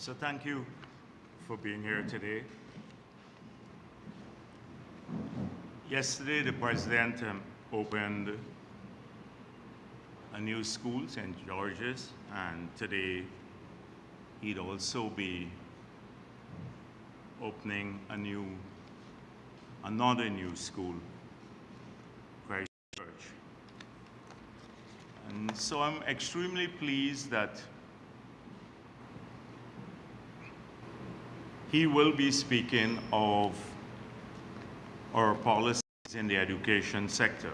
So thank you for being here today. Yesterday, the president opened a new school, St. George's, and today he'd also be opening another new school, Christ Church. And so I'm extremely pleased that he will be speaking of our policies in the education sector.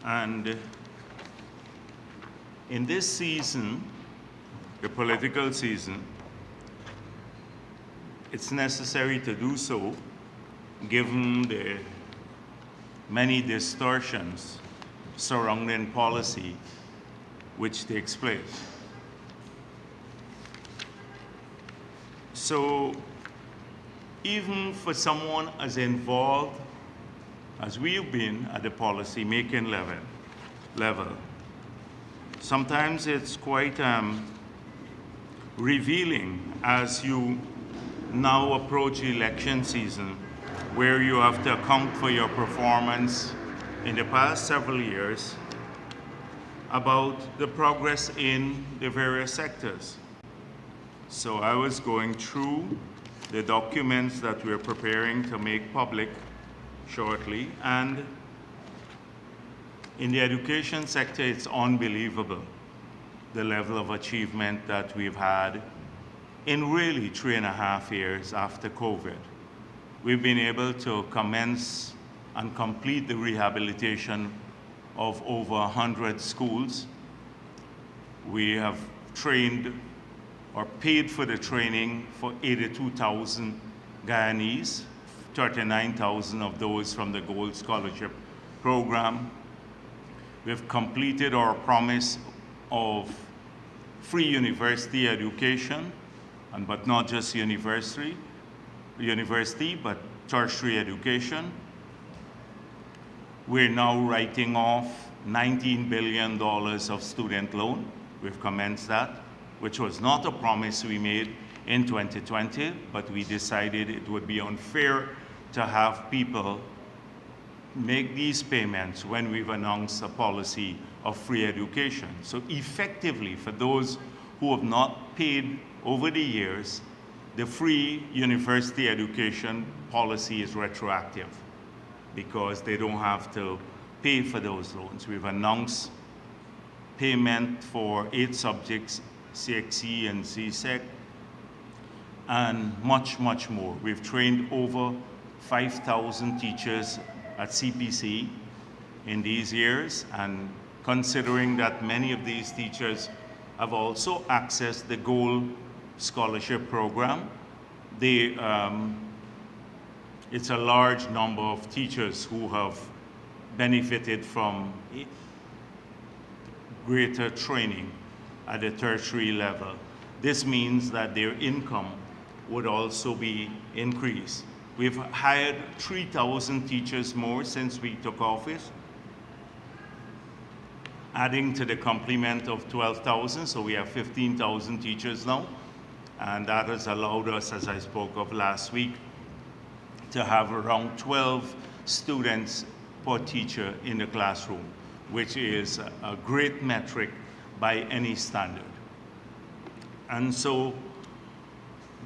And in this season, the political season, it's necessary to do so given the many distortions surrounding policy which takes place. So even for someone as involved as we've been at the policy-making level, sometimes it's quite revealing as you now approach election season, where you have to account for your performance in the past several years about the progress in the various sectors. So I was going through the documents that we're preparing to make public shortly, and in the education sector, it's unbelievable the level of achievement that we've had in really 3.5 years after COVID. We've been able to commence and complete the rehabilitation of over 100 schools. We have trained or paid for the training for 82,000 Guyanese, 39,000 of those from the Gold Scholarship Program. We've completed our promise of free university education, but not just university, but tertiary education. We're now writing off $19 billion of student loan. We've commenced that, which was not a promise we made in 2020, but we decided it would be unfair to have people make these payments when we've announced a policy of free education. So effectively, for those who have not paid over the years, the free university education policy is retroactive because they don't have to pay for those loans. We've announced payment for 8 subjects, CXE and CSEC, and much, much more. We've trained over 5,000 teachers at CPC in these years, and considering that many of these teachers have also accessed the Gold Scholarship Program, it's a large number of teachers who have benefited from greater training at the tertiary level. This means that their income would also be increased. We've hired 3,000 teachers more since we took office, adding to the complement of 12,000, so we have 15,000 teachers now. And that has allowed us, as I spoke of last week, to have around 12 students per teacher in the classroom, which is a great metric by any standard. And so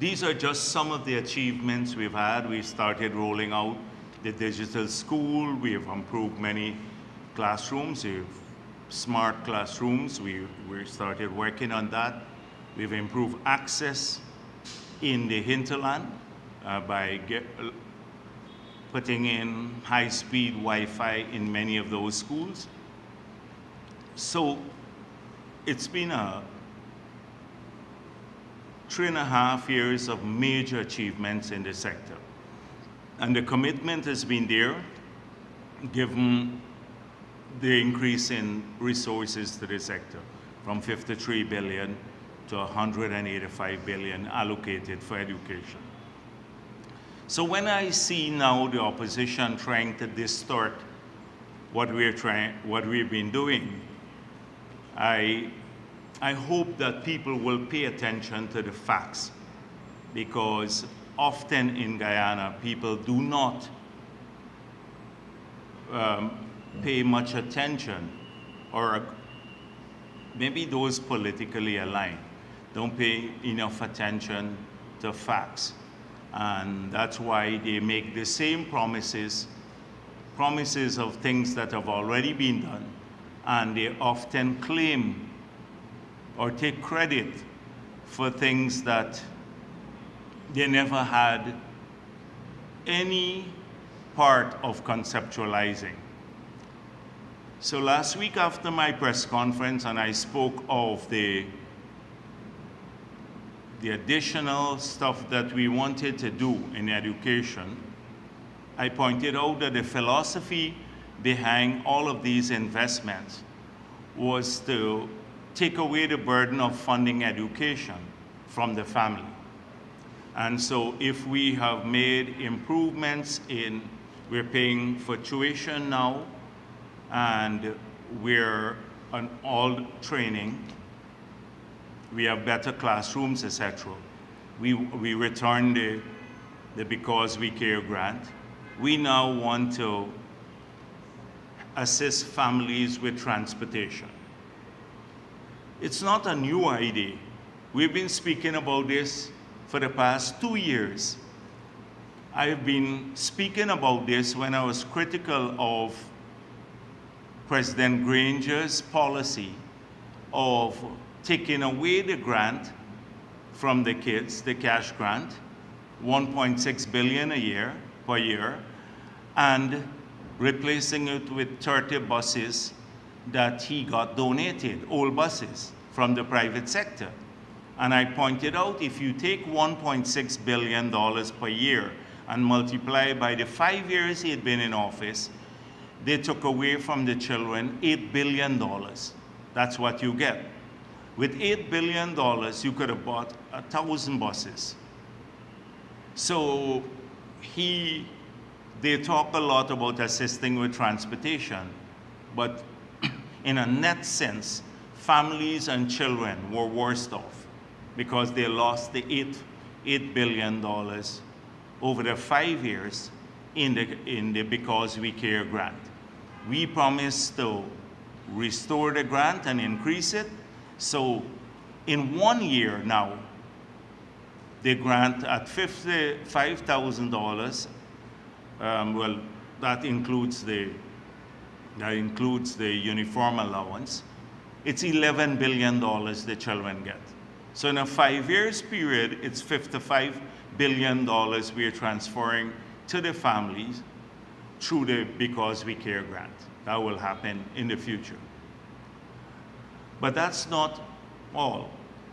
these are just some of the achievements we've had. We started rolling out the digital school. We have improved many classrooms. We have smart classrooms. We started working on that. We've improved access in the hinterland by putting in high-speed Wi-Fi in many of those schools. So it's been 3.5 years of major achievements in the sector. And the commitment has been there, given the increase in resources to the sector, from 53 billion to 185 billion allocated for education. So when I see now the opposition trying to distort what we've been doing, I I hope that people will pay attention to the facts, because often in Guyana, people do not pay much attention, or maybe those politically aligned don't pay enough attention to facts. And that's why they make the same promises of things that have already been done, and they often claim or take credit for things that they never had any part of conceptualizing. So last week after my press conference, and I spoke of the additional stuff that we wanted to do in education, I pointed out that the philosophy behind all of these investments was to take away the burden of funding education from the family. And so if we have made improvements we're paying for tuition now, and we're on all training, we have better classrooms, etc. We return the Because We Care grant. We now want to assist families with transportation. It's not a new idea. We've been speaking about this for the past 2 years. I've been speaking about this when I was critical of President Granger's policy of taking away the grant from the kids, the cash grant, $1.6 billion per year, and replacing it with 30 buses that he got donated, old buses from the private sector. And I pointed out, if you take $1.6 billion per year and multiply by the 5 years he had been in office, they took away from the children $8 billion. That's what you get. With $8 billion, you could have bought 1,000 buses. So they talk a lot about assisting with transportation, but in a net sense, families and children were worse off because they lost the $8 billion over the 5 years in the Because We Care grant. We promised to restore the grant and increase it. So in 1 year now, the grant at $55,000, well, that includes the uniform allowance. It's $11 billion the children get. So in a 5 years period, it's $55 billion we're transferring to the families through the Because We Care grant. That will happen in the future. But that's not all.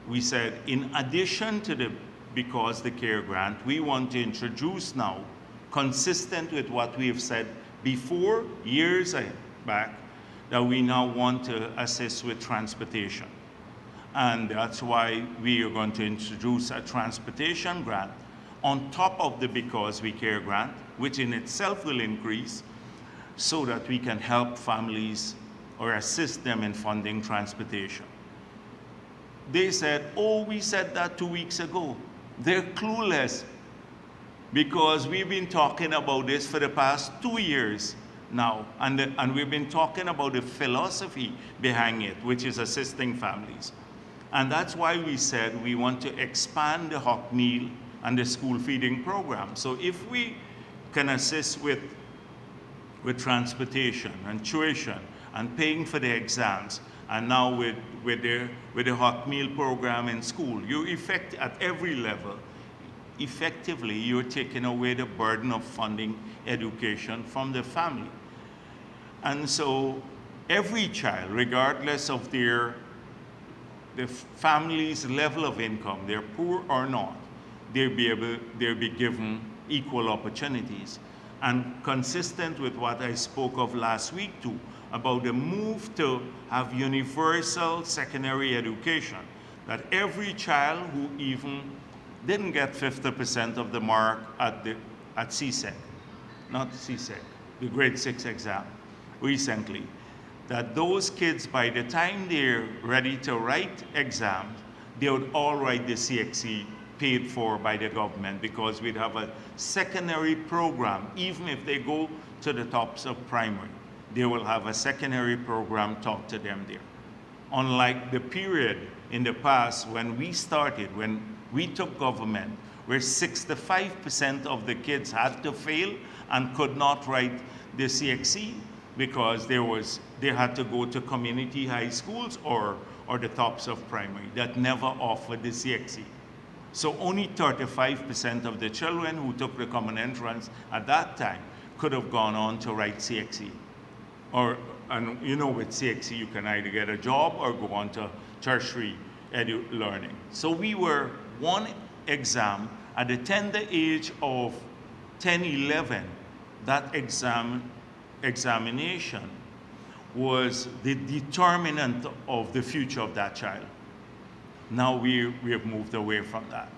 We said, in addition to the Because the Care grant, we want to introduce now, consistent with what we have said before, years back, that we now want to assist with transportation. And that's why we are going to introduce a transportation grant on top of the Because We Care grant, which in itself will increase, so that we can help families or assist them in funding transportation. They said, oh, we said that 2 weeks ago. They're clueless, because we've been talking about this for the past 2 years now, and we've been talking about the philosophy behind it, which is assisting families. And that's why we said we want to expand the hot meal and the school feeding program. So if we can assist with transportation and tuition and paying for the exams, and now with the hot meal program in school, you at every level, effectively, you're taking away the burden of funding education from the family. And so every child, regardless of the family's level of income, they're poor or not, they'll be given equal opportunities. And consistent with what I spoke of last week too, about the move to have universal secondary education, that every child who even didn't get 50% of the mark at CSEC, not CSEC, the grade 6 exam recently, that those kids, by the time they're ready to write exams, they would all write the CXC paid for by the government, because we'd have a secondary program. Even if they go to the tops of primary, they will have a secondary program taught to them there. Unlike the period in the past when we started, when we took government, where 65% of the kids had to fail and could not write the CXC because they had to go to community high schools or the tops of primary that never offered the CXC. So only 35% of the children who took the common entrance at that time could have gone on to write CXC. And you know, with CXC, you can either get a job or go on to tertiary learning. So we were one exam at the tender age of 10, 11. That examination was the determinant of the future of that child. Now we have moved away from that.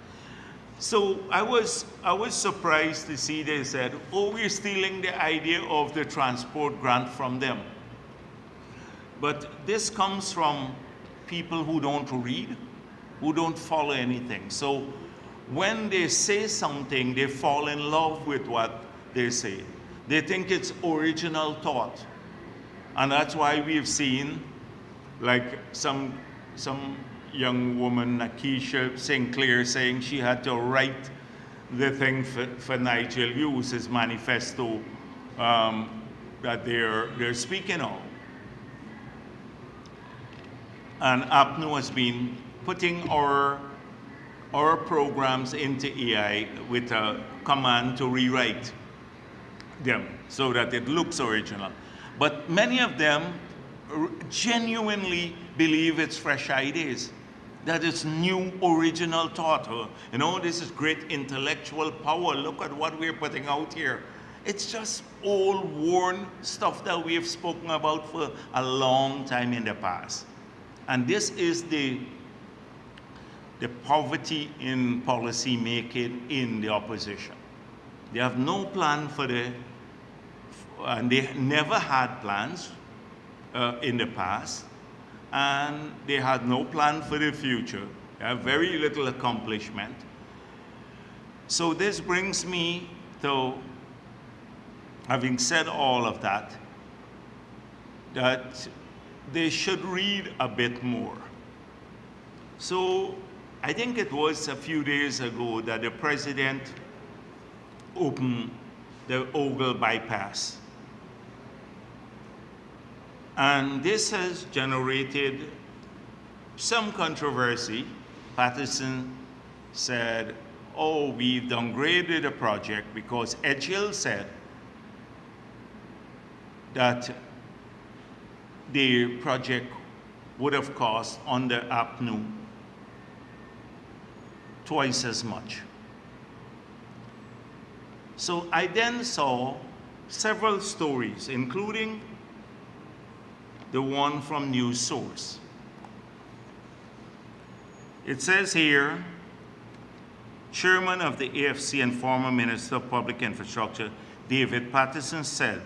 So I was surprised to see they said, oh, we're stealing the idea of the transport grant from them. But this comes from people who don't read, who don't follow anything. So when they say something, they fall in love with what they say. They think it's original thought. And that's why we've seen, like some young woman, Nakisha Sinclair, saying she had to write the thing for Nigel Hughes, his manifesto that they're speaking of. And APNU has been putting our programs into AI with a command to rewrite them so that it looks original. But many of them genuinely believe it's fresh ideas, that it's new original thought. You know, this is great intellectual power. Look at what we're putting out here. It's just old, worn stuff that we have spoken about for a long time in the past. And this is the poverty in policy making in the opposition. They have no plan for and they never had plans in the past, and they had no plan for the future. They have very little accomplishment. So this brings me to, having said all of that, that they should read a bit more. So I think it was a few days ago that the president opened the Ogle bypass. And this has generated some controversy. Patterson said, oh, we've downgraded the project because Edgehill said that the project would have cost under APNU twice as much. So I then saw several stories, including the one from News Source. It says here, Chairman of the AFC and former Minister of Public Infrastructure, David Patterson, said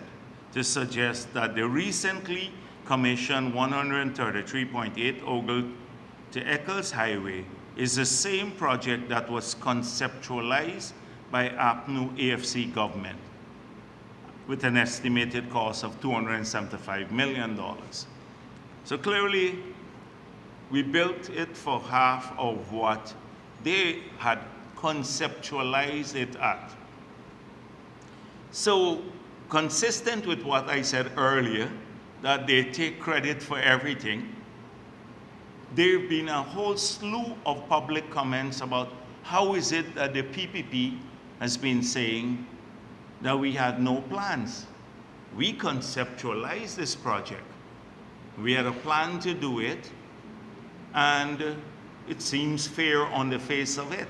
to suggest that the recently commissioned 133.8 Ogle to Eccles Highway is the same project that was conceptualized by APNU AFC government with an estimated cost of $275 million. So clearly, we built it for half of what they had conceptualized it at. So consistent with what I said earlier, that they take credit for everything, there have been a whole slew of public comments about how is it that the PPP has been saying that we had no plans. We conceptualized this project. We had a plan to do it, and it seems fair on the face of it.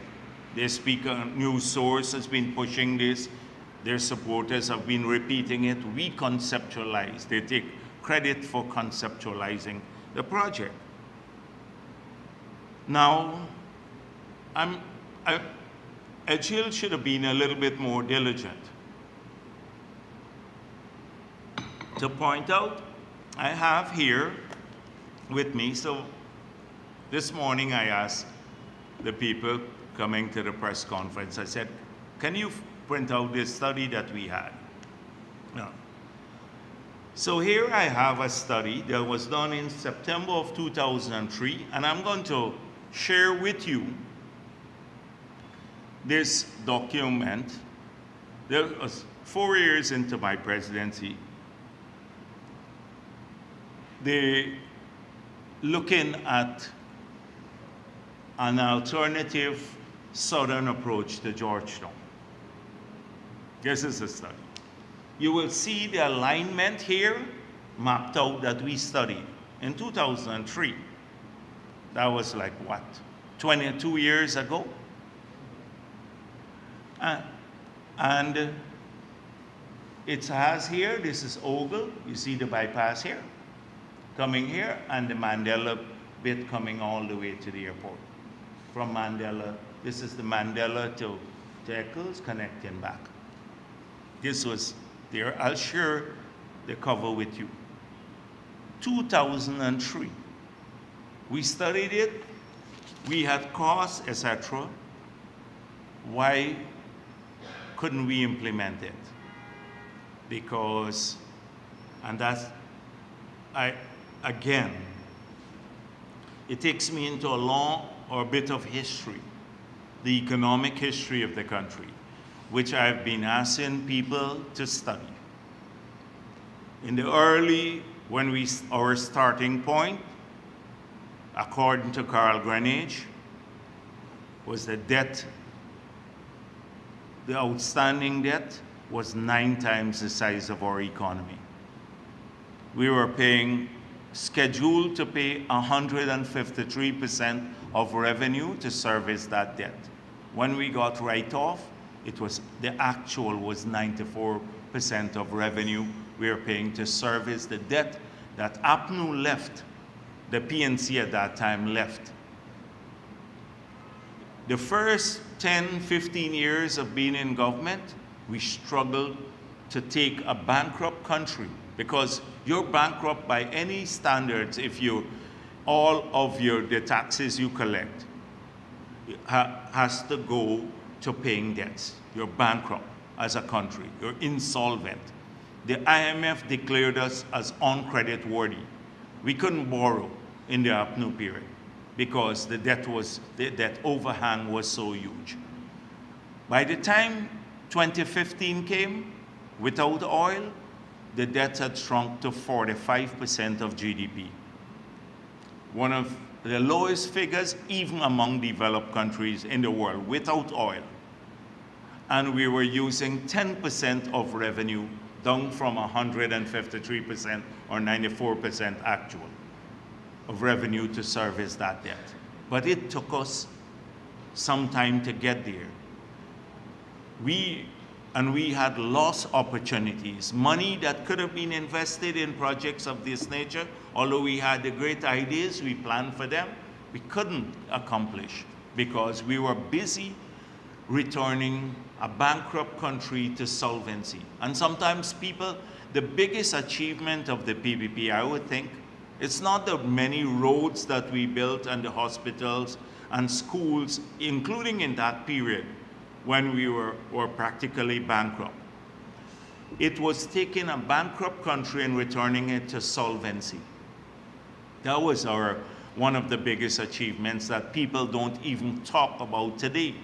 Their speaker, News Source, has been pushing this. Their supporters have been repeating it. We conceptualized. They take credit for conceptualizing the project. Now, Edgehill should have been a little bit more diligent to point out I have here with me, so this morning I asked the people coming to the press conference, I said, can you print out this study that we had? No. So here I have a study that was done in September of 2003, and I'm going to share with you this document. There was 4 years into my presidency. They're looking at an alternative southern approach to Georgetown. This is the study. You will see the alignment here mapped out that we studied in 2003. That was like what, 22 years ago? And it has here, this is Ogle, you see the bypass here, coming here, and the Mandela bit coming all the way to the airport. From Mandela, this is the Mandela to Eccles connecting back. This was there, I'll share the cover with you. 2003, we studied it, we had costs, etc. Why couldn't we implement it? Because, and that's, again, it takes me into a long or a bit of history, the economic history of the country, which I've been asking people to study. In the early, our starting point, according to Carl Greenidge, was the debt, the outstanding debt was 9 times the size of our economy. We were scheduled to pay 153% of revenue to service that debt. When we got write-off, the actual was 94% of revenue we were paying to service the debt that APNU left, the PNC at that time left. The first 10, 15 years of being in government, we struggled to take a bankrupt country, because you're bankrupt by any standards if all of the taxes you collect has to go to paying debts. You're bankrupt as a country. You're insolvent. The IMF declared us as uncreditworthy. We couldn't borrow in the APNU period because the debt overhang was so huge. By the time 2015 came, without oil, the debt had shrunk to 45% of GDP. One of the lowest figures even among developed countries in the world without oil. And we were using 10% of revenue, down from 153% or 94% actual of revenue to service that debt. But it took us some time to get there. We had lost opportunities, money that could have been invested in projects of this nature. Although we had the great ideas, we planned for them, we couldn't accomplish because we were busy returning a bankrupt country to solvency. And sometimes people, the biggest achievement of the PPP, I would think, it's not the many roads that we built and the hospitals and schools, including in that period when we were practically bankrupt. It was taking a bankrupt country and returning it to solvency. That was one of the biggest achievements that people don't even talk about today.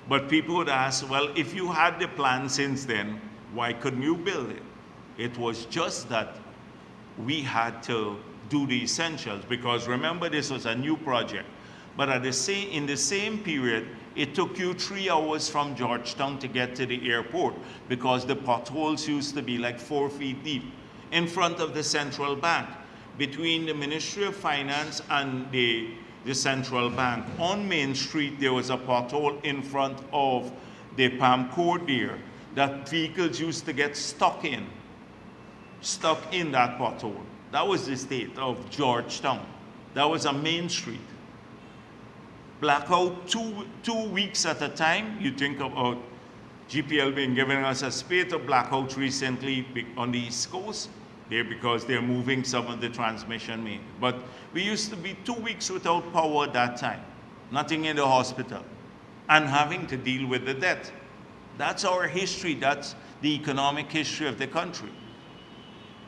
But people would ask, well, if you had the plan since then, why couldn't you build it? It was just that we had to do the essentials, because remember, this was a new project. But in the same period, it took you 3 hours from Georgetown to get to the airport because the potholes used to be like 4 feet deep in front of the central bank. Between the Ministry of Finance and the central bank, on Main Street, there was a pothole in front of the Palm Court there that vehicles used to get stuck in that pothole. That was the state of Georgetown. That was a Main Street. Blackout 2 weeks at a time. You think about GPL being giving us a spate of blackouts recently on the East Coast. because they're moving some of the transmission main. But we used to be 2 weeks without power at that time, nothing in the hospital, and having to deal with the debt. That's our history. That's the economic history of the country.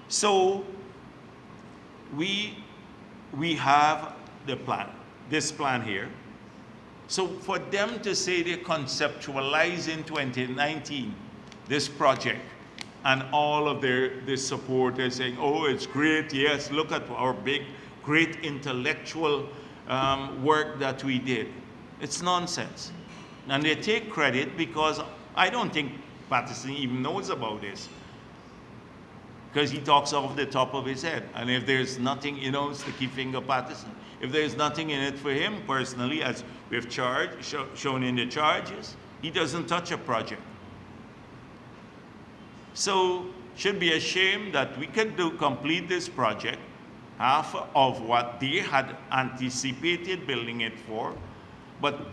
So we have the plan, this plan here. So for them to say they conceptualize in 2019 this project, and all of their supporters saying, oh, it's great, yes, look at our big, great intellectual work that we did. It's nonsense. And they take credit because I don't think Patterson even knows about this, because he talks off the top of his head. And if there's nothing, you know, it's the key finger Patterson. If there's nothing in it for him personally, as we've shown in the charges, he doesn't touch a project. So should be a shame that we could complete this project, half of what they had anticipated building it for, but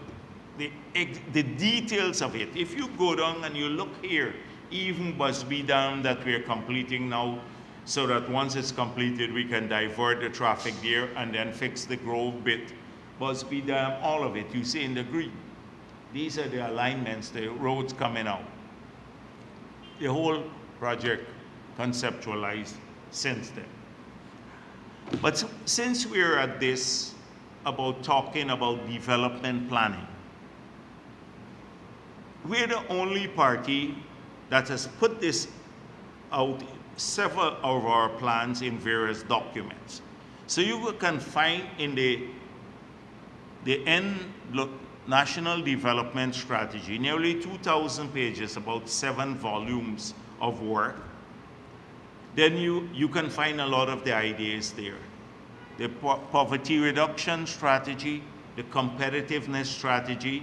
the details of it, if you go down and you look here, even Busby Dam that we're completing now, so that once it's completed, we can divert the traffic there and then fix the Grove bit. Busby Dam, all of it, you see in the green. These are the alignments, the roads coming out. The whole project conceptualized since then. But since we're at this about talking about development planning, we're the only party that has put this out, several of our plans in various documents. So you can find in the National Development Strategy, nearly 2,000 pages, about 7 volumes of work. Then you can find a lot of the ideas there. The poverty reduction strategy, the competitiveness strategy,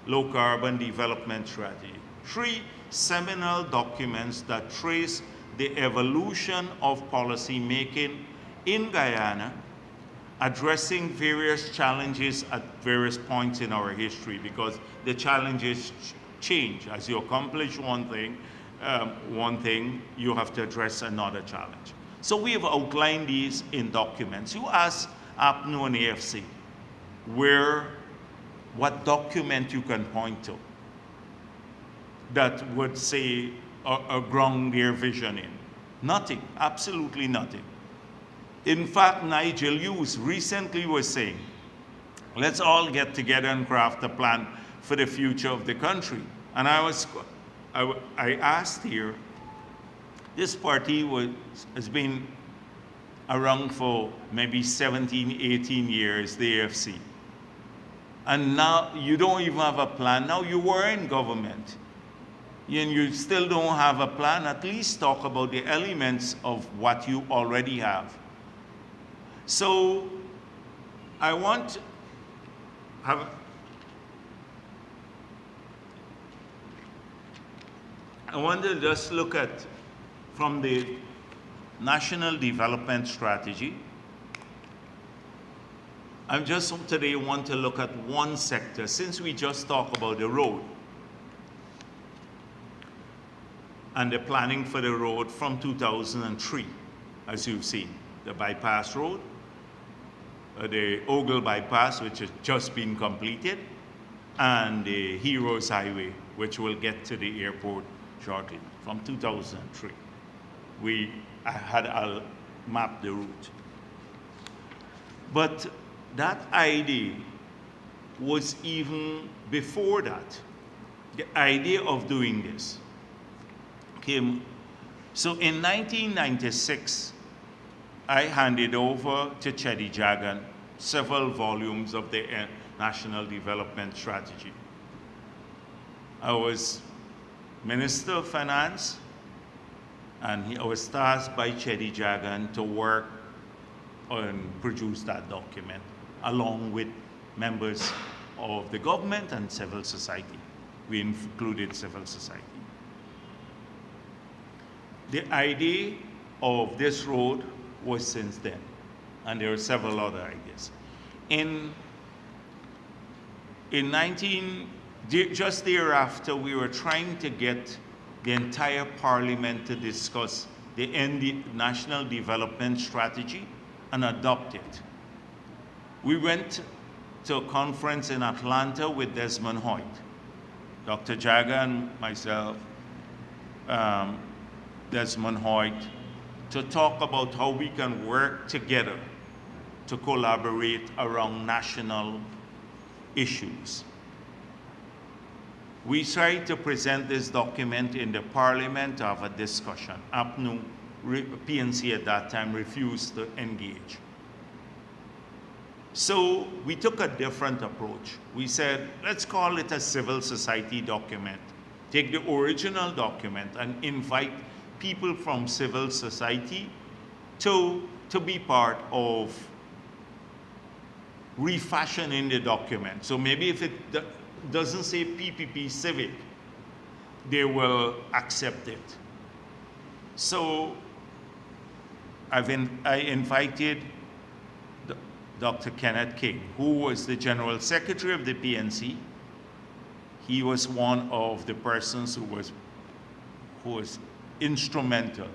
low carbon development strategy. 3 seminal documents that trace the evolution of policy making in Guyana, addressing various challenges at various points in our history, because the challenges change. As you accomplish one thing, you have to address another challenge. So we have outlined these in documents. You ask APNU and AFC what document you can point to that would say ground their vision in. Nothing, absolutely nothing. In fact, Nigel Hughes recently was saying, let's all get together and craft a plan for the future of the country. And I asked here, this party has been around for maybe 17, 18 years, the AFC. And now you don't even have a plan. Now you were in government and you still don't have a plan. At least talk about the elements of what you already have. So I want to just look at, from the National Development Strategy, I just today want to look at one sector, since we just talked about the road and the planning for the road from 2003, as you've seen, the bypass road, the Ogle bypass, which has just been completed, and the Heroes Highway, which will get to the airport shortly, from 2003. I had mapped the route. But that idea was even before that. The idea of doing this came. So in 1996, I handed over to Chedi Jagan several volumes of the National Development Strategy. I was Minister of Finance, and I was tasked by Chedi Jagan to work and produce that document, along with members of the government and civil society. We included civil society. The idea of this road was since then, and there are several other ideas. Just thereafter, we were trying to get the entire parliament to discuss the National Development Strategy and adopt it. We went to a conference in Atlanta with Desmond Hoyt, Dr. Jagger and myself, Desmond Hoyt, to talk about how we can work together to collaborate around national issues. We tried to present this document in the Parliament to have a discussion. APNU, PNC at that time, refused to engage. So we took a different approach. We said, let's call it a civil society document. Take the original document and invite people from civil society to be part of refashioning the document. So maybe if it doesn't say PPP civic, they will accept it. So I invited Dr. Kenneth King, who was the General Secretary of the PNC. He was one of the persons who was instrumental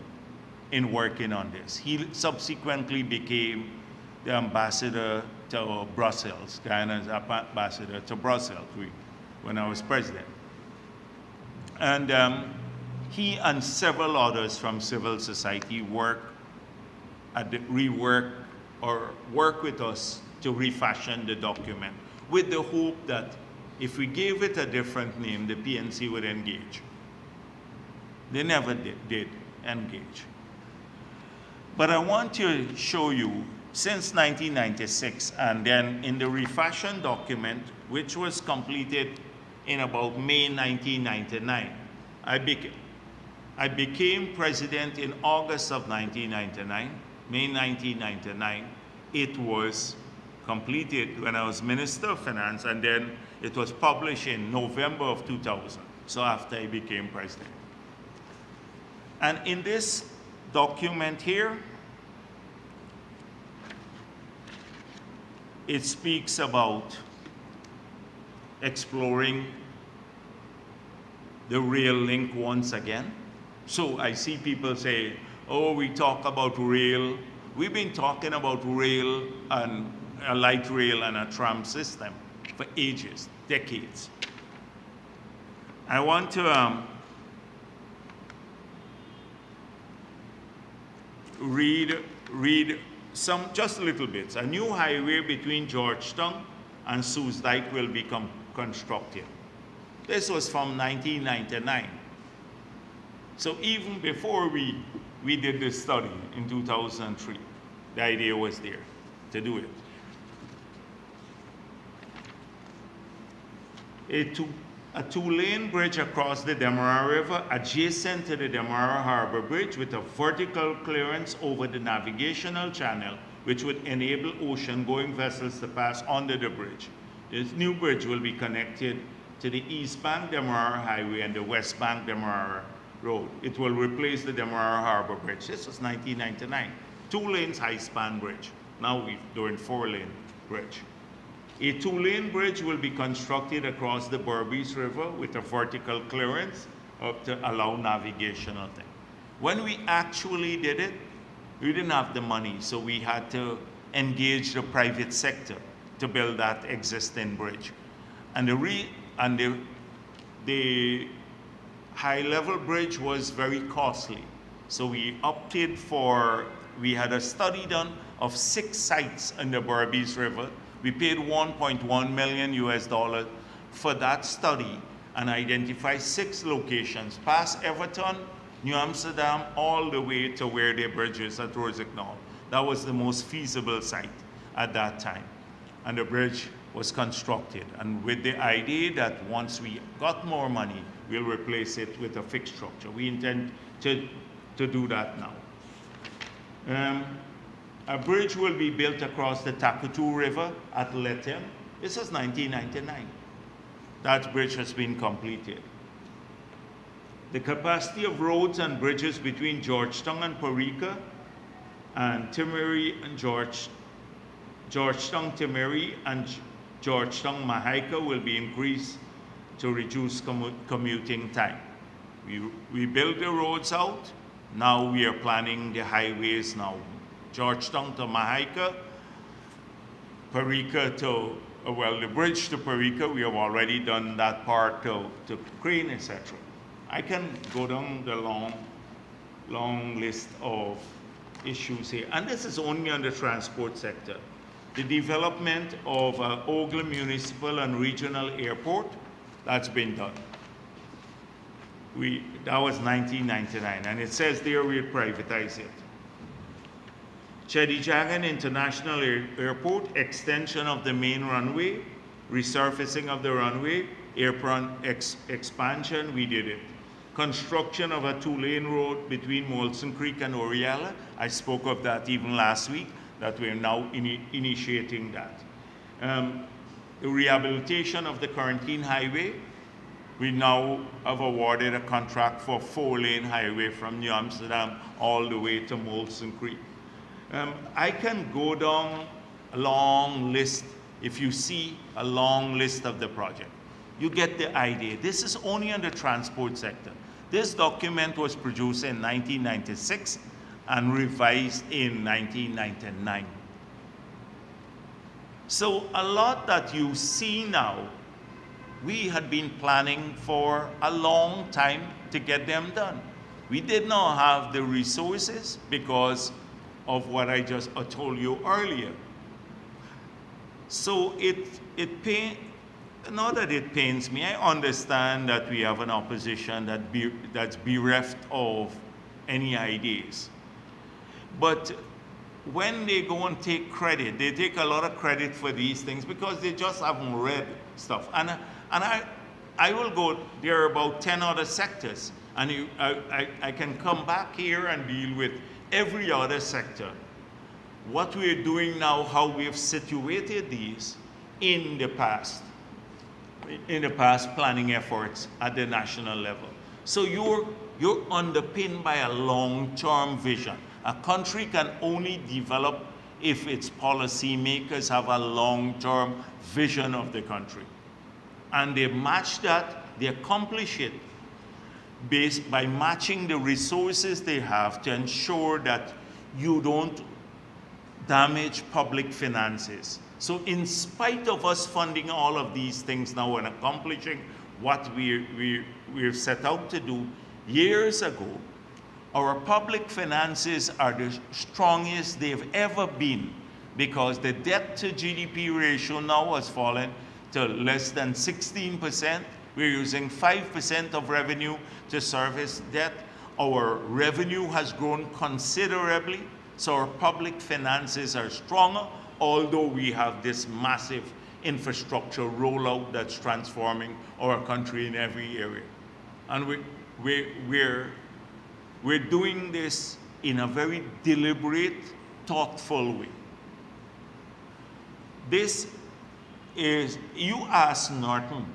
in working on this. He subsequently became the ambassador to Brussels, Guyana's ambassador to Brussels when I was president. And he and several others from civil society work with us to refashion the document with the hope that if we gave it a different name, the PNC would engage. They never did engage. But I want to show you, since 1996, and then in the refashioned document, which was completed in about May 1999, I became president in August of 1999, May 1999. It was completed when I was Minister of Finance, and then it was published in November of 2000, so after I became president. And in this document here, it speaks about exploring the rail link once again. So I see people say, oh, we talk about rail. We've been talking about rail and a light rail and a tram system for ages, decades. I want to read some, just little bits. A new highway between Georgetown and Sault Dyke will be constructed. This was from 1999. So even before we did this study in 2003, the idea was there to do it. A two-lane bridge across the Demerara River adjacent to the Demerara Harbor Bridge with a vertical clearance over the navigational channel, which would enable ocean-going vessels to pass under the bridge. This new bridge will be connected to the East Bank Demerara Highway and the West Bank Demerara Road. It will replace the Demerara Harbor Bridge. This was 1999. 2 lanes high-span bridge. Now we're doing 4-lane bridge. A 2-lane bridge will be constructed across the Berbice River with a vertical clearance to allow navigational thing. When we actually did it, we didn't have the money, so we had to engage the private sector to build that existing bridge. And the high-level bridge was very costly. So we opted for, we had a study done of 6 sites in the Berbice River. We paid $1.1 million for that study and identified 6 locations, past Everton, New Amsterdam, all the way to where the bridge is at Rosignol. That was the most feasible site at that time. And the bridge was constructed. And with the idea that once we got more money, we'll replace it with a fixed structure. We intend to do that now. A bridge will be built across the Takutu River at Lethem. This was 1999. That bridge has been completed. The capacity of roads and bridges between Georgetown and Parika and Timeri and Georgetown Timeri and Georgetown Mahaika will be increased to reduce commuting time. We build the roads out, Now we are planning the highways now. Georgetown to Mahaica, Parika to, well, the bridge to Parika, we have already done that part to Crane, etc. I can go down the long list of issues here. And this is only on the transport sector. The development of Ogle Municipal and Regional Airport, that's been done. That was 1999, and it says there we'll privatize it. Chedijagan International Airport, extension of the main runway, resurfacing of the runway, airport expansion, we did it. Construction of a 2-lane road between Molson Creek and Oriala, I spoke of that even last week, that we're now initiating that. The rehabilitation of the Quarantine Highway, we now have awarded a contract for 4-lane highway from New Amsterdam all the way to Molson Creek. I can go down a long list. If you see a long list of the project, you get the idea. This is only on the transport sector. This document was produced in 1996 and revised in 1999. So a lot that you see now, we had been planning for a long time to get them done. We did not have the resources because of what I just told you earlier. So not that it pains me, I understand that we have an opposition that's bereft of any ideas. But when they go and take credit, they take a lot of credit for these things because they just haven't read stuff. And I will go, there are about 10 other sectors, and I can come back here and deal with every other sector. What we're doing now, how we've situated these in the past planning efforts at the national level. So you're underpinned by a long-term vision. A country can only develop if its policymakers have a long-term vision of the country. And they match that, they accomplish it by matching the resources they have to ensure that you don't damage public finances. So in spite of us funding all of these things now and accomplishing what we've set out to do years ago, our public finances are the strongest they've ever been because the debt to GDP ratio now has fallen to less than 16%. We're using 5% of revenue to service debt. Our revenue has grown considerably, so our public finances are stronger, although we have this massive infrastructure rollout that's transforming our country in every area. And we're doing this in a very deliberate, thoughtful way. This is, you ask Norton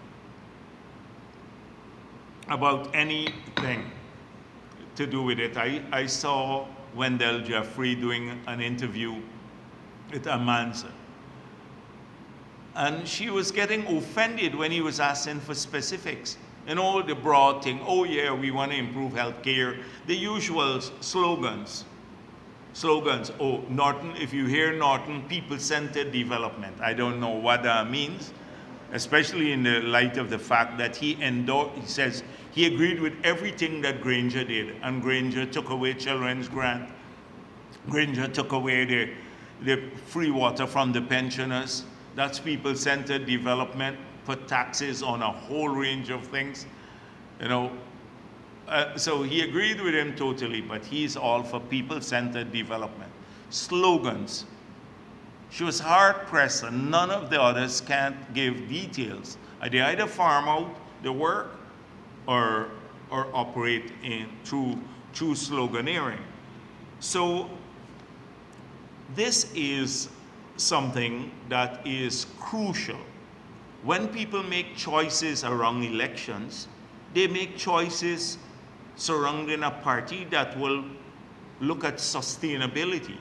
about anything to do with it. I saw Wendell Jeffrey doing an interview with Amansa. And she was getting offended when he was asking for specifics. And all the broad thing, oh yeah, we want to improve healthcare, the usual slogans. Oh, Norton, if you hear Norton, people-centered development. I don't know what that means, especially in the light of the fact that he says he agreed with everything that Granger did, and Granger took away children's grant. Granger took away the free water from the pensioners. That's people-centered development, put taxes on a whole range of things, you know. So he agreed with him totally, but he's all for people-centered development. Slogans. She was hard-pressed, and none of the others can't give details. They either farm out the work or operate through sloganeering. So this is something that is crucial. When people make choices around elections, they make choices surrounding a party that will look at sustainability,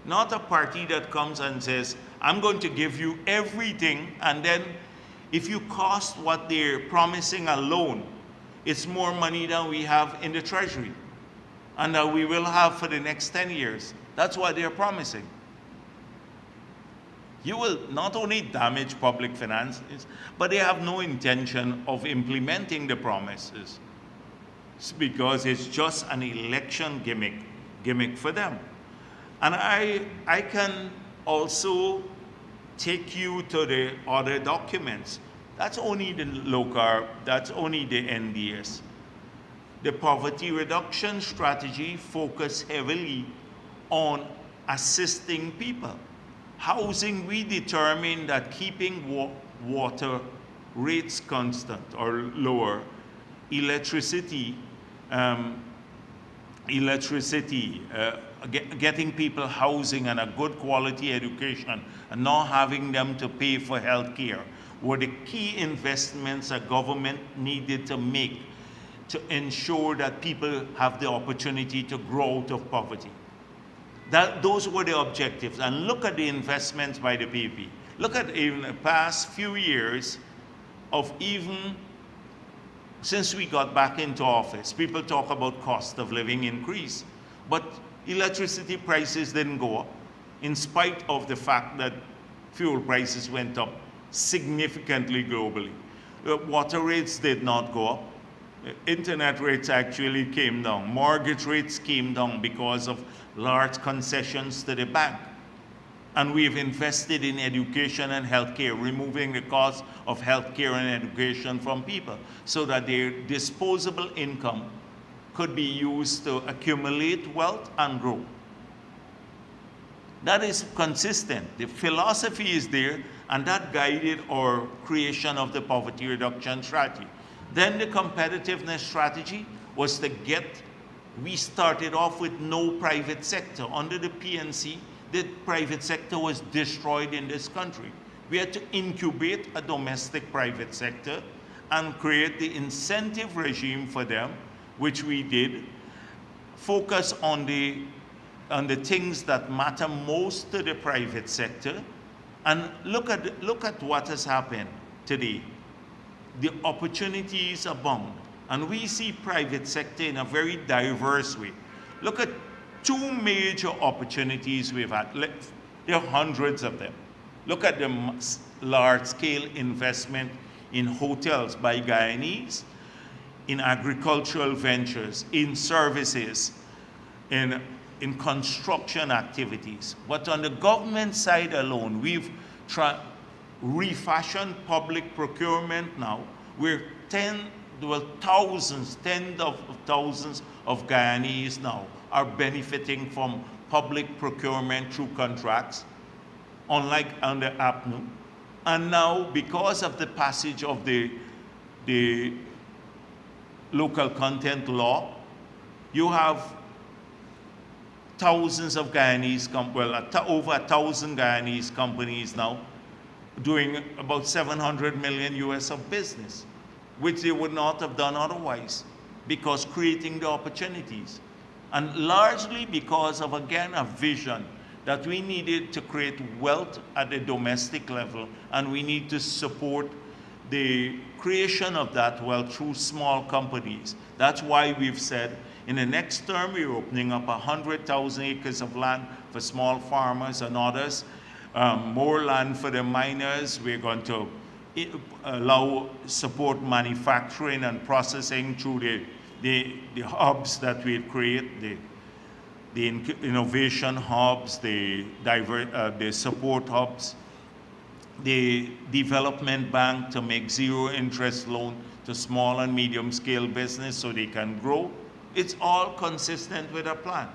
not a party that comes and says, I'm going to give you everything, and then if you cost what they're promising alone, it's more money than we have in the treasury. and that we will have for the next 10 years. That's what they're promising. You will not only damage public finances, but they have no intention of implementing the promises. It's because it's just an election gimmick for them. And I can also take you to the other documents. That's only the LOCAR, that's only the NDS. The poverty reduction strategy focused heavily on assisting people. Housing, we determined that keeping water rates constant or lower, electricity, getting people housing and a good quality education, and not having them to pay for health care, were the key investments a government needed to make to ensure that people have the opportunity to grow out of poverty. Those were the objectives. And look at the investments by the PPP. Look at in the past few years of even since we got back into office, people talk about cost of living increase, but electricity prices didn't go up in spite of the fact that fuel prices went up significantly globally. Water rates did not go up. Internet rates actually came down. Mortgage rates came down because of large concessions to the bank. And we've invested in education and healthcare, removing the cost of healthcare and education from people so that their disposable income could be used to accumulate wealth and grow. That is consistent. The philosophy is there, and that guided our creation of the poverty reduction strategy. Then the competitiveness strategy was to we started off with no private sector. Under the PNC, the private sector was destroyed in this country. We had to incubate a domestic private sector and create the incentive regime for them, which we did. Focus on the things that matter most to the private sector, and look at what has happened today. The opportunities abound, and we see private sector in a very diverse way. Look at two major opportunities we've had. There are hundreds of them. Look at the large-scale investment in hotels by Guyanese, in agricultural ventures, in services, in construction activities. But on the government side alone, we've refashioned public procurement now, where tens of thousands of Guyanese now are benefiting from public procurement through contracts, unlike under APNU. And now, because of the passage of the local content law, you have thousands of Guyanese, over 1,000 Guyanese companies now doing about 700 million US of business, which they would not have done otherwise, because creating the opportunities. And largely because of, again, a vision that we needed to create wealth at the domestic level, and we need to support the creation of that wealth through small companies. That's why we've said in the next term, we're opening up 100,000 acres of land for small farmers and others, more land for the miners. We're going to support manufacturing and processing through the hubs that we create, the innovation hubs, the support hubs, the development bank to make zero interest loan to small and medium scale business so they can grow. It's all consistent with our plan.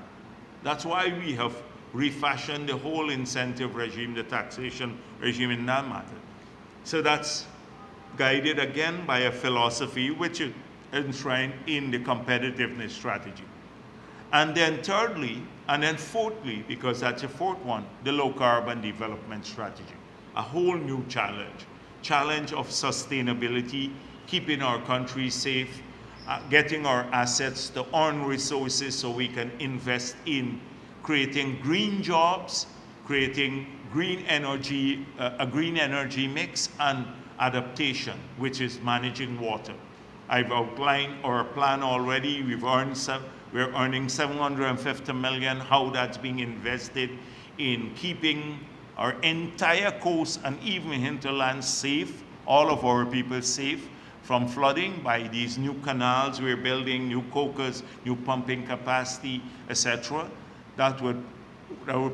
That's why we have refashioned the whole incentive regime, the taxation regime in that matter. So that's guided again by a philosophy which is enshrined in the competitiveness strategy. And then thirdly, and then fourthly, because that's a fourth one, the low carbon development strategy. A whole new challenge of sustainability, keeping our country safe, getting our assets to earn resources so we can invest in creating green jobs, creating green energy, a green energy mix, and adaptation, which is managing water. I've outlined our plan already. We've earned We're earning $750 million, how that's being invested in keeping our entire coast and even hinterland safe, all of our people safe from flooding by these new canals we're building, new cokers, new pumping capacity, etc. That would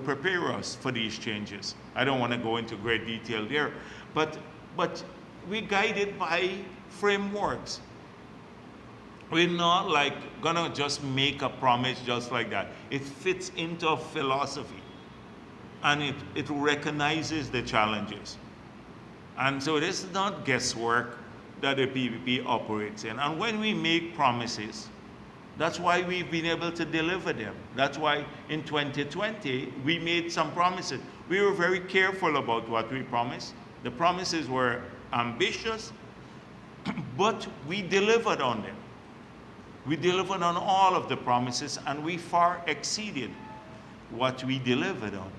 prepare us for these changes. I don't want to go into great detail there, but we're guided by frameworks. We're not like gonna just make a promise just like that. It fits into a philosophy, and it recognizes the challenges. And so this is not guesswork that the PPP operates in. And when we make promises, that's why we've been able to deliver them. That's why in 2020, we made some promises. We were very careful about what we promised. The promises were ambitious, but we delivered on them. We delivered on all of the promises, and we far exceeded what we delivered on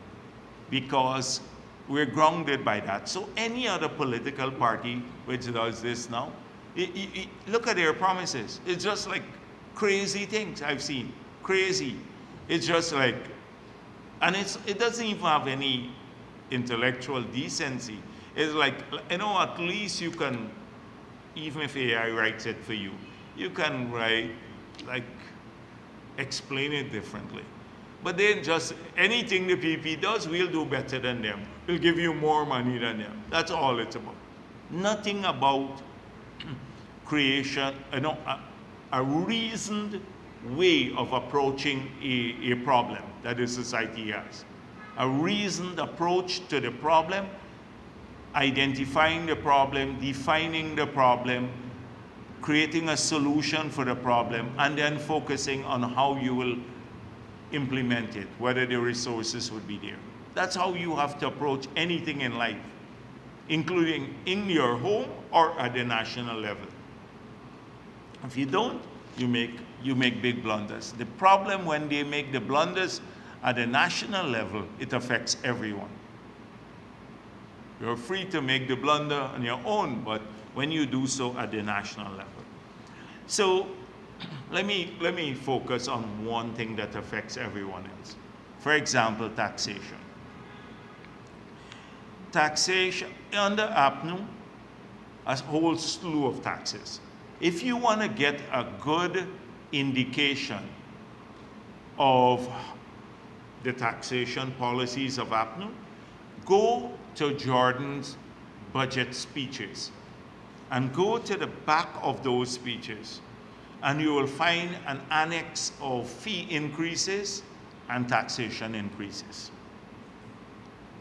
because we're grounded by that. So any other political party which does this now, look at their promises. It's just like crazy things I've seen. Crazy. It's just like, and it doesn't even have any intellectual decency. It's like, you know, at least you can, even if AI writes it for you, you can write, like, explain it differently. But then just anything the PP does, we'll do better than them. We'll give you more money than them. That's all it's about. Nothing about creation, you know, a reasoned way of approaching a problem that the society has. A reasoned approach to the problem, identifying the problem, defining the problem, creating a solution for the problem, and then focusing on how you will implement it, whether the resources would be there. That's how you have to approach anything in life, including in your home or at the national level. If you don't, you make big blunders. The problem when they make the blunders at the national level, it affects everyone. You're free to make the blunder on your own, but when you do so at the national level. So let me focus on one thing that affects everyone else. For example, taxation. Taxation under APNU, a whole slew of taxes. If you want to get a good indication of the taxation policies of APNU, go to Jordan's budget speeches and go to the back of those speeches, and you will find an annex of fee increases and taxation increases.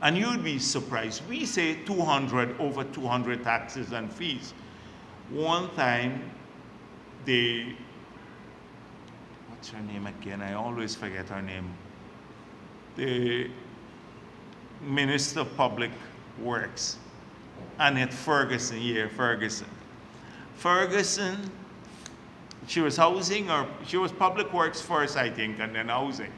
And you'd be surprised. We say over 200 taxes and fees. One time, what's her name again? I always forget her name. The Minister of Public Works, Annette Ferguson, Ferguson, she was housing, or she was Public Works first, I think, and then housing,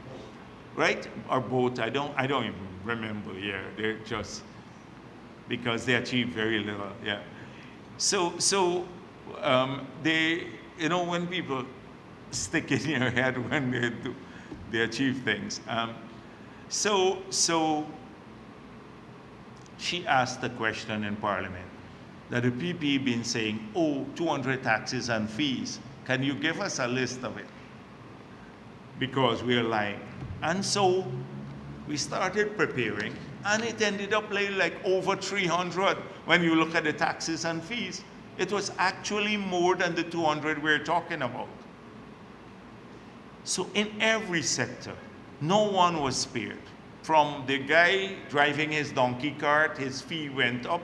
right? Or both, I don't even remember, yeah. They're just, because they achieved very little, yeah. So they, you know, when people stick in your head when they achieve things. So she asked the question in Parliament that the PP been saying, oh, 200 taxes and fees. Can you give us a list of it? Because we're lying. And so we started preparing, and it ended up like over 300 when you look at the taxes and fees. It was actually more than the 200 we're talking about. So in every sector, no one was spared. From the guy driving his donkey cart, his fee went up,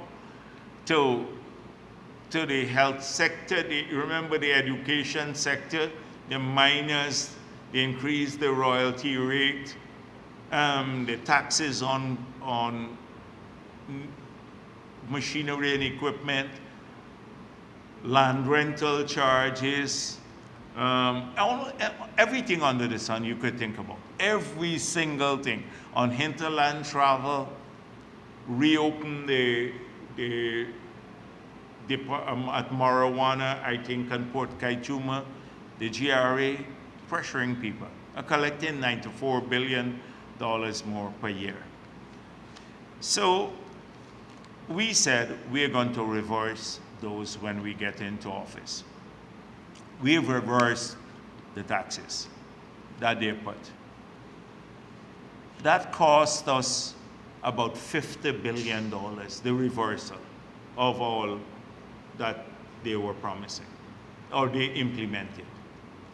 to the health sector, remember the education sector, the miners, they increased the royalty rate, the taxes on machinery and equipment, land rental charges, everything under the sun you could think about. Every single thing. On hinterland travel, reopen at Marijuana, I think, and Port Kaituma, the GRA, pressuring people, collecting $94 billion more per year. So we said we're going to reverse those when we get into office. We've reversed the taxes that they put. That cost us about $50 billion, the reversal of all that they were promising, or they implemented.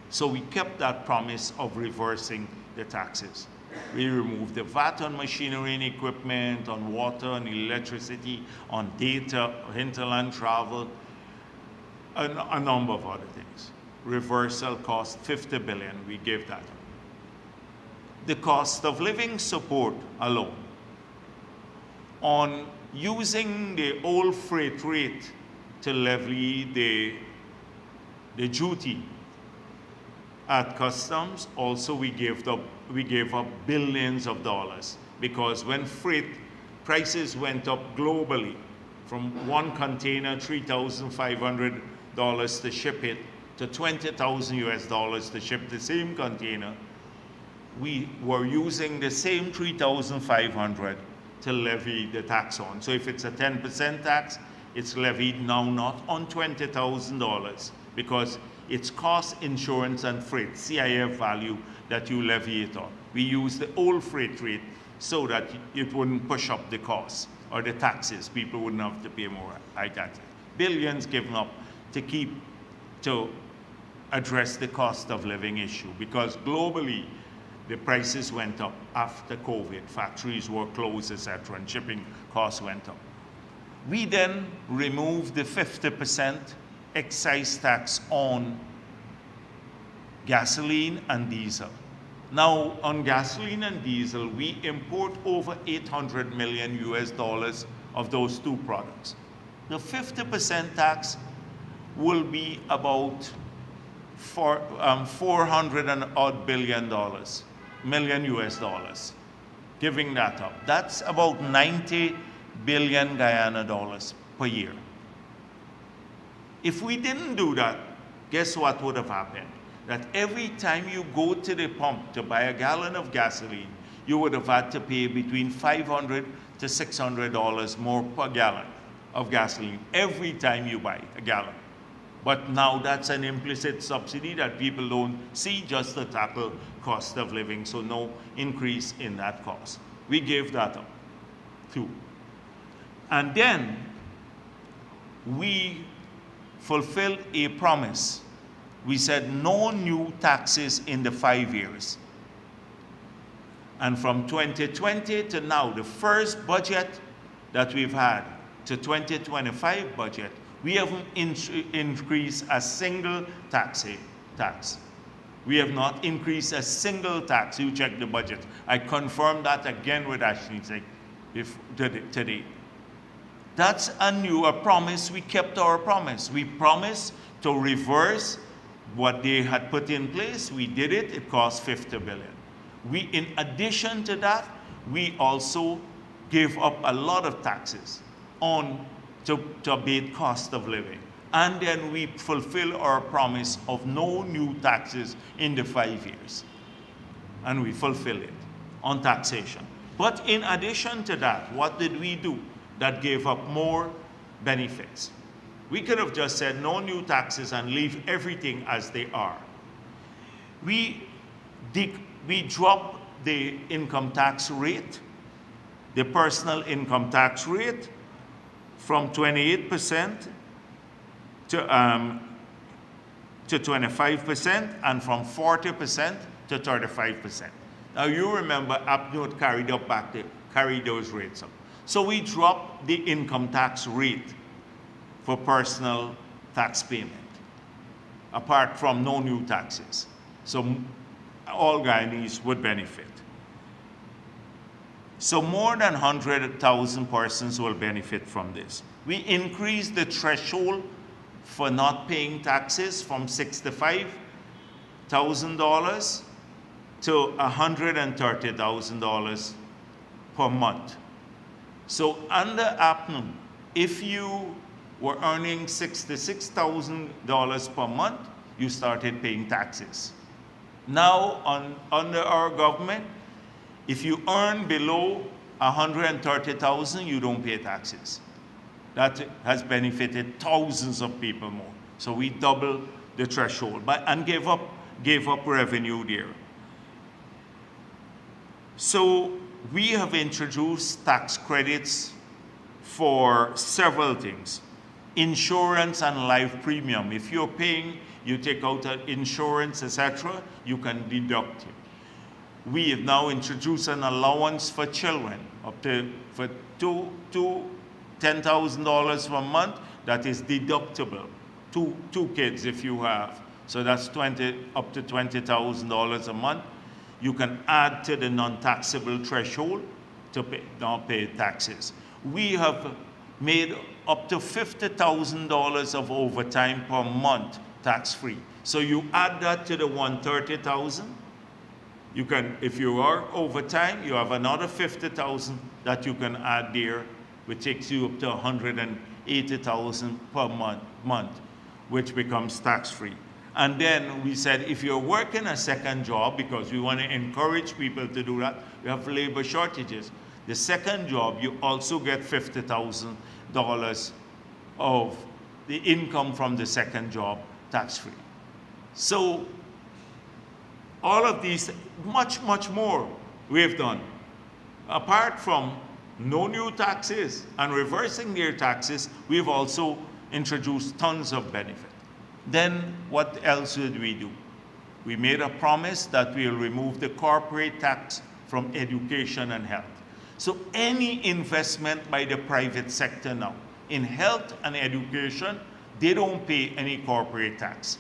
So we kept that promise of reversing the taxes. We removed the VAT on machinery and equipment, on water, on electricity, on data, hinterland travel, a number of other things. Reversal cost $50 billion, we gave that up. The cost of living support alone, on using the old freight rate to levy the duty at customs, also we gave up billions of dollars, because when freight prices went up globally from one container, $3,500 to ship it, to $20,000 to ship the same container, we were using the same $3,500 to levy the tax on. So if it's a 10% tax, it's levied now not on $20,000, because it's cost, insurance, and freight, CIF value, that you levy it on. We use the old freight rate so that it wouldn't push up the costs or the taxes. People wouldn't have to pay more high taxes. Billions given up to address the cost of living issue, because globally the prices went up after COVID. Factories were closed, etc., and shipping costs went up. We then removed the 50% excise tax on gasoline and diesel. Now, on gasoline and diesel, we import over $800 million of those two products. The 50% tax will be about $400 and odd billion, giving that up. That's about 90 billion Guyana dollars per year. If we didn't do that, guess what would have happened? That every time you go to the pump to buy a gallon of gasoline, you would have had to pay between $500 to $600 more per gallon of gasoline every time you buy a gallon. But now that's an implicit subsidy that people don't see, just to tackle cost of living, so no increase in that cost. We gave that up too. And then we fulfilled a promise. We said no new taxes in the 5 years. And from 2020 to now, the first budget that we've had to 2025 budget, we haven't increased a single tax. We have not increased a single tax. You check the budget. I confirmed that again with Ashley today. That's a promise. We kept our promise. We promised to reverse what they had put in place. We did it. It cost $50 billion. In addition to that, we also gave up a lot of taxes to abate cost of living. And then we fulfill our promise of no new taxes in the 5 years. And we fulfill it on taxation. But in addition to that, what did we do that gave up more benefits? We could have just said no new taxes and leave everything as they are. We dropped the income tax rate, the personal income tax rate, from 28% to 25%, and from 40% to 35%. Now you remember Upnote carried those rates up. So we dropped the income tax rate for personal tax payment, apart from no new taxes. So all Guyanese would benefit. So more than 100,000 persons will benefit from this. We increased the threshold for not paying taxes from $65,000 to $130,000 per month. So under APNUM, if you were earning $66,000 per month, you started paying taxes. Now, under our government, if you earn below 130,000, you don't pay taxes. That has benefited thousands of people more. So we doubled the threshold and gave up revenue there. So we have introduced tax credits for several things. Insurance and life premium. If you're paying, you take out an insurance, etc., you can deduct it. We have now introduced an allowance for children up to for $10,000 per month that is deductible. Two kids if you have. So that's up to $20,000 a month. You can add to the non-taxable threshold to not pay taxes. We have made up to $50,000 of overtime per month tax-free. So you add that to the $130,000. You can, if you are overtime, you have another $50,000 that you can add there, which takes you up to $180,000 per month, which becomes tax-free. And then we said, if you're working a second job, because we want to encourage people to do that, we have labor shortages. The second job, you also get $50,000 of the income from the second job tax-free. So all of these, much more we have done. Apart from no new taxes and reversing their taxes, we've also introduced tons of benefit. Then what else did we do? We made a promise that we'll remove the corporate tax from education and health. So any investment by the private sector now in health and education, they don't pay any corporate tax.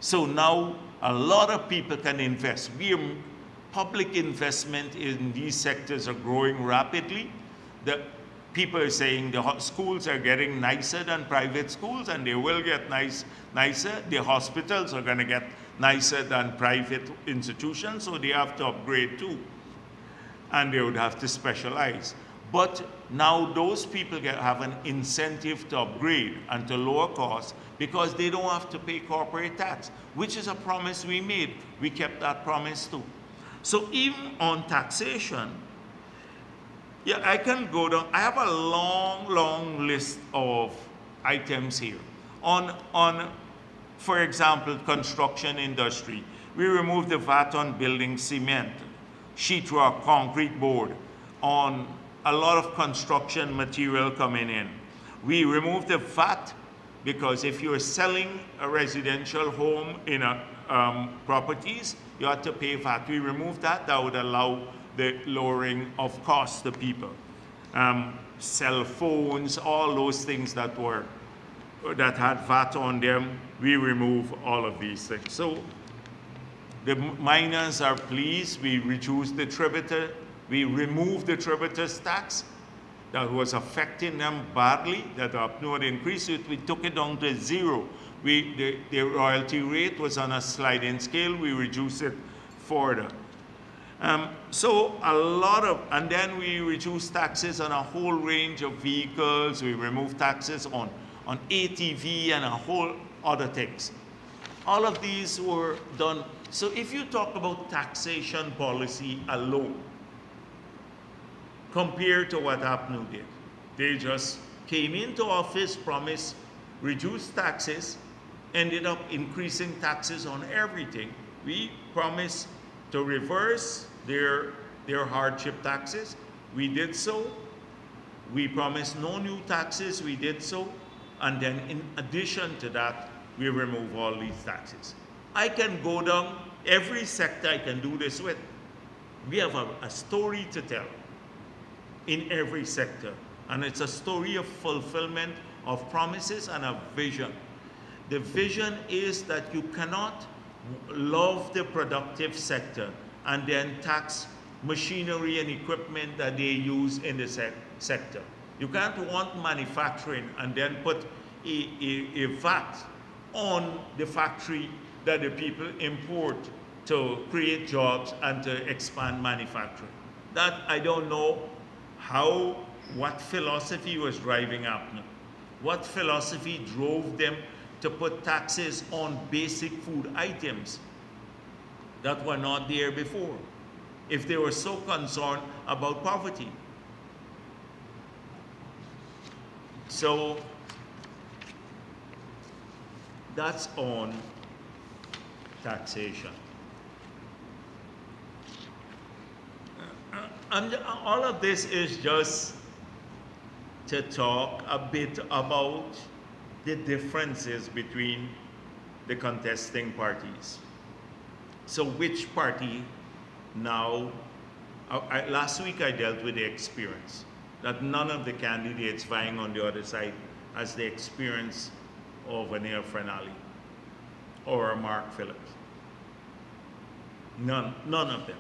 So now a lot of people can invest. Public investment in these sectors are growing rapidly. The people are saying the schools are getting nicer than private schools, and they will get nicer. The hospitals are going to get nicer than private institutions, so they have to upgrade too. And they would have to specialize. But now those people have an incentive to upgrade and to lower costs because they don't have to pay corporate tax, which is a promise we made. We kept that promise too. So even on taxation, yeah, I can go down. I have a long list of items here. For example, construction industry. We removed the VAT on building cement, sheetrock, concrete board, on a lot of construction material coming in. We removed the VAT because if you're selling a residential home in properties, you have to pay VAT. We removed that. That would allow the lowering of costs to people. Cell phones, all those things that had VAT on them, we remove all of these things. So the miners are pleased. We reduced the tributor. We removed the tributors tax that was affecting them badly, that upward increase. We took it down to zero. The royalty rate was on a sliding scale. We reduced it further. So and then we reduced taxes on a whole range of vehicles. We removed taxes on ATV and a whole other things. All of these were done. So if you talk about taxation policy alone, compared to what APNU did, they just came into office, promised reduced taxes, ended up increasing taxes on everything. We promised to reverse their hardship taxes. We did so. We promised no new taxes. We did so. And then in addition to that, we remove all these taxes. I can go down every sector I can do this with. We have a story to tell in every sector. And it's a story of fulfillment of promises and a vision. The vision is that you cannot love the productive sector and then tax machinery and equipment that they use in the sector. You can't want manufacturing and then put a VAT on the factory that the people import to create jobs and to expand manufacturing. That I don't know what philosophy was driving APNU. What philosophy drove them to put taxes on basic food items? that were not there before, if they were so concerned about poverty. So that's on taxation. And all of this is just to talk a bit about the differences between the contesting parties. So which party now, last week I dealt with the experience, that none of the candidates vying on the other side has the experience of a Neil Frenali or a Mark Phillips. None of them.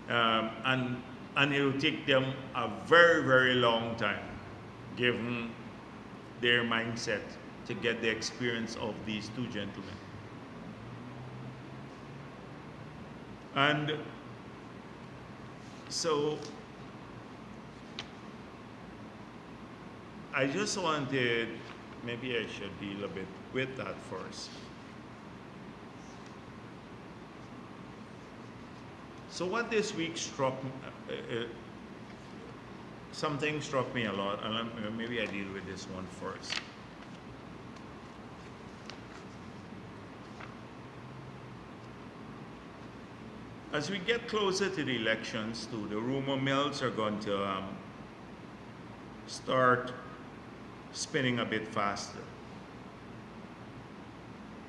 And it will take them a very, very long time, given their mindset, to get the experience of these two gentlemen. And so I just wanted, maybe I should deal a bit with that first. So what this week struck, something struck me a lot, and maybe I deal with this one first. As we get closer to the elections too, the rumor mills are going to start spinning a bit faster.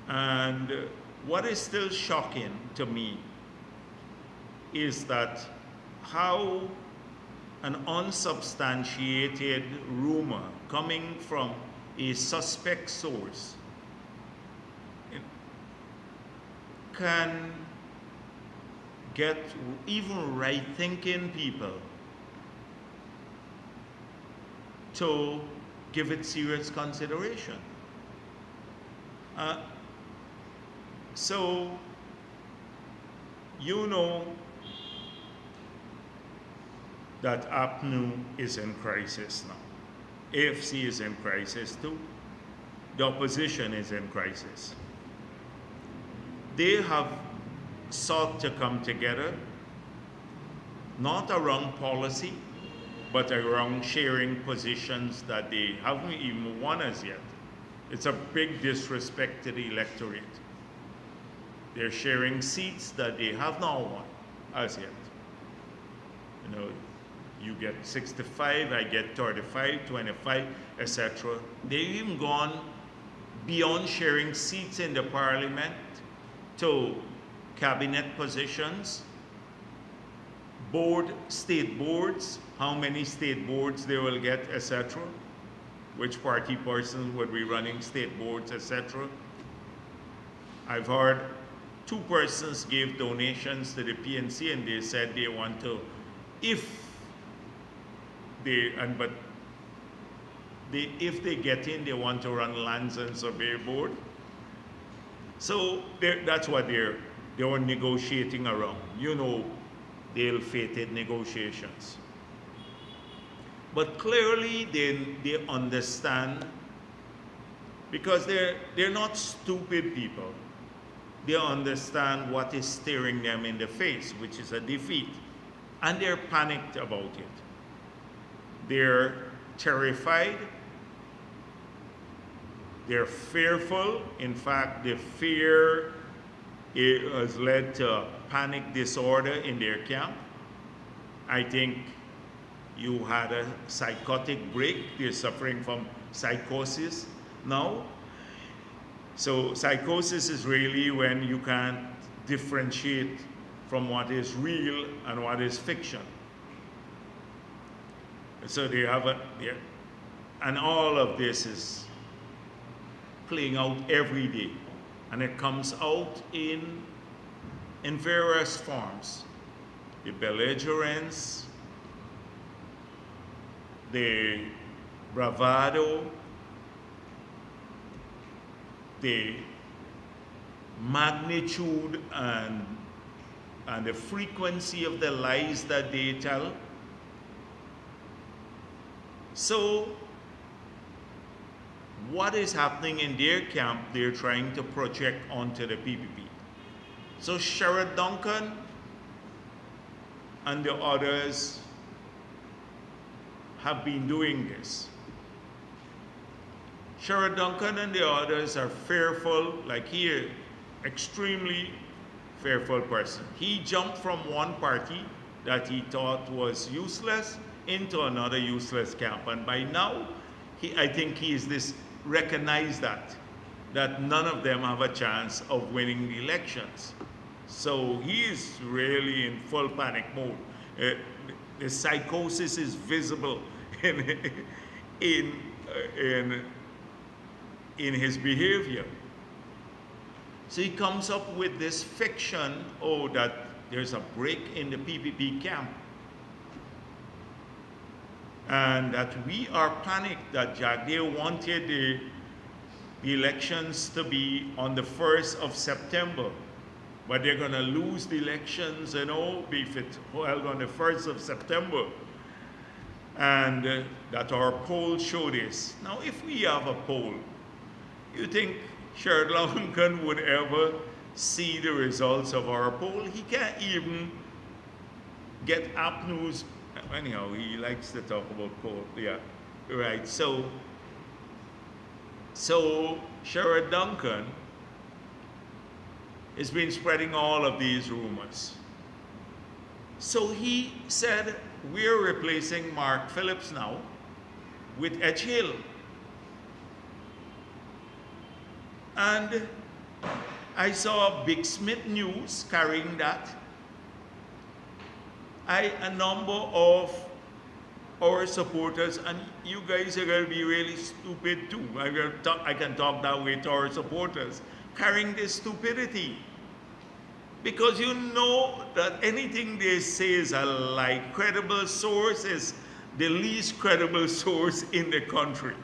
And what is still shocking to me is that how an unsubstantiated rumor coming from a suspect source can get even right-thinking people to give it serious consideration. So, you know that APNU is in crisis now. AFC is in crisis too. The opposition is in crisis. They have sought to come together, not around policy, but around sharing positions that they haven't even won as yet. It's a big disrespect to the electorate. They're sharing seats that they have not won as yet. You know, you get 65, I get 35, 25, etc. They've even gone beyond sharing seats in the parliament to cabinet positions, state boards, how many state boards they will get, etc. Which party persons would be running state boards, etc. I've heard 2 persons gave donations to the PNC and they said they want to, if they get in, they want to run lands and survey board. So that's what they were negotiating around. You know, the ill-fated negotiations. But clearly they understand, because they're not stupid people. They understand what is staring them in the face, which is a defeat. And they're panicked about it. They're terrified. They're fearful. In fact, the fear has led to panic disorder in their camp. I think you had a psychotic break. They're suffering from psychosis now. So psychosis is really when you can't differentiate from what is real and what is fiction. So they have and all of this is playing out every day. And it comes out in various forms. The belligerence, the bravado, the magnitude and the frequency of the lies that they tell. So, what is happening in their camp, they're trying to project onto the PPP. So Sherrod Duncan and the others have been doing this. Sherrod Duncan and the others are fearful, like he, extremely fearful person. He jumped from one party that he thought was useless into another useless camp. And by now, I think he is recognized that none of them have a chance of winning the elections. So he is really in full panic mode. The psychosis is visible in his behavior. So he comes up with this fiction, that there's a break in the PPP camp. And that we are panicked that they wanted the elections to be on the 1st of September. But they're going to lose the elections, if it's held on the 1st of September. And that our poll show this. Now, if we have a poll, you think Sherrod Duncan would ever see the results of our poll? He can't even get app news. Anyhow, he likes to talk about poll. Yeah, right. So Sherrod Duncan has been spreading all of these rumors. So he said, we're replacing Mark Phillips now with H. Hill. And I saw Big Smith News carrying that. A number of our supporters, and you guys are going to be really stupid too. I can talk that way to our supporters, carrying this stupidity. Because you know that anything they say is a lie. Credible source is the least credible source in the country.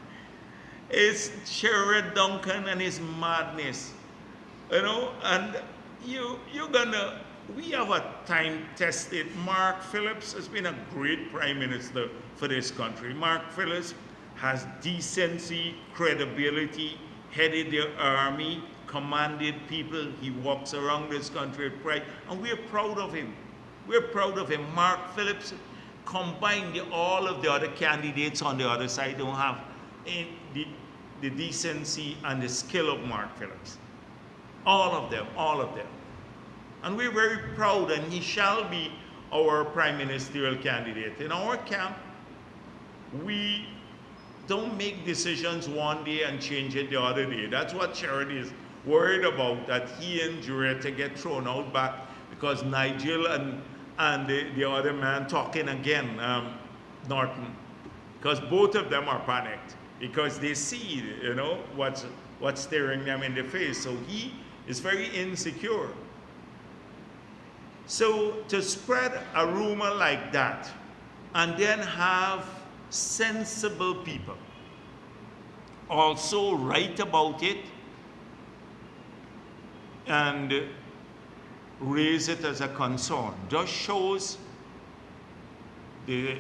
It's Sherrod Duncan and his madness. And we have a time-tested. Mark Phillips has been a great prime minister for this country. Mark Phillips has decency, credibility, headed the army, commanded people. He walks around this country with pride, and we're proud of him. We're proud of him. Mark Phillips, combined all of the other candidates on the other side, don't have the decency and the skill of Mark Phillips. All of them. And we're very proud, and he shall be our prime ministerial candidate. In our camp, we don't make decisions one day and change it the other day. That's what Sherrod is worried about, that he and Juretta get thrown out back because Nigel and the other man talking again, Norton, because both of them are panicked because they see, what's staring them in the face. So he is very insecure. So to spread a rumor like that and then have sensible people also write about it and raise it as a concern just shows the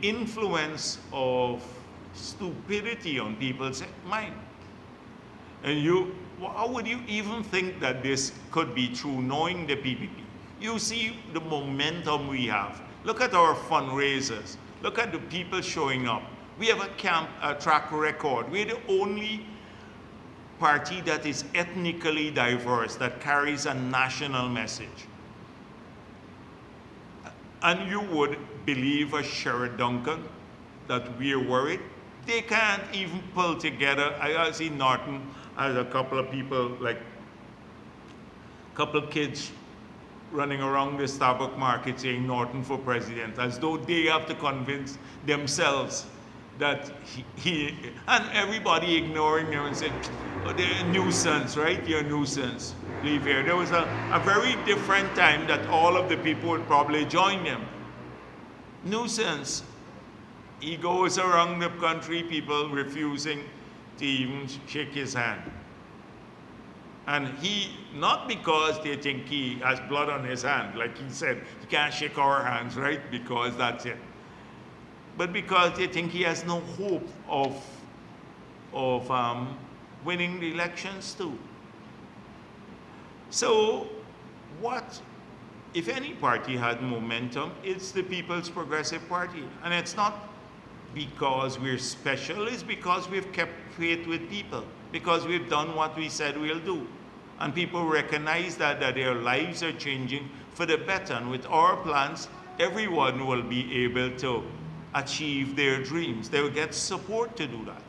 influence of stupidity on people's mind. And how would you even think that this could be true knowing the PPP? You see the momentum we have. Look at our fundraisers. Look at the people showing up. We have a track record. We're the only party that is ethnically diverse, that carries a national message. And you would believe a Sherrod Duncan that we're worried? They can't even pull together. I see Norton as a couple of people, like a couple of kids running around the Starbucks market saying Norton for president, as though they have to convince themselves that he and everybody ignoring them and saying, oh, they're a nuisance, right? You're a nuisance. Leave here. There was a very different time that all of the people would probably join them. Nuisance. He goes around the country, people refusing to even shake his hand. And he, not because they think he has blood on his hand, like he said, he can't shake our hands, right? Because that's it. But because they think he has no hope of winning the elections too. So what, if any party had momentum, it's the People's Progressive Party. And it's not because we're special, it's because we've kept faith with people, because we've done what we said we'll do. And people recognize that their lives are changing for the better. And with our plans, everyone will be able to achieve their dreams. They will get support to do that.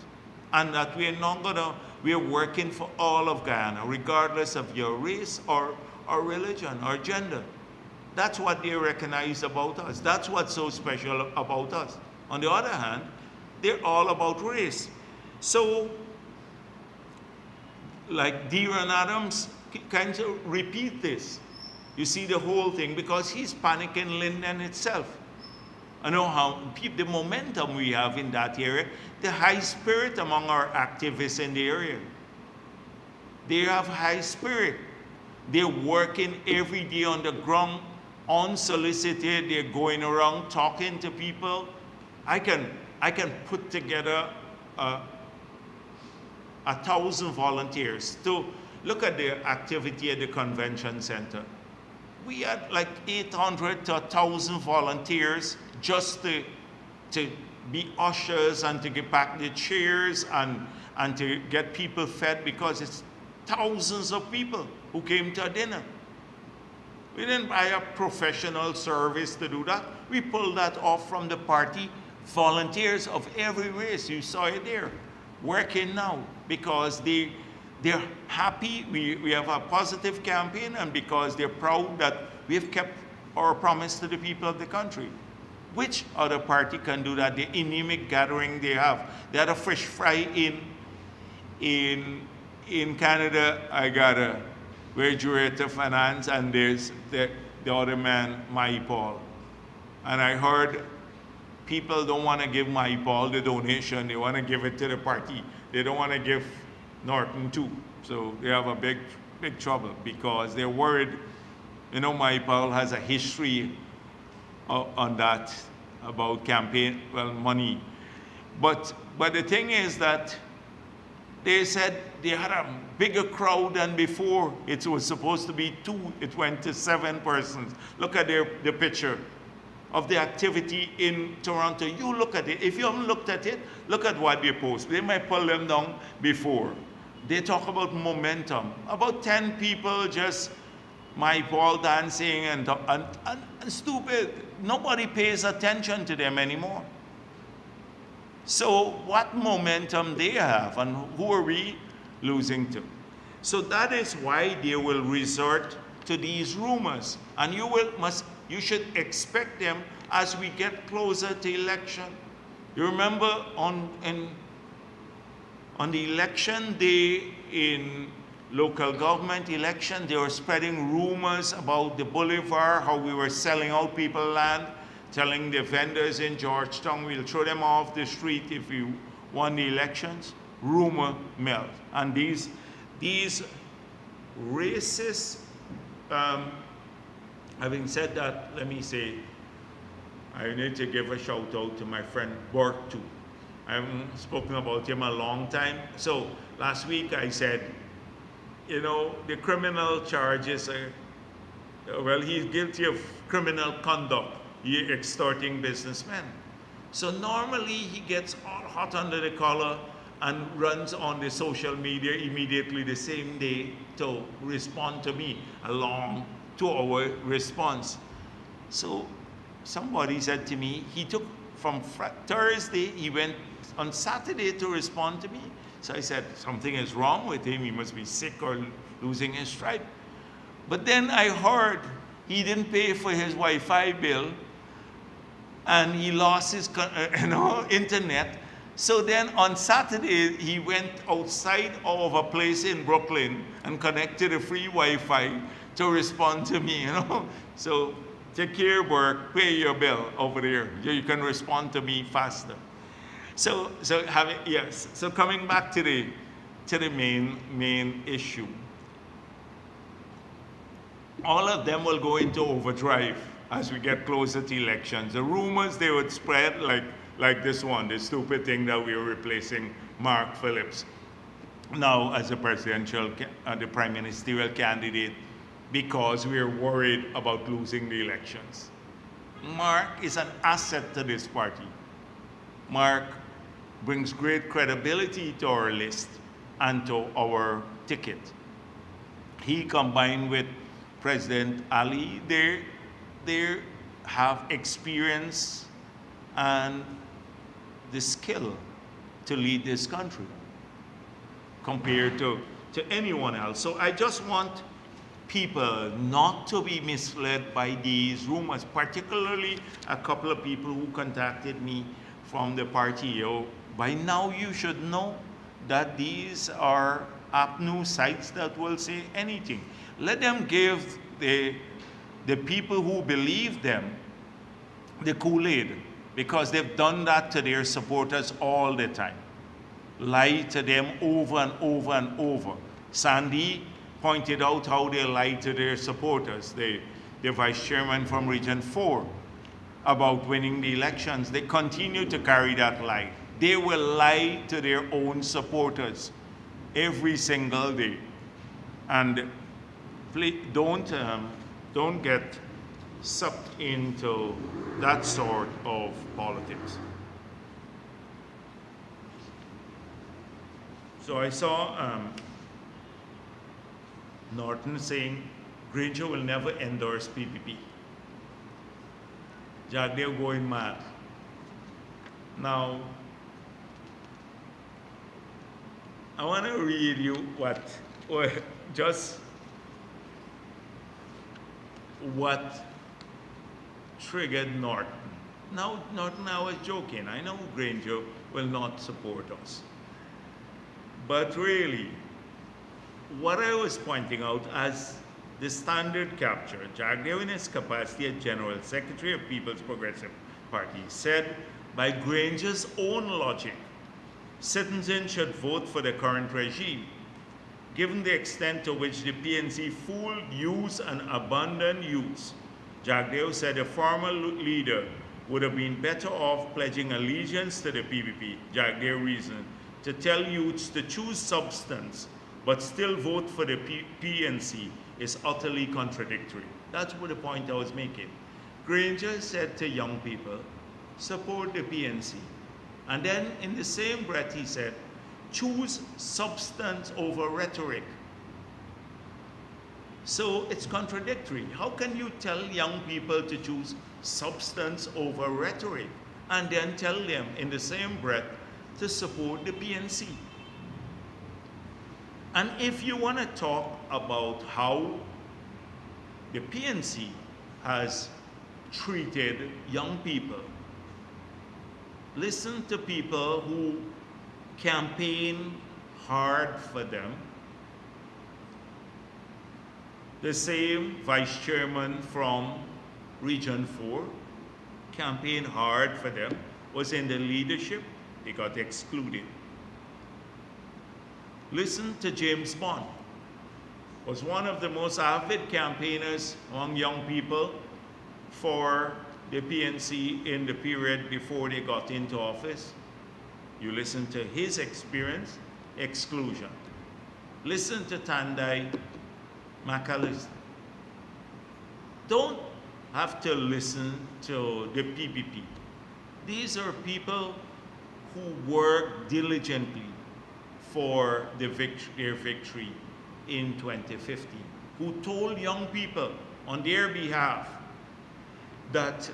And that we're working for all of Guyana, regardless of your race or religion or gender. That's what they recognize about us. That's what's so special about us. On the other hand, they're all about race. So, like Deron Adams kind of repeat this. You see the whole thing, because he's panicking Linden itself. I know how the momentum we have in that area, the high spirit among our activists in the area. They have high spirit. They're working every day on the ground, unsolicited. They're going around talking to people. I can put together 1,000 volunteers to look at the activity at the convention center. We had like 800 to 1,000 volunteers just to be ushers and to get back the chairs and to get people fed, because it's thousands of people who came to a dinner. We didn't buy a professional service to do that. We pulled that off from the party. Volunteers of every race, you saw it there, working now because they're happy. We have a positive campaign, and because they're proud that we've kept our promise to the people of the country. Which other party can do that? The anemic gathering they have. They had a fish fry in Canada. I got a graduate of finance, and there's the other man, Mai Paul. And I heard people don't want to give Mai Paul the donation. They want to give it to the party. They don't want to give Norton too. So they have a big trouble, because they're worried. You know, Mai Paul has a history on that about campaign, money. But the thing is that they said they had a bigger crowd than before. It was supposed to be 2, it went to 7 persons. Look at the picture of the activity in Toronto. You look at it. If you haven't looked at it, look at what they post. They might pull them down before. They talk about momentum. About 10 people just my ball dancing and stupid. Nobody pays attention to them anymore. So what momentum they have, and who are we losing to? So that is why they will resort to these rumors, and you should expect them as we get closer to election. You remember on the election day in local government election, they were spreading rumors about the boulevard, how we were selling out people land, telling the vendors in Georgetown we'll throw them off the street if we won the elections. Rumor mill. And these racist, having said that, let me say, I need to give a shout out to my friend Burke too. I haven't spoken about him a long time. So last week I said, you know, the criminal charges are, well, he's guilty of criminal conduct. He's extorting businessmen. So normally he gets all hot under the collar and runs on the social media immediately the same day to respond to me, a long 2-hour response. So somebody said to me, he took from Thursday, he went on Saturday to respond to me. So I said, something is wrong with him. He must be sick or losing his stripe. But then I heard he didn't pay for his Wi-Fi bill, and he lost his internet. So then on Saturday, he went outside of a place in Brooklyn and connected a free Wi-Fi to respond to me, So take care, Burke, pay your bill over there. You can respond to me faster. So coming back to the main issue. All of them will go into overdrive as we get closer to elections. The rumors, they would spread like this one, the stupid thing that we were replacing Mark Phillips now as the presidential, the prime ministerial candidate because we're worried about losing the elections. Mark is an asset to this party. Mark brings great credibility to our list and to our ticket. He combined with President Ali, they have experience and the skill to lead this country compared to anyone else. So I just want people not to be misled by these rumors, particularly a couple of people who contacted me from the party. By now you should know that these are app news sites that will say anything. Let them give the people who believe them the Kool-Aid, because they've done that to their supporters all the time. Lie to them over and over and over. Sandy pointed out how they lied to their supporters, the vice chairman from Region 4, about winning the elections. They continue to carry that lie. They will lie to their own supporters every single day. And please don't get sucked into that sort of politics. So I saw Norton saying Granger will never endorse PPP. Jagdeo going mad. Now, I want to read you what triggered Norton. Now, Norton, I was joking. I know Granger will not support us. But really, what I was pointing out as the standard capture, Jagdeo in his capacity as General Secretary of People's Progressive Party said, by Granger's own logic, citizens should vote for the current regime. Given the extent to which the PNC fooled, used, and abandoned youths, Jagdeo said a former leader would have been better off pledging allegiance to the PPP. Jagdeo reasoned, to tell youths to choose substance but still vote for the PNC is utterly contradictory. That's what the point I was making. Granger said to young people, support the PNC. And then in the same breath he said, choose substance over rhetoric. So it's contradictory. How can you tell young people to choose substance over rhetoric and then tell them in the same breath to support the PNC? And if you want to talk about how the PNC has treated young people, listen to people who campaign hard for them. The same vice chairman from Region 4 campaigned hard for them, was in the leadership, they got excluded. Listen to James Bond, was one of the most avid campaigners among young people for the PNC in the period before they got into office. You listen to his experience, exclusion. Listen to Tandai McAllister. Don't have to listen to the PPP. These are people who work diligently for their victory in 2015, who told young people on their behalf that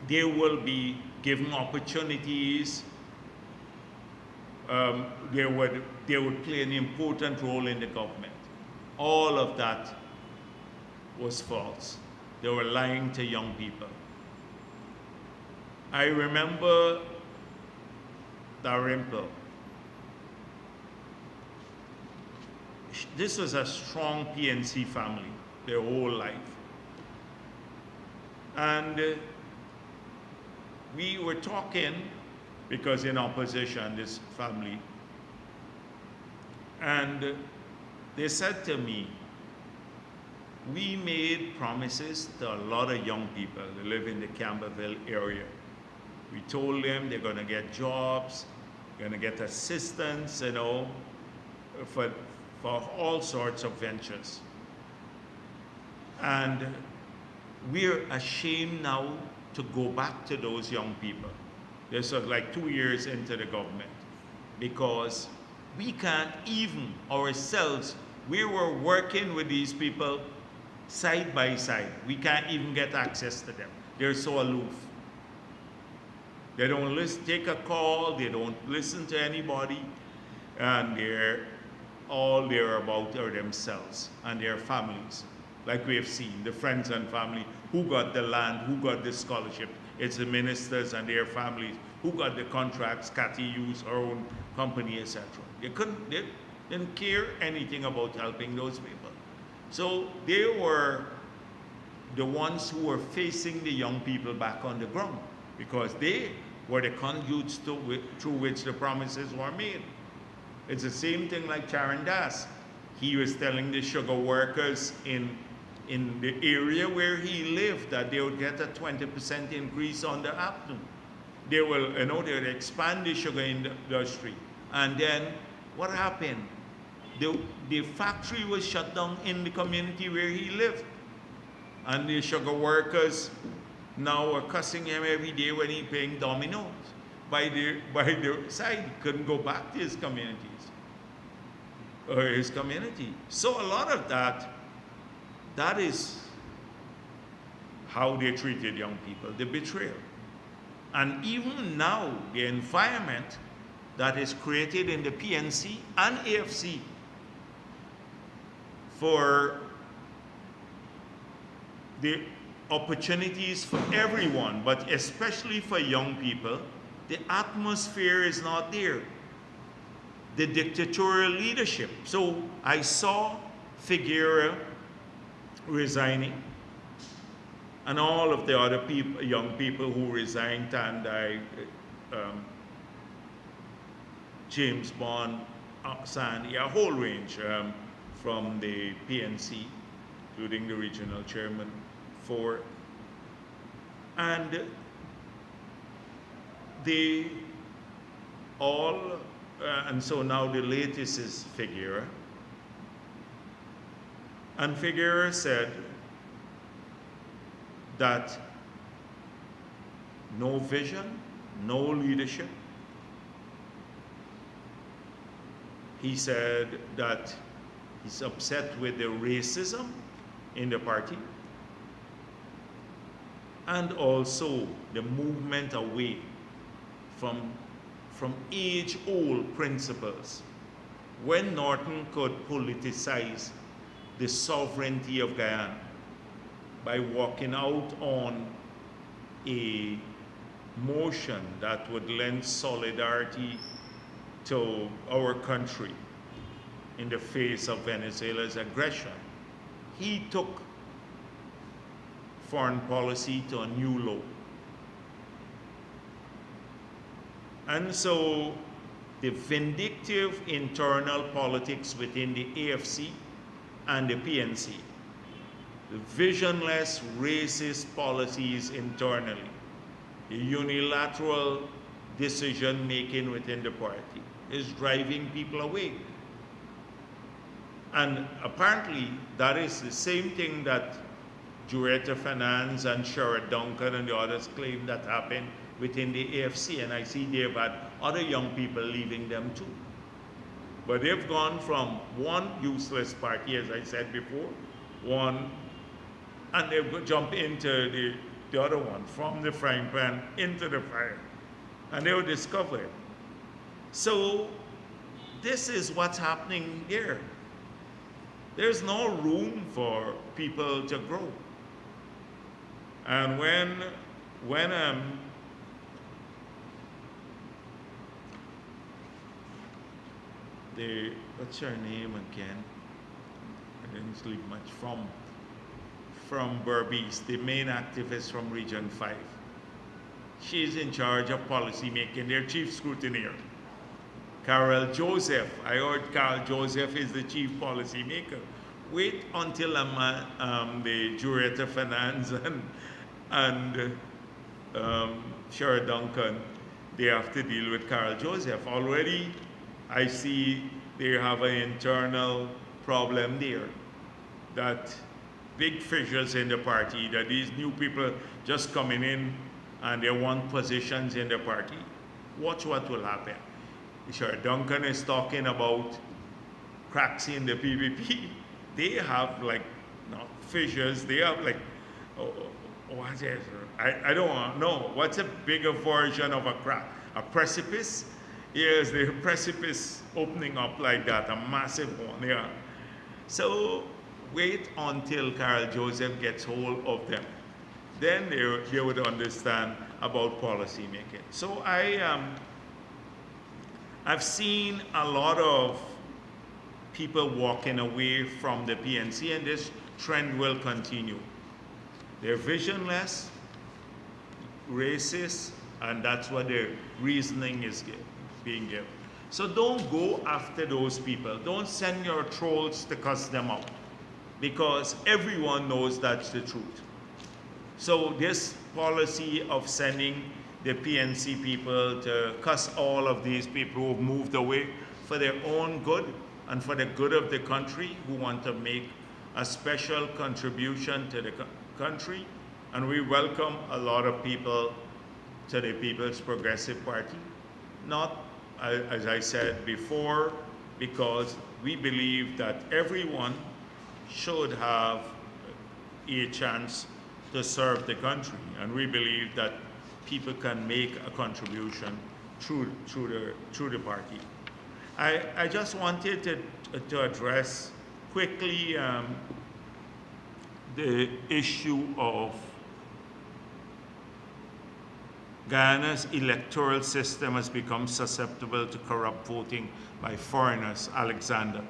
they will be given opportunities, they would play an important role in the government. All of that was false. They were lying to young people. I remember Dalrymple. This was a strong PNC family their whole life. And we were talking, because in opposition, this family, and they said to me, we made promises to a lot of young people that live in the Camberville area. We told them they're going to get jobs, going to get assistance, you know, for all sorts of ventures. And we're ashamed now to go back to those young people. They're sort of like 2 years into the government, because we can't even ourselves, we were working with these people side by side. We can't even get access to them. They're so aloof. They don't take a call, they don't listen to anybody, and all they're about are themselves and their families. Like we have seen, the friends and family, who got the land, who got the scholarship. It's the ministers and their families who got the contracts, Cathy used her own company, etc. They didn't care anything about helping those people. So they were the ones who were facing the young people back on the ground, because they were the conduits through which the promises were made. It's the same thing like Charan Das. He was telling the sugar workers in the area where he lived that they would get a 20% increase on the afternoon. They will, they would expand the sugar industry. And then what happened? The factory was shut down in the community where he lived. And the sugar workers now are cussing him every day when he's paying dominoes by the side. He couldn't go back to his communities or his community. So a lot of that is how they treated young people, the betrayal. And even now, the environment that is created in the PNC and AFC for the opportunities for everyone, but especially for young people, the atmosphere is not there. The dictatorial leadership. So I saw Figueroa resigning, and all of the other people, young people who resigned, Tandai, James Bond, Sandy, a whole range from the PNC, including the regional chairman for, and they all, and so now the latest is Figueroa. And Figueroa said that no vision, no leadership. He said that he's upset with the racism in the party and also the movement away from age-old principles. When Norton could politicize the sovereignty of Guyana by walking out on a motion that would lend solidarity to our country in the face of Venezuela's aggression, he took foreign policy to a new low. And so the vindictive internal politics within the AFC and the PNC, the visionless racist policies internally, the unilateral decision making within the party is driving people away. And apparently that is the same thing that Juretta Finance and Sherrod Duncan and the others claim that happened within the AFC, and I see they've had other young people leaving them too. But they've gone from one useless party, as I said before, and they've jumped into the other one, from the frying pan into the fire, and they were discovered. So this is what's happening there. There's no room for people to grow. And when what's her name again? I didn't sleep much. From Berbice, the main activist from Region 5. She's in charge of policy making, their chief scrutineer. Carol Joseph, I heard Carol Joseph is the chief policy maker. Wait until the Juretta Finance and Sherrod Duncan, they have to deal with Carol Joseph. Already, I see they have an internal problem there, that big fissures in the party, that these new people just coming in and they want positions in the party. Watch what will happen. Sure, Duncan is talking about cracks in the PPP. They have like fissures. They have like, what is it? I don't know. What's a bigger version of a crack? A precipice? Yes, the precipice opening up like that, a massive one, yeah. So wait until Carol Joseph gets hold of them. Then they would understand about policy making. So I've seen a lot of people walking away from the PNC, and this trend will continue. They're visionless, racist, and that's what their reasoning is being given. So don't go after those people. Don't send your trolls to cuss them out, because everyone knows that's the truth. So this policy of sending the PNC people to cuss all of these people who have moved away for their own good and for the good of the country, who want to make a special contribution to the country. And we welcome a lot of people to the People's Progressive Party. Not, as I said before, because we believe that everyone should have a chance to serve the country. And we believe that people can make a contribution through the party. I just wanted to address quickly the issue of Guyana's electoral system has become susceptible to corrupt voting by foreigners, Alexander.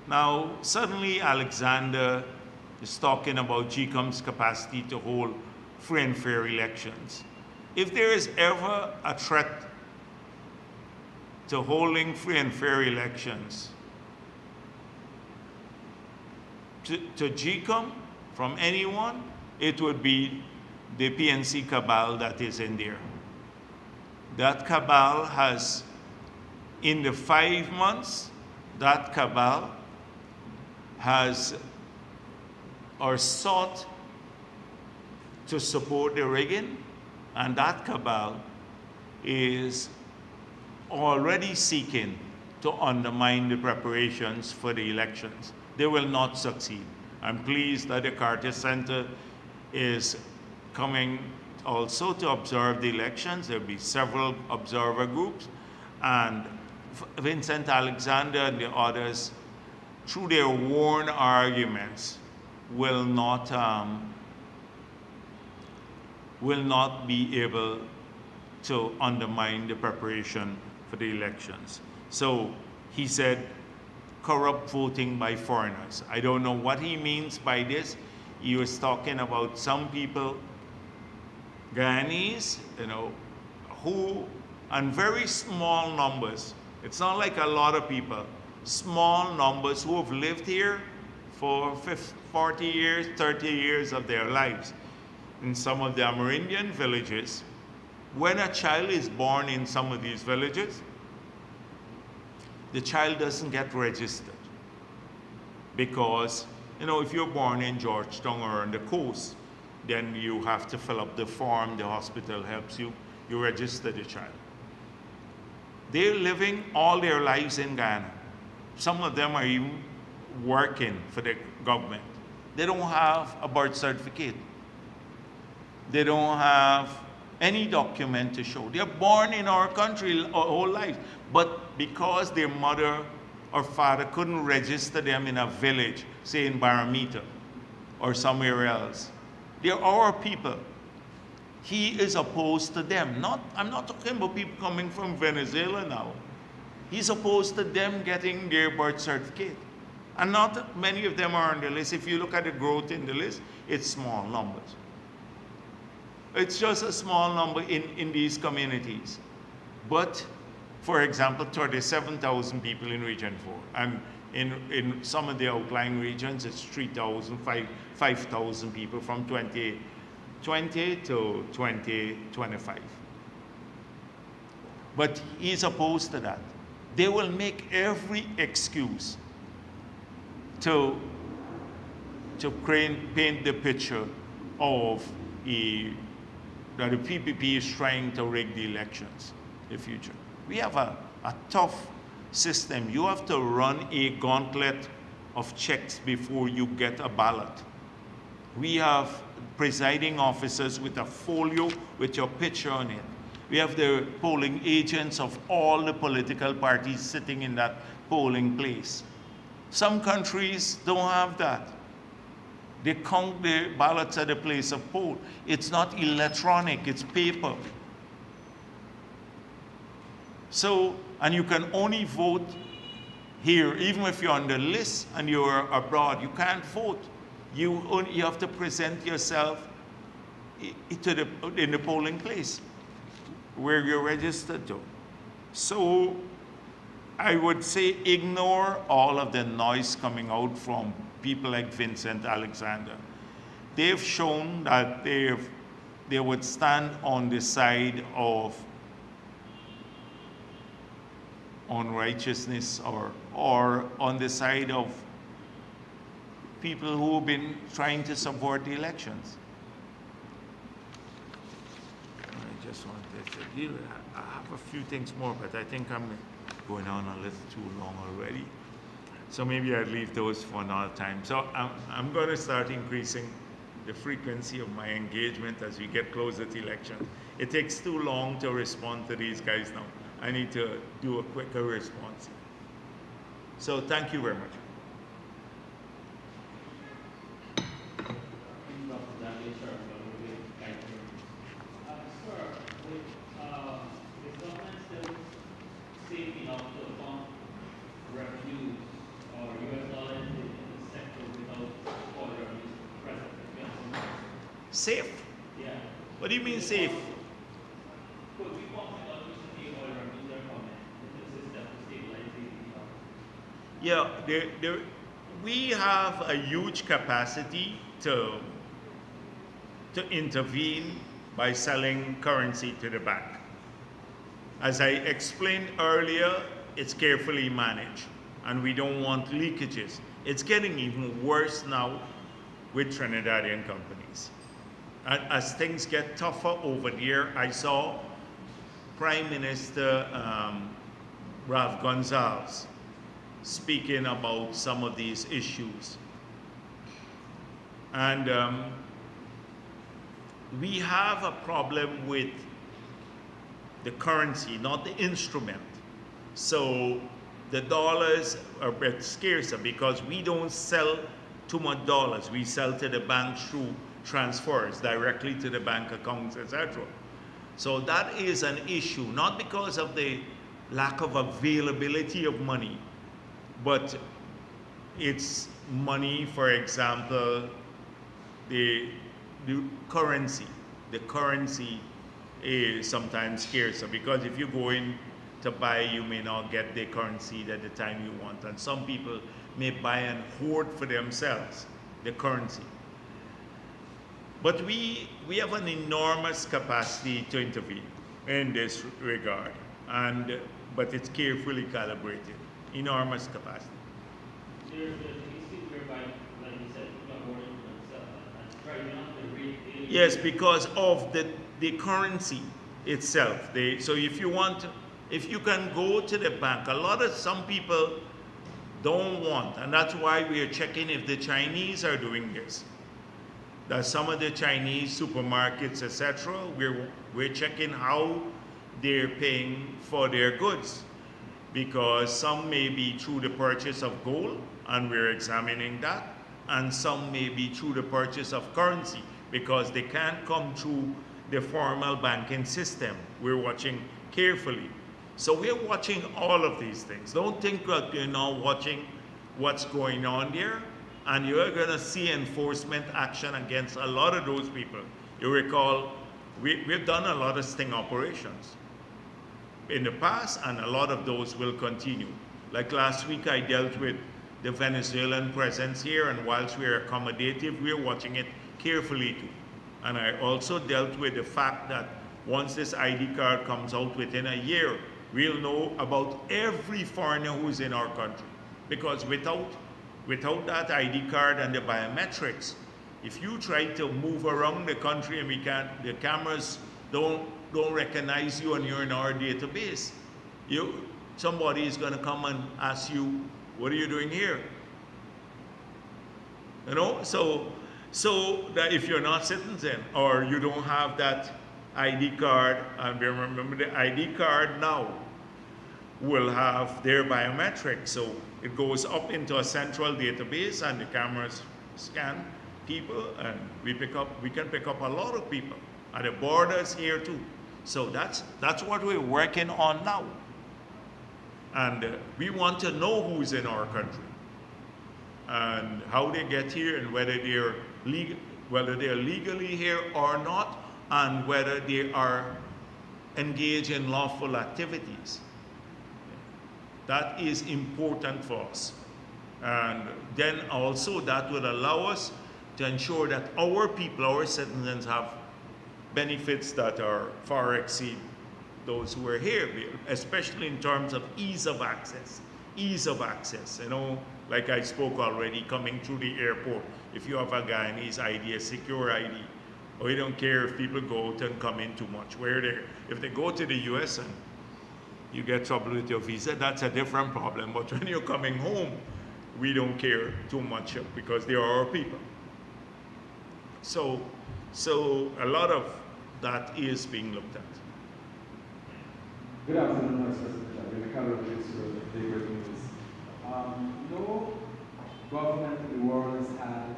Now, suddenly Alexander is talking about GCOM's capacity to hold free and fair elections. If there is ever a threat to holding free and fair elections to GCOM from anyone, it would be the PNC cabal that is in there. That cabal has, in the 5 months, that cabal has or sought to support the rigging, and that cabal is already seeking to undermine the preparations for the elections. They will not succeed. I'm pleased that the Carter Center is coming also to observe the elections. There'll be several observer groups, and Vincent Alexander and the others, through their worn arguments, will not be able to undermine the preparation for the elections. So he said, corrupt voting by foreigners. I don't know what he means by this. He was talking about some people, Guyanese, who, and very small numbers. It's not like a lot of people. Small numbers who have lived here for 40 years, 30 years of their lives. In some of the Amerindian villages, when a child is born in some of these villages, the child doesn't get registered. Because, if you're born in Georgetown or on the coast, then you have to fill up the form, the hospital helps you, you register the child. They're living all their lives in Guyana. Some of them are even working for the government. They don't have a birth certificate. They don't have any document to show. They're born in our country our whole life, but because their mother or father couldn't register them in a village, say in Baramita or somewhere else, they're our people. He is opposed to them. I'm not talking about people coming from Venezuela now. He's opposed to them getting their birth certificate. And not many of them are on the list. If you look at the growth in the list, it's small numbers. It's just a small number in these communities. But, for example, 37,000 people in Region 4. And in some of the outlying regions, it's 3,000, 5,000 people from 2020 to 2025. But he's opposed to that. They will make every excuse to paint the picture of that the PPP is trying to rig the elections in the future. We have a tough system. You have to run a gauntlet of checks before you get a ballot. We have presiding officers with a folio with your picture on it. We have the polling agents of all the political parties sitting in that polling place. Some countries don't have that. They count the ballots at the place of poll. It's not electronic, it's paper. So, and you can only vote here, even if you're on the list and you're abroad, you can't vote. You have to present yourself in the polling place where you're registered to. So I would say ignore all of the noise coming out from people like Vincent Alexander. They've shown that they would stand on the side of unrighteousness or on the side of people who have been trying to subvert the elections. I just wanted to deal with that. I have a few things more, but I think I'm going on a little too long already. So maybe I'd leave those for another time. So I'm going to start increasing the frequency of my engagement as we get closer to election. It takes too long to respond to these guys now. I need to do a quicker response. So thank you very much. Safe? Yeah. What do you mean safe? Yeah, we have a huge capacity to intervene by selling currency to the bank. As I explained earlier, it's carefully managed, and we don't want leakages. It's getting even worse now with Trinidadian companies. As things get tougher over there, I saw Prime Minister Ralph Gonsalves speaking about some of these issues. And we have a problem with the currency, not the instrument. So the dollars are a bit scarcer because we don't sell too much dollars. We sell to the bank through transfers directly to the bank accounts, etc. So that is an issue, not because of the lack of availability of money, but it's money, for example, the currency. The currency is sometimes scarcer because if you go in to buy, you may not get the currency at the time you want. And some people may buy and hoard for themselves the currency. But we have an enormous capacity to intervene in this regard, but it's carefully calibrated. Enormous capacity. There's an issue whereby, like you said, people are hoarding for themselves and trying not to read. Yes, because of the currency itself. So if you can go to the bank, some people don't want, and that's why we are checking if the Chinese are doing this. That some of the Chinese supermarkets, etc., we're checking how they're paying for their goods, because some may be through the purchase of gold, and we're examining that, and some may be through the purchase of currency, because they can't come through the formal banking system. We're watching carefully. So we're watching all of these things. Don't think that you're not watching what's going on there, and you're going to see enforcement action against a lot of those people. You recall, we've done a lot of sting operations in the past, and a lot of those will continue. Like last week, I dealt with the Venezuelan presence here, and whilst we're accommodative, we're watching it carefully too. And I also dealt with the fact that once this ID card comes out within a year, we'll know about every foreigner who's in our country. Because without Without that ID card and the biometrics, if you try to move around the country and the cameras don't recognize you and you're in our database, somebody is going to come and ask you, what are you doing here? You know, so that if you're not citizen or you don't have that ID card, and remember the ID card now will have their biometrics, so it goes up into a central database and the cameras scan people, and we can pick up a lot of people at the borders here too. So that's what we're working on now, and we want to know who's in our country and how they get here and whether they're legally here or not, and whether they are engaged in lawful activities. That is important for us. And then also that will allow us to ensure that our people, our citizens, have benefits that are far exceed those who are here, especially in terms of ease of access. Ease of access, you know, like I spoke already, coming through the airport. If you have a Guyanese ID, a secure ID, or you don't care if people go out and come in too much. If they go to the US and you get trouble with your visa, that's a different problem. But when you're coming home, we don't care too much because they are our people. So a lot of that is being looked at. Good afternoon, Vice President. No government in the world has had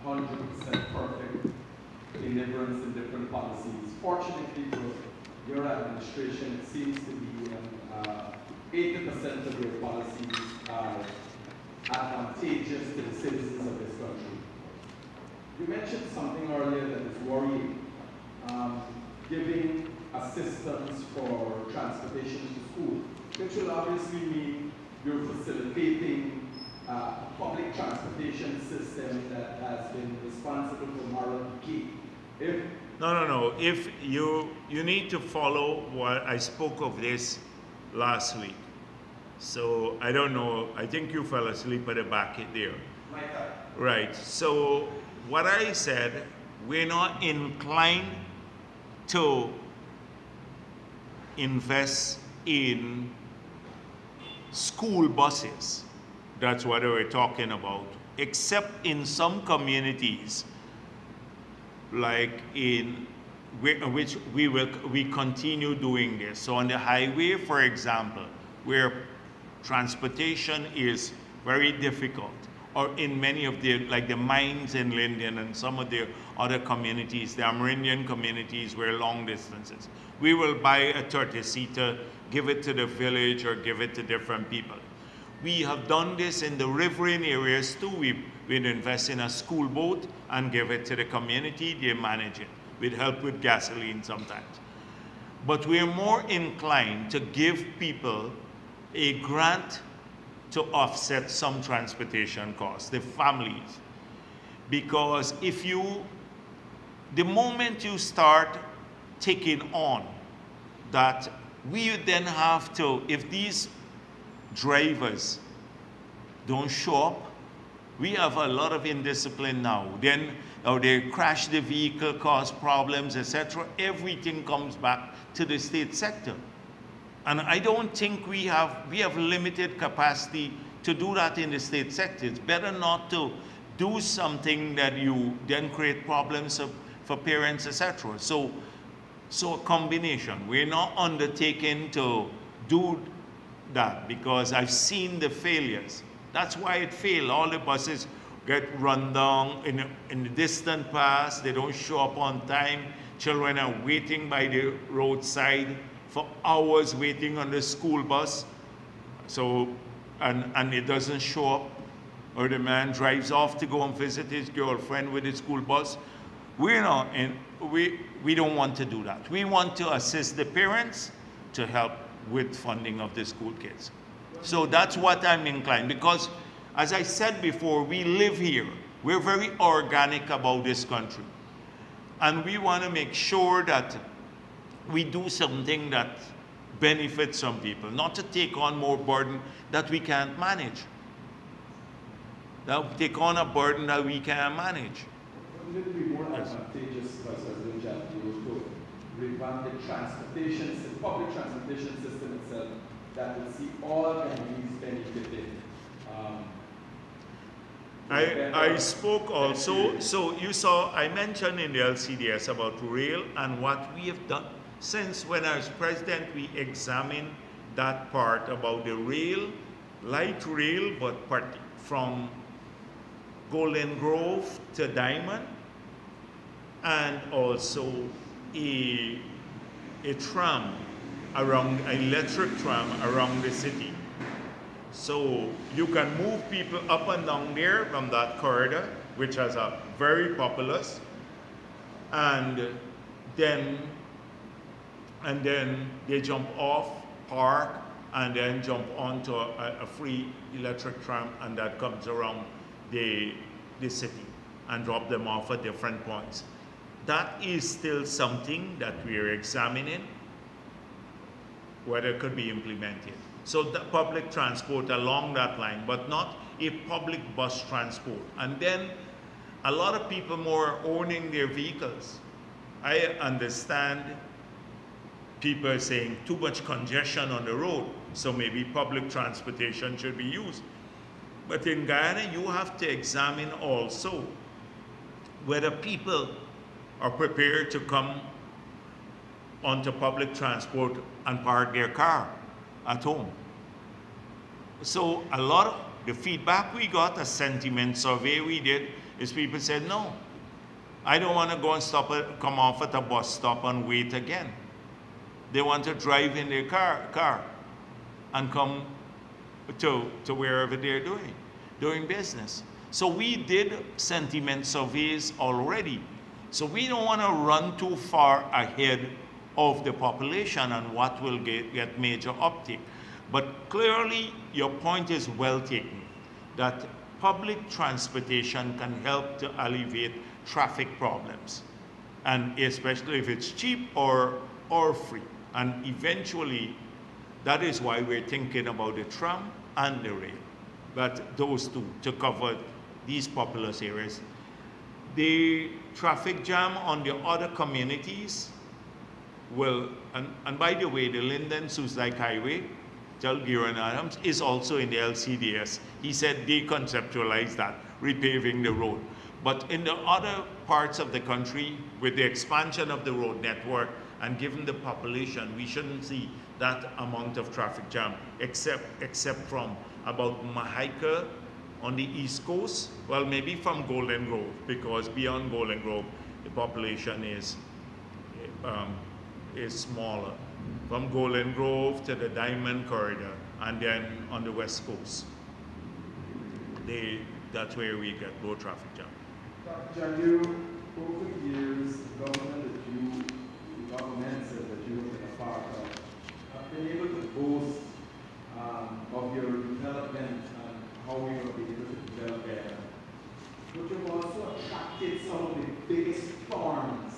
100% perfect deliverance in different policies. Fortunately for your administration, it seems to be 80% of your policies are advantageous to the citizens of this country. You mentioned something earlier that is worrying, giving assistance for transportation to school, which will obviously mean you're facilitating a public transportation system that has been responsible for moral decay. No. If you need to follow what I spoke of this last week. So I don't know. I think you fell asleep at the back there. Right. So what I said, we're not inclined to invest in school buses. That's what we're talking about. Except in some communities, like in which we continue doing this. So on the highway, for example, where transportation is very difficult, or in many of the mines in Linden and some of the other communities, the Amerindian communities where long distances, we will buy a 30-seater, give it to the village or give it to different people. We have done this in the riverine areas too. We'd invest in a school boat and give it to the community, they manage it. We'd help with gasoline sometimes. But we're more inclined to give people a grant to offset some transportation costs, the families. Because the moment you start taking on that, we then have to, if these drivers don't show up, we have a lot of indiscipline now. Then they crash the vehicle, cause problems, etc. Everything comes back to the state sector. And I don't think we have limited capacity to do that in the state sector. It's better not to do something that you then create problems for parents, etc. So a combination. We're not undertaking to do that because I've seen the failures. That's why it failed. All the buses get run down in the distant past. They don't show up on time. Children are waiting by the roadside for hours waiting on the school bus. So, and it doesn't show up. Or the man drives off to go and visit his girlfriend with his school bus. We're not, and we don't want to do that. We want to assist the parents to help with funding of the school kids. So that's what I'm inclined, because as I said before, we live here. We're very organic about this country. And we want to make sure that we do something that benefits some people, not to take on more burden that we can't manage. that take on a burden that we can't manage. Wouldn't it be more advantageous, Vice President Jaffe, to revamp the transportation system, public transportation system itself, that will see all Ghanaians benefiting? I spoke also, so you saw, I mentioned in the LCDS about rail and what we have done. Since when I was president, we examined that part about the rail, light rail, but from Golden Grove to Diamond, and also a tram around, an electric tram around the city. So you can move people up and down there from that corridor, which has a very populous, and then they jump off, park, and then jump onto a free electric tram, and that comes around the city and drop them off at different points. That is still something that we are examining, whether it could be implemented. So the public transport along that line, but not a public bus transport. And then a lot of people more owning their vehicles. I understand people are saying too much congestion on the road, so maybe public transportation should be used. But in Guyana, you have to examine also whether people are prepared to come onto public transport and park their car at home. So a lot of the feedback we got, a sentiment survey we did, is people said, no, I don't want to go and come off at a bus stop and wait again. They want to drive in their car and come to wherever they're doing business. So we did sentiment surveys already. So we don't want to run too far ahead of the population and what will get major uptake. But clearly, your point is well taken, that public transportation can help to alleviate traffic problems, and especially if it's cheap or free. And eventually, that is why we're thinking about the tram and the rail, but those two to cover these populous areas. The traffic jam on the other communities will, and by the way, the Linden-Susdike Highway, Jalgiran Adams, is also in the LCDS. He said they conceptualized that, repaving the road. But in the other parts of the country, with the expansion of the road network and given the population, we shouldn't see that amount of traffic jam, except from about Mahaica on the East Coast, well, maybe from Golden Grove, because beyond Golden Grove, the population is smaller. From Golden Grove to the Diamond Corridor, and then on the West Coast. That's where we get low traffic jam. Dr. Janu, over the years, the governments that you have been a part of, have been able to boast of your development and how you have been able to develop better. But you've also attracted some of the biggest thorns.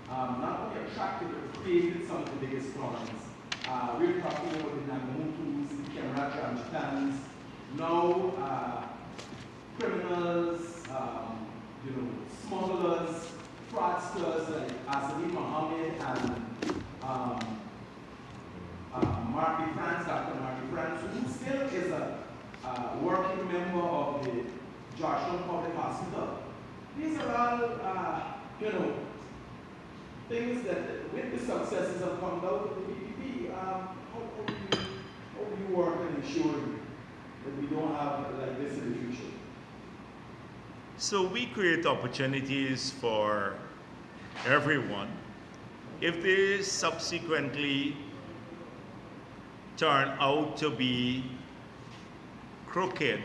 Not only attracted, but created some of the biggest thorns. We're talking about the Nagamutus, the Kemra now criminals, smugglers, fraudsters like Asadi Mohammed and Marty France, Dr. Marty France, who still is a working member of the Georgetown Public Hospital. These are all, things that, with the successes have come out of the PPP, how do you work in ensuring that we don't have like this in the future? So we create opportunities for everyone. If they subsequently turn out to be crooked,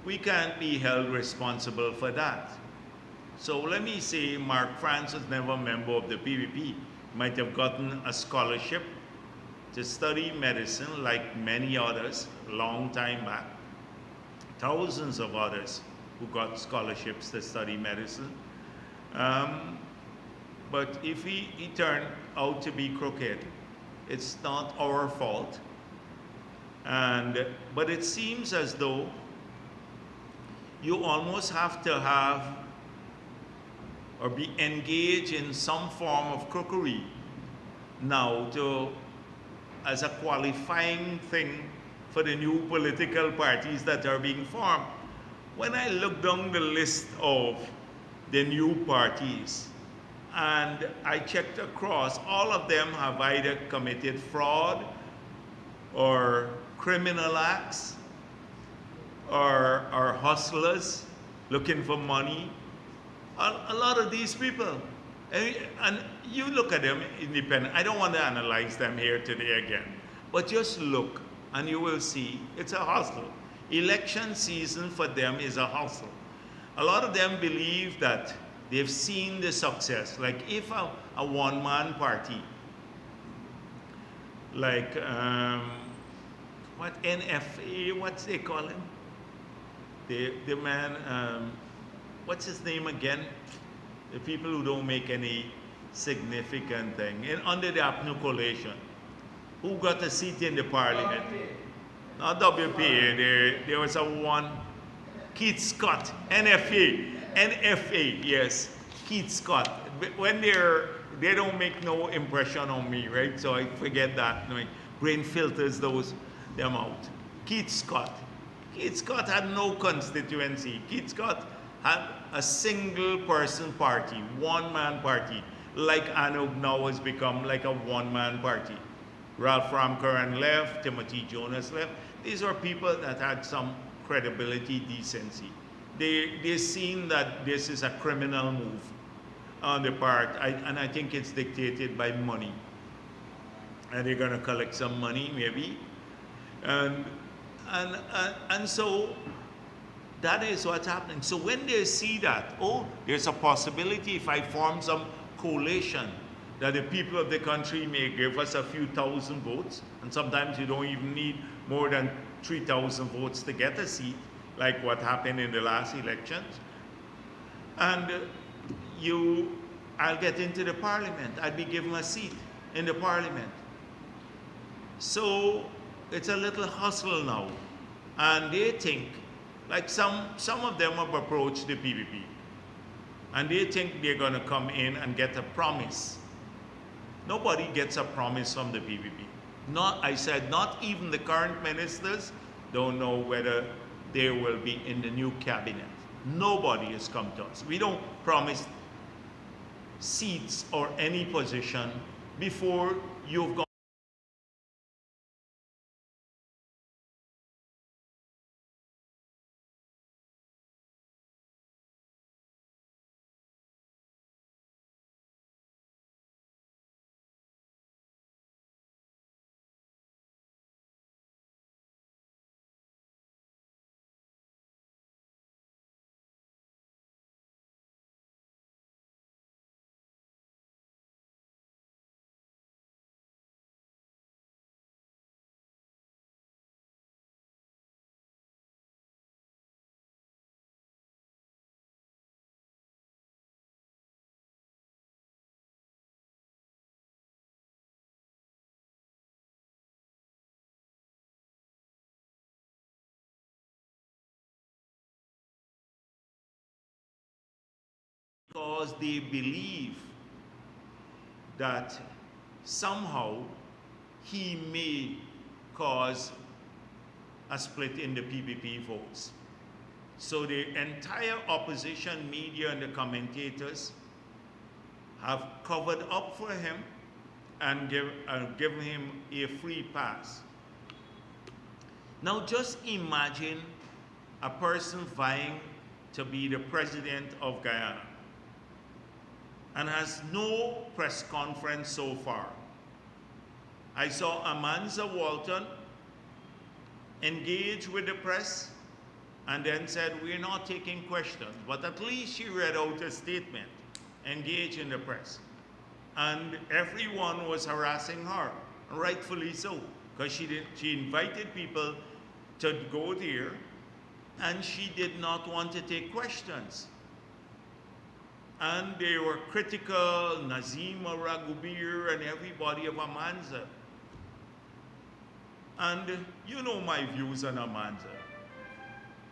we can't be held responsible for that. So let me say Mark France was never a member of the PPP. Might have gotten a scholarship to study medicine like many others a long time back. Thousands of others who got scholarships to study medicine. But if he turned out to be crooked, it's not our fault. But it seems as though you almost have to have or be engaged in some form of crookery now as a qualifying thing for the new political parties that are being formed. When I look down the list of the new parties, and I checked across, all of them have either committed fraud or criminal acts or are hustlers looking for money. A lot of these people, and you look at them independent. I don't want to analyze them here today again, but just look and you will see it's a hustle. Election season for them is a hustle. A lot of them believe that they've seen the success. Like if a one-man party, like what NFA, what's they call him? The man, what's his name again? The people who don't make any significant thing. Under the APNU coalition, who got a seat in the parliament? Not WPA, there was a one, Keith Scott, NFA, yes, Keith Scott. When they don't make no impression on me, right? So I forget that. My brain filters them out. Keith Scott had no constituency. Keith Scott had a single person party, one-man party, like ANOG now has become like a one-man party. Ralph Ramkaran left, Timothy Jonas left. These are people that had some credibility, decency. They've seen that this is a criminal move on the part, and I think it's dictated by money. And they're going to collect some money, maybe. And so that is what's happening. So when they see that, oh, there's a possibility if I form some coalition that the people of the country may give us a few thousand votes, and sometimes you don't even need more than 3,000 votes to get a seat, like what happened in the last elections. And I'll get into the parliament. I'll be given a seat in the parliament. So it's a little hustle now. And they think, like some of them have approached the PPP, and they think they're going to come in and get a promise. Nobody gets a promise from the PPP. Not even the current ministers don't know whether they will be in the new cabinet. Nobody has come to us. We don't promise seats or any position before you've gone. Because they believe that somehow he may cause a split in the PPP votes. So the entire opposition media and the commentators have covered up for him and given him a free pass. Now just imagine a person vying to be the president of Guyana and has no press conference so far. I saw Amanza Walton engage with the press and then said, we're not taking questions, but at least she read out a statement, engage in the press. And everyone was harassing her, rightfully so, because she invited people to go there and she did not want to take questions. And they were critical, Nazima Ragubir and everybody of Amanza. And you know my views on Amanza.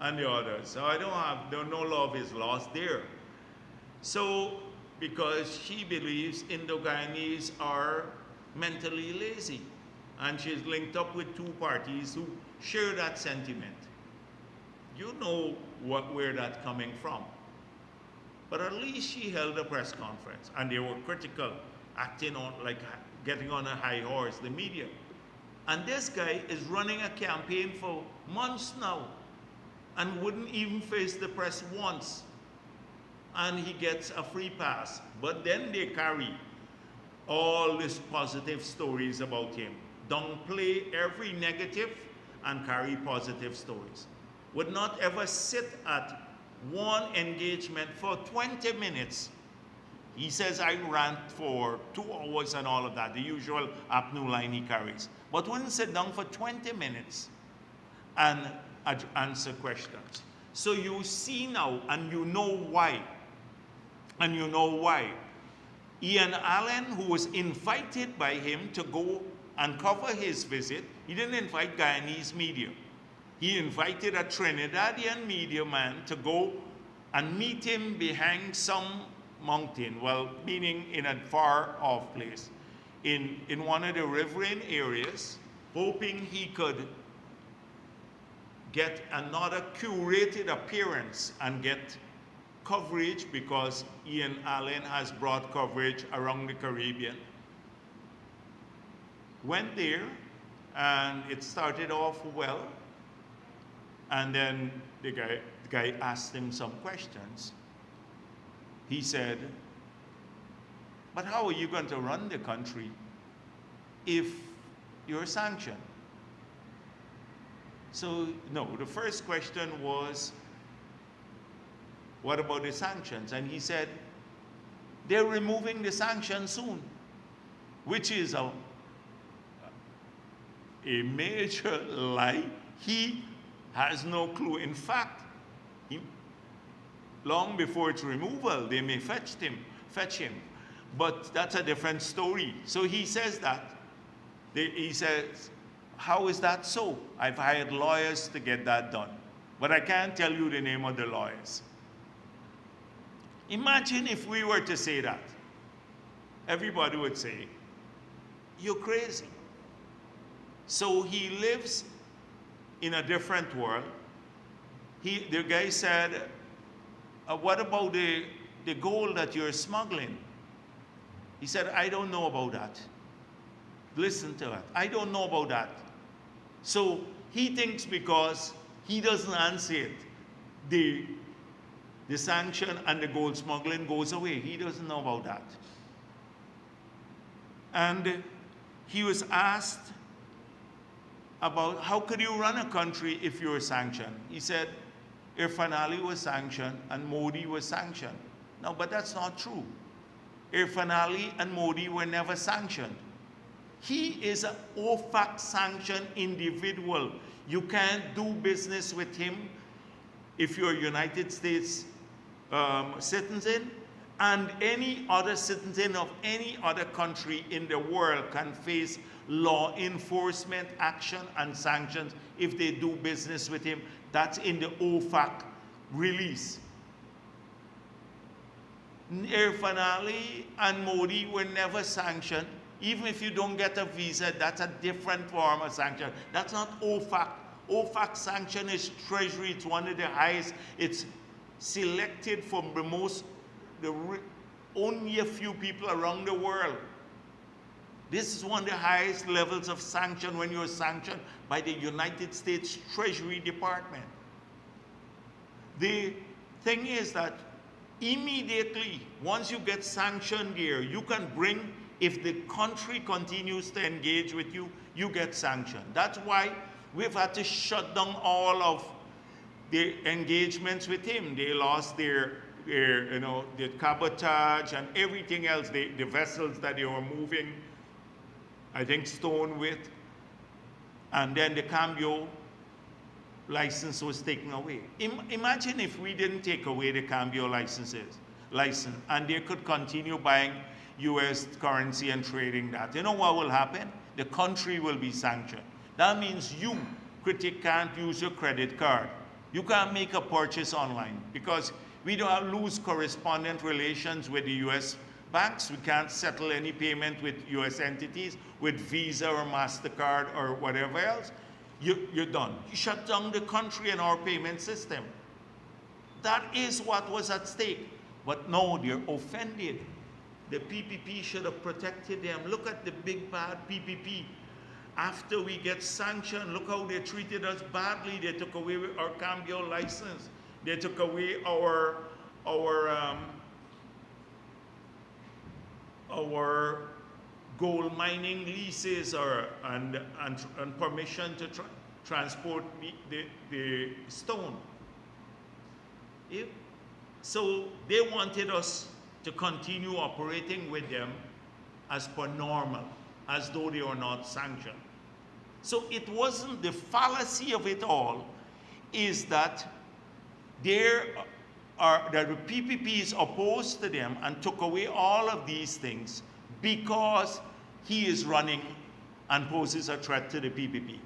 and the others. So I don't no love is lost there. So, because she believes Indo-Guyanese are mentally lazy. And she's linked up with two parties who share that sentiment. You know where that's coming from. But at least she held a press conference, and they were critical, acting on, like getting on a high horse, the media. And this guy is running a campaign for months now, and wouldn't even face the press once. And he gets a free pass. But then they carry all these positive stories about him, downplay every negative and carry positive stories. Would not ever sit at one engagement for 20 minutes. He says, I rant for 2 hours and all of that, the usual APNU line he carries. But wouldn't sit down for 20 minutes and answer questions. So you see now, and you know why. And you know why. Ian Allen, who was invited by him to go and cover his visit, he didn't invite Guyanese media. He invited a Trinidadian media man to go and meet him behind some mountain, well, meaning in a far off place, in one of the riverine areas, hoping he could get another curated appearance and get coverage, because Ian Allen has brought coverage around the Caribbean. Went there, and it started off well. And then the guy asked him some questions. He said, but how are you going to run the country if you're sanctioned? So, no, the first question was, what about the sanctions? And he said, they're removing the sanctions soon, which is a major lie. He has no clue. In fact, long before its removal, they may fetch him. But that's a different story. So he says that. He says, how is that so? I've hired lawyers to get that done. But I can't tell you the name of the lawyers. Imagine if we were to say that. Everybody would say, you're crazy. So he lives in a different world. The guy said, what about the gold that you're smuggling? He said, I don't know about that. Listen to that. I don't know about that. So he thinks because he doesn't answer it, the sanction and the gold smuggling goes away. He doesn't know about that. And he was asked about how could you run a country if you were sanctioned. He said, Irfan Ali was sanctioned and Modi was sanctioned. No, but that's not true. Irfan Ali and Modi were never sanctioned. He is an OFAC sanctioned individual. You can't do business with him if you're a United States citizen, and any other citizen of any other country in the world can face law enforcement action and sanctions if they do business with him. That's in the OFAC release. Irfan Ali and Modi were never sanctioned. Even if you don't get a visa, that's a different form of sanction. That's not OFAC. OFAC sanction is Treasury. It's one of the highest. It's selected from only a few people around the world. This is one of the highest levels of sanction when you're sanctioned by the United States Treasury Department. The thing is that immediately, once you get sanctioned here, you can bring, if the country continues to engage with you, you get sanctioned. That's why we've had to shut down all of the engagements with him. They lost their cabotage and everything else, the vessels that they were moving, I think, stone with. And then the cambio license was taken away. Imagine if we didn't take away the cambio license, and they could continue buying US currency and trading that. You know what will happen? The country will be sanctioned. That means you, critic, can't use your credit card. You can't make a purchase online because we don't lose correspondent relations with the US banks. We can't settle any payment with US entities, with Visa or MasterCard or whatever else. You're done. You shut down the country and our payment system. That is what was at stake. But no, they're offended. The PPP should have protected them. Look at the big bad PPP. After we get sanctioned, look how they treated us badly. They took away our cambio license. They took away our gold mining leases and permission to transport the stone. So they wanted us to continue operating with them as per normal, as though they were not sanctioned. So it wasn't, the fallacy of it all is that the PPP is opposed to them and took away all of these things because he is running and poses a threat to the PPP.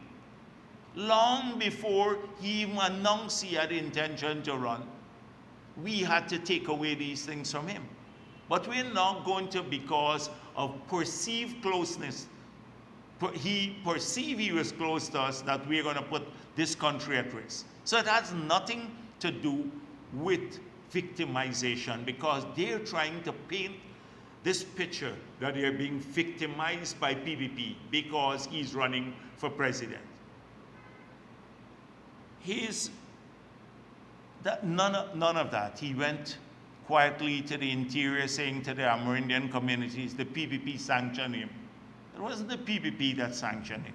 Long before he even announced he had the intention to run, we had to take away these things from him. But we're not going to, because of perceived closeness, he perceived he was close to us, that we're going to put this country at risk. So it has nothing to do with victimization, because they're trying to paint this picture that they're being victimized by PPP because he's running for president. None of that. He went quietly to the interior saying to the Amerindian communities, the PPP sanctioned him. It wasn't the PPP that sanctioned him.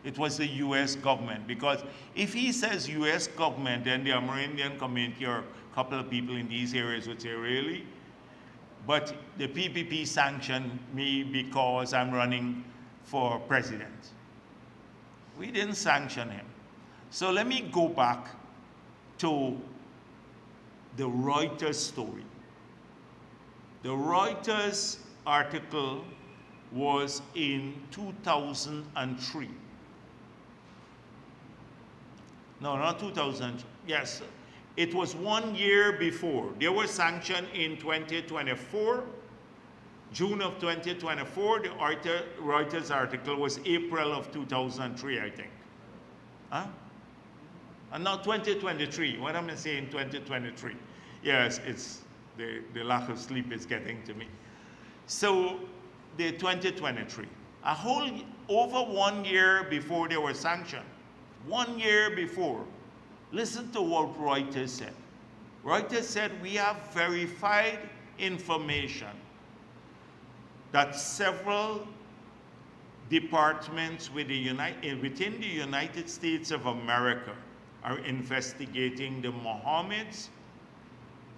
It was the US government, because if he says US government, then the Amerindian community or a couple of people in these areas would say, really? But the PPP sanctioned me because I'm running for president. We didn't sanction him. So let me go back to the Reuters story. The Reuters article was in 2003. No, not 2000. Yes, it was 1 year before. They were sanctioned in 2024. June of 2024, the Reuters article was April of 2003, I think. Huh? And now 2023. What am I saying, 2023? Yes, it's the lack of sleep is getting to me. So the 2023, a whole over 1 year before they were sanctioned. 1 year before. Listen to what Reuters said. Reuters said, we have verified information that several departments within the United States of America are investigating the Mohammeds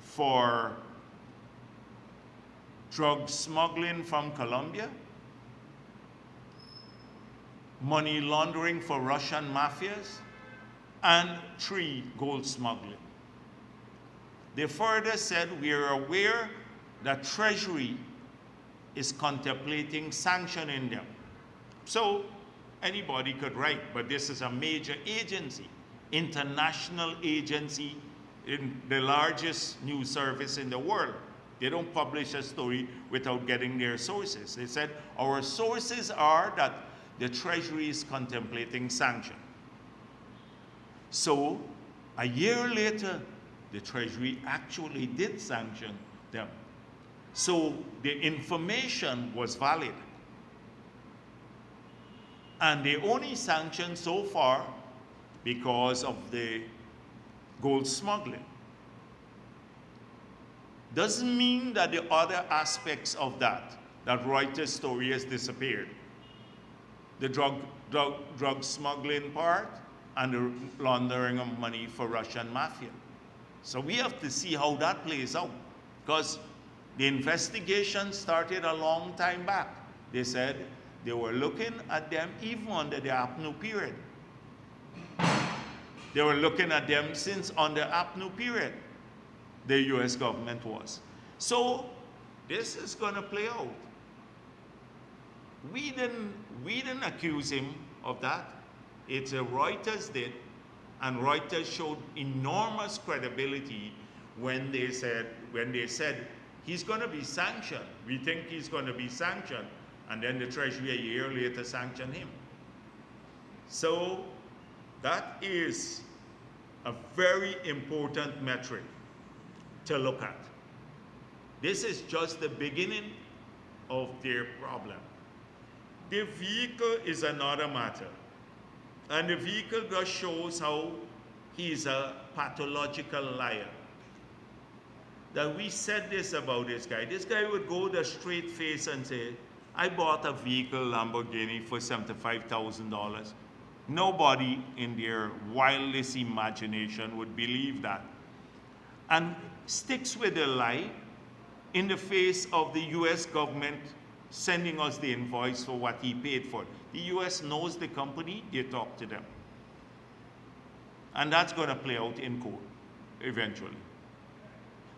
for drug smuggling from Colombia, money laundering for Russian mafias, and 3, gold smuggling. They further said, we are aware that Treasury is contemplating sanctioning them. So anybody could write, but this is a major agency, international agency, in the largest news service in the world. They don't publish a story without getting their sources. They said, our sources are that the Treasury is contemplating sanction. So a year later, the Treasury actually did sanction them. So the information was valid. And they only sanctioned so far because of the gold smuggling. Doesn't mean that the other aspects of that Reuters story has disappeared. The drug smuggling part and the laundering of money for Russian mafia. So we have to see how that plays out, because the investigation started a long time back. They said they were looking at them even under the APNU period. They were looking at them since under APNU period, the US government was. So this is going to play out. We didn't accuse him of that. It's a Reuters did, And Reuters showed enormous credibility when they said he's going to be sanctioned. We think he's going to be sanctioned. And then the Treasury a year later sanctioned him. So that is a very important metric to look at. This is just the beginning of their problem. The vehicle is another matter. And the vehicle just shows how he's a pathological liar. That we said this about this guy. This guy would go the straight face and say, I bought a vehicle, Lamborghini, for $75,000. Nobody in their wildest imagination would believe that. And sticks with the lie in the face of the US government sending us the invoice for what he paid for. The US knows the company, they talk to them. And that's going to play out in court eventually.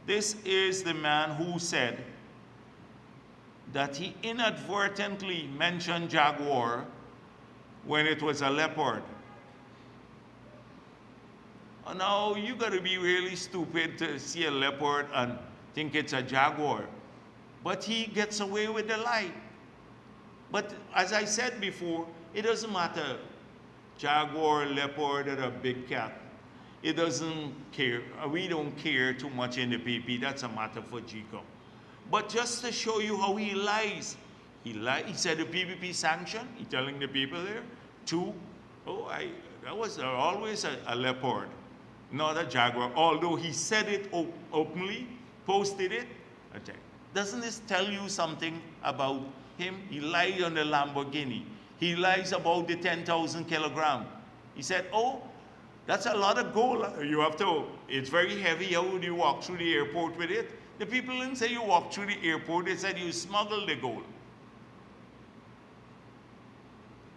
This is the man who said that he inadvertently mentioned Jaguar when it was a Leopard. Now, you got to be really stupid to see a Leopard and think it's a Jaguar. But he gets away with the lie. But as I said before, it doesn't matter. Jaguar, Leopard, or a big cat. It doesn't care. We don't care too much in the PP. That's a matter for GCOM. But just to show you how he lies. He said the PPP sanction. He's telling the people there. 2, that was always a Leopard, not a Jaguar. Although he said it openly, posted it. Okay. Doesn't this tell you something about him? He lied on the Lamborghini. He lies about the 10,000 kilogram. He said, oh, that's a lot of gold. You have to, it's very heavy. How would you walk through the airport with it? The people didn't say you walk through the airport. They said you smuggled the gold.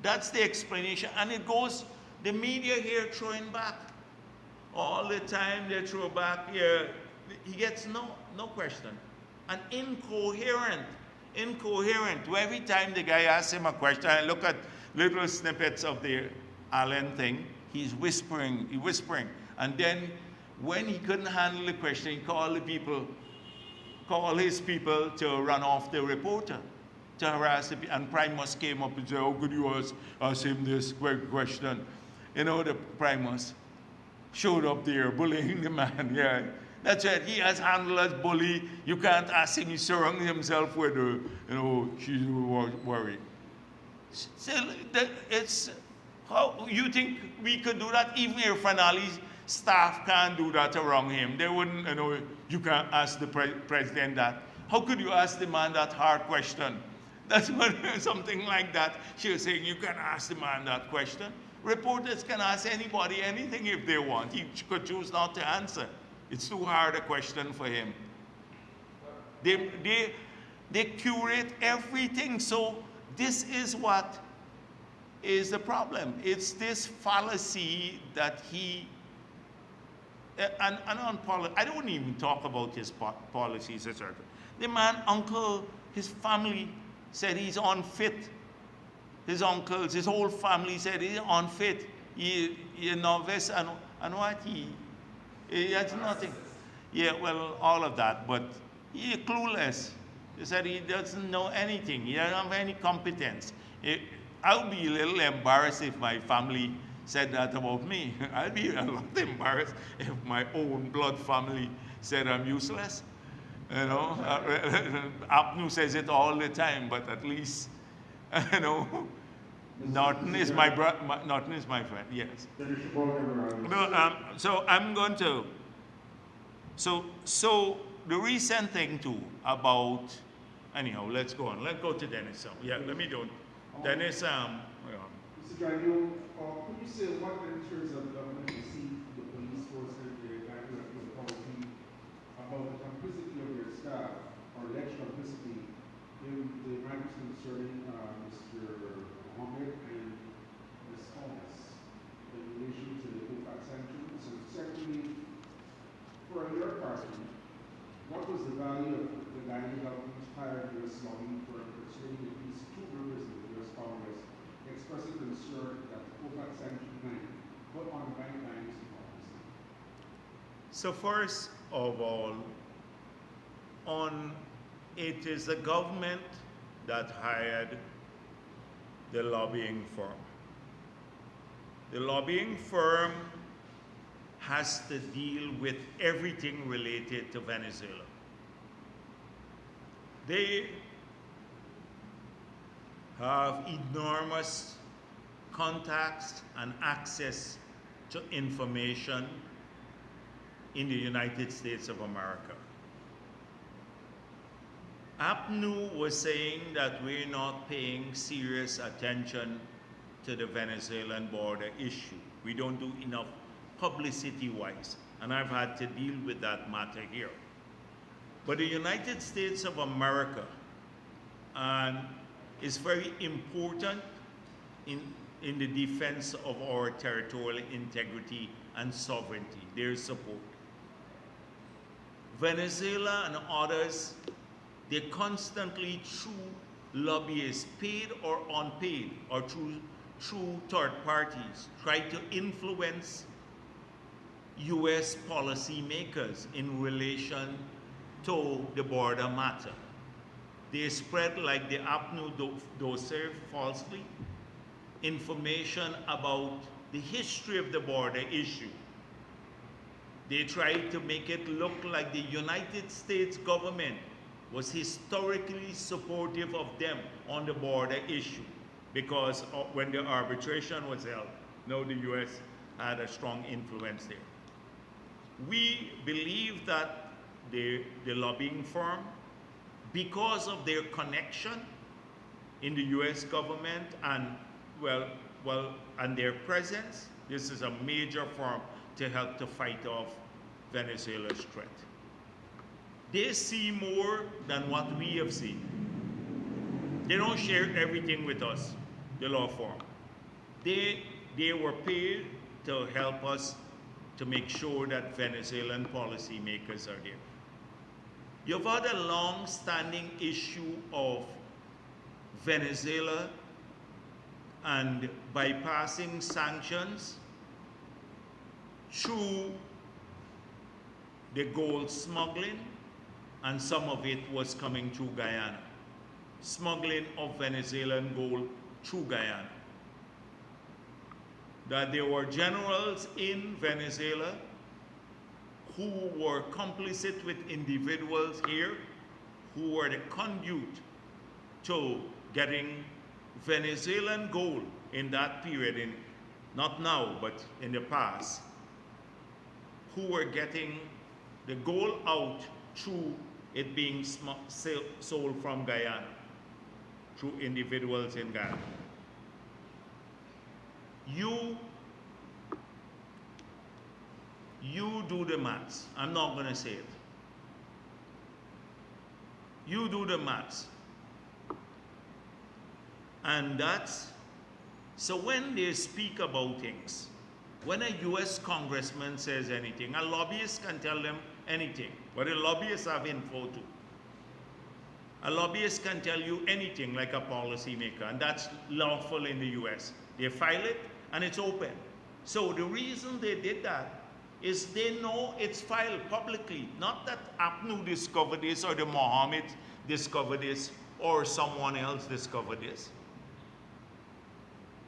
That's the explanation. And it goes, the media here throwing back. All the time they throw back here. He gets no question. And incoherent. Where every time the guy asks him a question, I look at little snippets of the Allen thing, he's whispering. And then when he couldn't handle the question, he called his people to run off the reporter, to harass the people. And Primus came up and said, how could you ask him this question? You know, the Primus showed up there bullying the man, yeah. That's right, he has handled as bully. You can't ask him, he's surrounding himself with, she's worried. Still, it's, how you think we could do that? Even if Fanali's staff can't do that around him. They wouldn't, you can't ask the president that. How could you ask the man that hard question? That's what, something like that. She was saying, you can ask the man that question. Reporters can ask anybody anything if they want. He could choose not to answer. It's too hard a question for him. They curate everything. So this is what is the problem. It's this fallacy that he, and on policy, I don't even talk about his policies, etc. The man, uncle, his family said he's unfit. His uncles, his whole family said he's unfit. He's a novice and what he has nothing. Yeah, well, all of that, but he's clueless. He said he doesn't know anything. He doesn't have any competence. I would be a little embarrassed if my family said that about me. I'd be a lot embarrassed if my own blood family said I'm useless. Abnu says it all the time, but at least, Norton is my friend, yes. No, so I'm going to, so the recent thing too about, anyhow, let's go on. Let's go to Dennis. Yeah, let me do it. Dennis, Mr. Daniel, could you say what lectures of government received the police force and the Electoral policy about the complicity of their staff, or alleged complicity, in the matters concerning Mr. Mohammed and Ms. Thomas in relation to the OFAC sanctions? And secondly, for your party, what was the value of the Ghanaian government's hired U.S. lobbying firm persuading at least 2 members of the U.S. Congress expressing concern that the OFAC sanction ban put on bank lines So first of all, it is the government that hired the lobbying firm. The lobbying firm has to deal with everything related to Venezuela. They have enormous contacts and access to information in the United States of America. APNU was saying that we're not paying serious attention to the Venezuelan border issue. We don't do enough publicity-wise, and I've had to deal with that matter here. But the United States of America is very important in the defense of our territorial integrity and sovereignty, their support. Venezuela and others, they constantly, through lobbyists, paid or unpaid, or through third parties, try to influence US policymakers in relation to the border matter. They spread, like the APNU dossier falsely, information about the history of the border issue. They tried to make it look like the United States government was historically supportive of them on the border issue, because when the arbitration was held, now the US had a strong influence there. We believe that the lobbying firm, because of their connection in the US government and and their presence, this is a major firm to help to fight off Venezuela's threat. They see more than what we have seen. They don't share everything with us, the law firm. They were paid to help us to make sure that Venezuelan policymakers are there. You've had a long-standing issue of Venezuela and bypassing sanctions through the gold smuggling, and some of it was coming through Guyana. Smuggling of Venezuelan gold through Guyana. That there were generals in Venezuela who were complicit with individuals here who were the conduit to getting Venezuelan gold in that period, not now, but in the past, who were getting the gold out through it being sold from Guyana, through individuals in Guyana. You do the maths. I'm not going to say it. You do the maths. And so when they speak about things, when a US congressman says anything, a lobbyist can tell them anything, but a lobbyist have info too. A lobbyist can tell you anything like a policymaker, and that's lawful in the US. They file it and it's open. So the reason they did that is they know it's filed publicly, not that APNU discovered this or the Mohammed discovered this or someone else discovered this.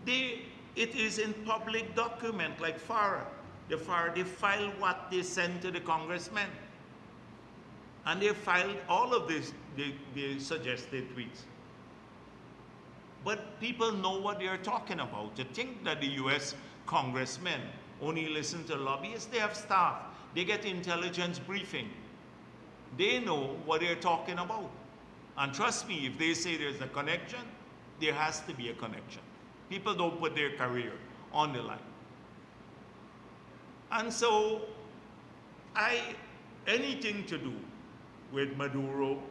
It is in public document, like FARA. The FARA, they file what they send to the congressmen. And they filed all of this, the suggested tweets. But people know what they are talking about. To think that the US congressmen only listen to lobbyists, they have staff. They get intelligence briefing. They know what they're talking about. And trust me, if they say there's a connection, there has to be a connection. People don't put their career on the line. And so, anything to do with Maduro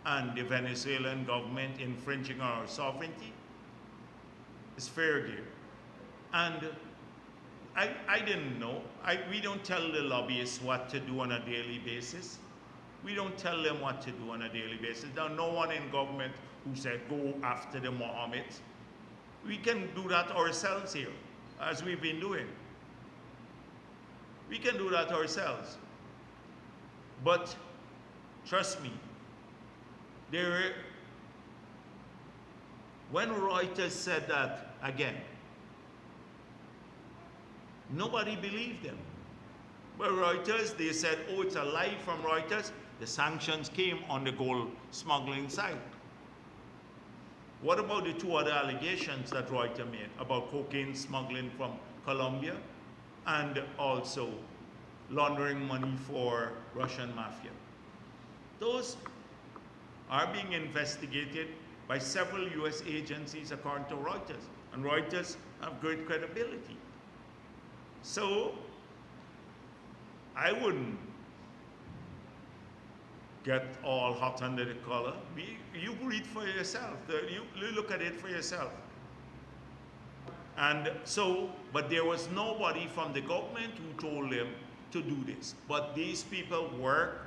and the Venezuelan government infringing our sovereignty is fair game. And I didn't know. We don't tell the lobbyists what to do on a daily basis. We don't tell them what to do on a daily basis. There's no one in government who said, go after the Mohammeds. We can do that ourselves here, as we've been doing. We can do that ourselves. But trust me, when Reuters said that again, nobody believed them. But Reuters, they said, oh, it's a lie from Reuters. The sanctions came on the gold smuggling side. What about the two other allegations that Reuters made about cocaine smuggling from Colombia and also laundering money for Russian mafia? Those are being investigated by several US agencies according to Reuters, and Reuters have great credibility. So I wouldn't get all hot under the collar. You read for yourself. You look at it for yourself. And so, but there was nobody from the government who told them to do this. But these people work.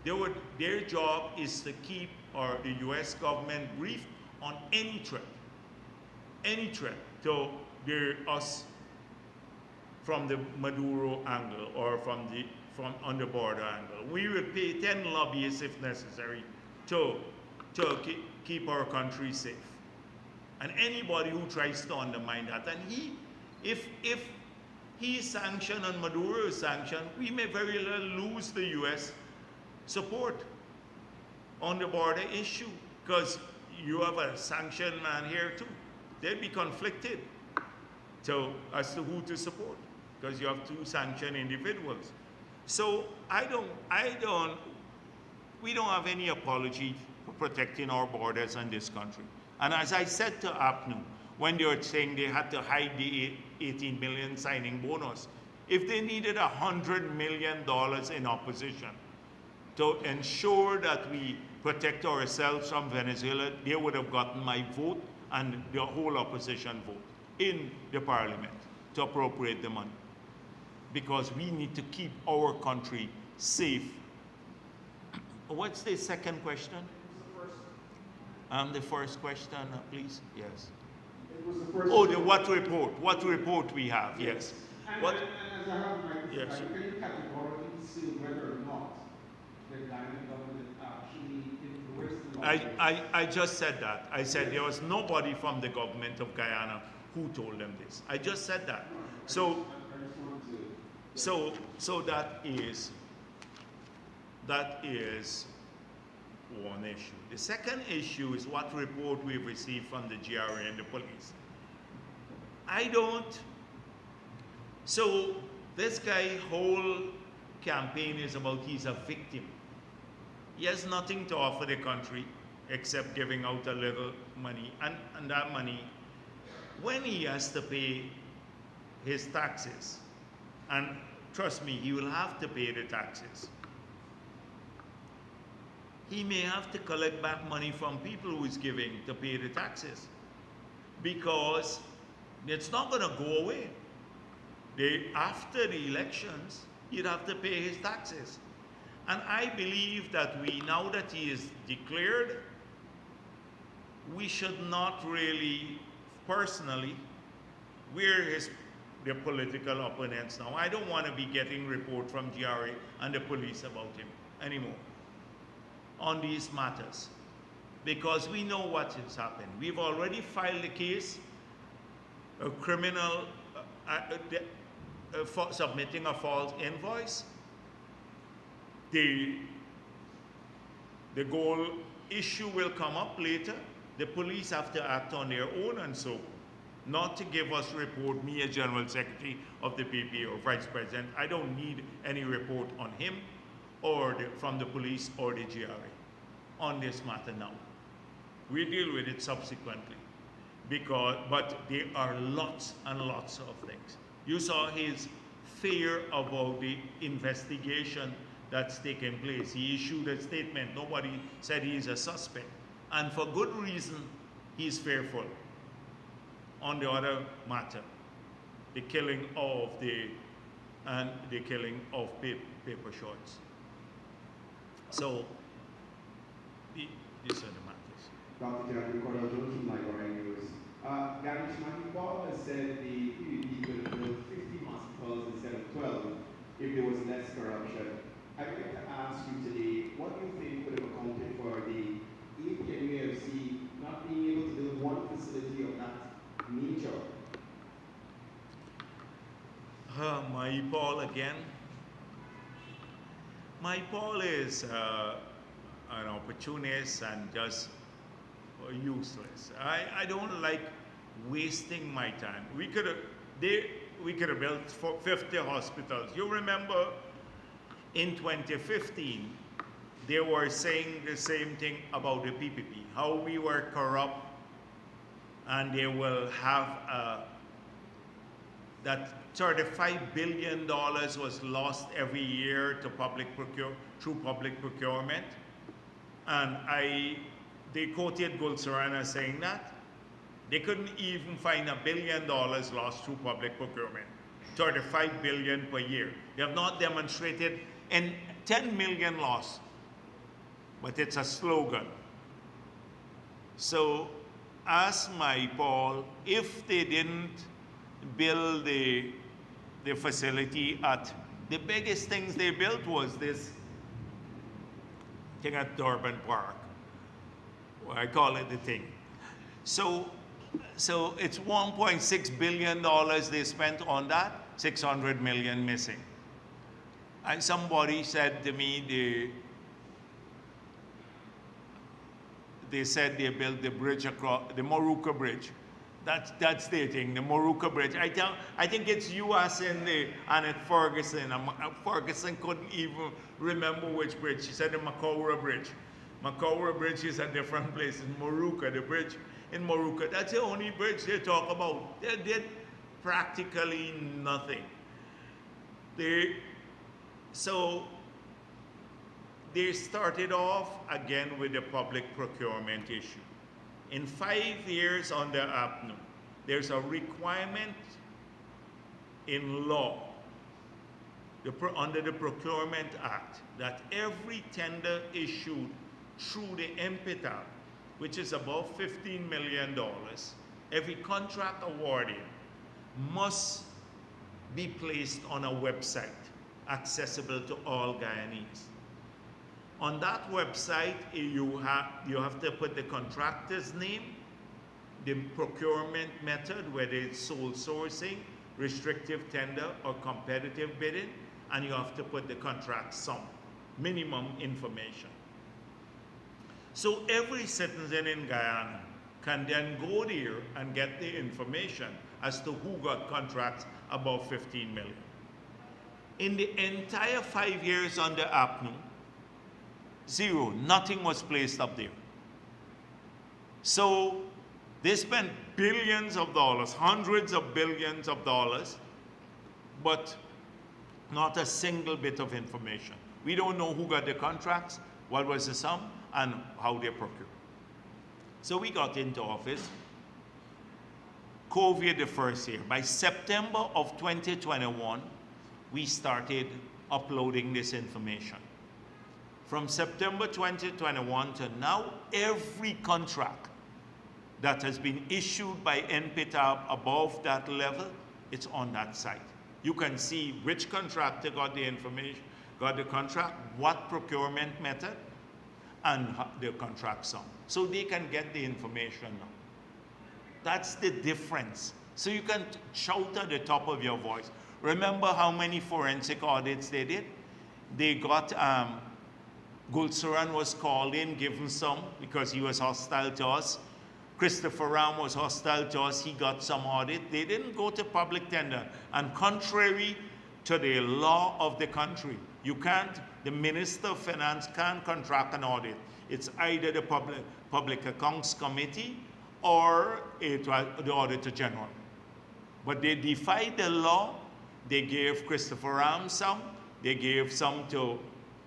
Their job is to keep the US government briefed on any threat to us from the Maduro angle or from on the border angle. We would pay 10 lobbyists if necessary to keep our country safe. And anybody who tries to undermine that, and if he is sanctioned and Maduro is sanctioned, we may very well lose the US support on the border issue, because you have a sanctioned man here too. They'd be conflicted as to who to support, because you have two sanctioned individuals. So we don't have any apology for protecting our borders in this country. And as I said to APNU, when they were saying they had to hide the 18 million signing bonus, if they needed $100 million in opposition to ensure that we protect ourselves from Venezuela, they would have gotten my vote and the whole opposition vote in the parliament to appropriate the money. Because we need to keep our country safe. What's the second question? The first question, please. Yes. It was the first. Oh, what report? What report we have? Yes. And, What? and as I have my Yes. can you categorically say whether or not the Ghanaian government actually influenced the law? I just said that. I said there was nobody from the government of Guyana who told them this. I just said that. So that is one issue. The second issue is what report we've received from the GRA and the police. So this guy whole campaign is about he's a victim. He has nothing to offer the country except giving out a little money, and that money, when he has to pay his taxes, and trust me, he will have to pay the taxes. He may have to collect back money from people who is giving to pay the taxes, because it's not going to go away. After the elections, he'd have to pay his taxes. And I believe that now that he is declared, we should not really, personally, we're the political opponents now. I don't want to be getting report from GRA and the police about him anymore on these matters, because we know what has happened. We've already filed a case, a criminal for submitting a false invoice. The goal issue will come up later. The police have to act on their own, and so not to give us report, me as General Secretary of the PPP or Vice President. I don't need any report on him or from the police or the GRA on this matter now. We deal with it subsequently, but there are lots and lots of things. You saw his fear about the investigation that's taken place. He issued a statement. Nobody said he is a suspect. And for good reason, he's fearful. On the other matter, the killing of paper shorts. So these are the matters. Dr. Jeremy Cordell Jones from Library News. Gary Schmackey-Paul has said the PPP could have built 50 hospitals instead of 12 if there was less corruption. I'd like to ask you today, what do you think would have accounted for the APNUFC not being able to build one facility of that nature? My Paul again. My Paul is an opportunist and just useless. I don't like wasting my time. We could have built 50 hospitals. You remember in 2015, they were saying the same thing about the PPP, how we were corrupt, and they will have that $35 billion was lost every year to through public procurement. And they quoted Gulsarana saying that. They couldn't even find $1 billion lost through public procurement, 35 billion per year. They have not demonstrated, and 10 million lost, but it's a slogan. So ask my Paul, if they didn't build the facility at, the biggest things they built was this thing at Durban Park. Well, I call it the thing. So it's $1.6 billion they spent on that, 600 million missing. And somebody said to me, they said they built the bridge across, the Moruca Bridge. That's their thing, the Moruca Bridge. I think it's US and at Ferguson. Ferguson couldn't even remember which bridge. She said the Macaura Bridge. Macaura Bridge is a different place. It's Moruca, the bridge in Moruca. That's the only bridge they talk about. They did practically nothing. So they started off again with the public procurement issue. In 5 years under APNU, there's a requirement in law, under the Procurement Act, that every tender issued through the MPTAP, which is above $15 million, every contract awarded must be placed on a website accessible to all Guyanese. On that website, you have to put the contractor's name, the procurement method, whether it's sole sourcing, restrictive tender, or competitive bidding, and you have to put the contract sum, minimum information. So every citizen in Guyana can then go there and get the information as to who got contracts above 15 million. In the entire 5 years under APNU, zero, nothing was placed up there. So they spent billions of dollars, hundreds of billions of dollars, but not a single bit of information. We don't know who got the contracts, what was the sum, and how they procured. So we got into office. COVID the first year. By September of 2021, we started uploading this information. From September 2021 to now, every contract that has been issued by NPTAB above that level, it's on that site. You can see which contractor got the information, got the contract, what procurement method, and the contract sum. So they can get the information now. That's the difference. So you can shout at the top of your voice. Remember how many forensic audits they did? They got, Gulsaran was called in, given some, because he was hostile to us. Christopher Ram was hostile to us, he got some audit. They didn't go to public tender. And contrary to the law of the country, you can't, the Minister of Finance can't contract an audit. It's either the Public Accounts Committee or the Auditor General. But they defied the law. They gave Christopher Ram some, they gave some to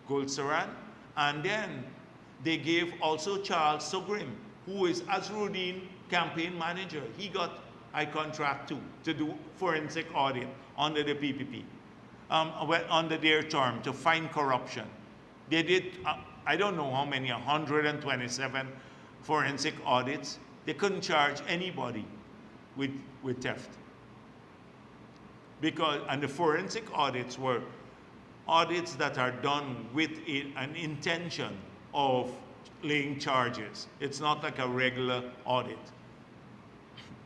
Gulsaran, and then they gave also Charles Sugrim, who is Azruddin campaign manager. He got a contract too, to do forensic audit under the PPP, under their term, to find corruption. They did, I don't know how many, 127 forensic audits. They couldn't charge anybody with theft. And the forensic audits were audits that are done with an intention of laying charges. It's not like a regular audit.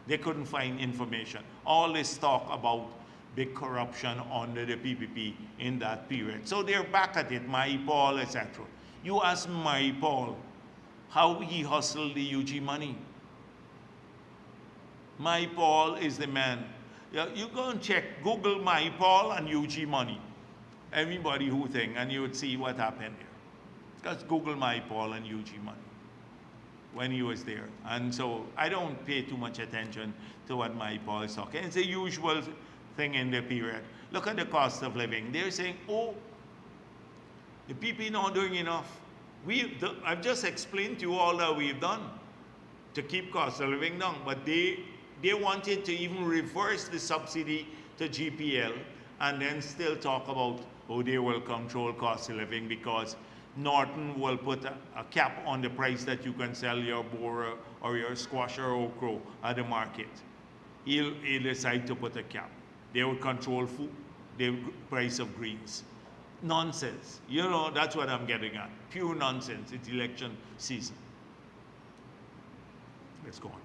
They couldn't find information. All this talk about big corruption under the PPP in that period. So they're back at it, Paul, etc. You ask Paul how he hustled the UG money. Paul is the man. You go and check, Google Paul and UG money. Everybody who think, and you would see what happened there. Just Google Paul and UG money when he was there. And so I don't pay too much attention to what Paul is talking. It's a usual thing in the period. Look at the cost of living. They're saying, oh, the PP not doing enough. I've just explained to you all that we've done to keep cost of living down, but they wanted to even reverse the subsidy to GPL and then still talk about, oh, they will control cost of living because Norton will put a cap on the price that you can sell your borer or your squash or okra at the market. He'll decide to put a cap. They will control food, the price of greens. Nonsense. You know, that's what I'm getting at. Pure nonsense. It's election season. Let's go on.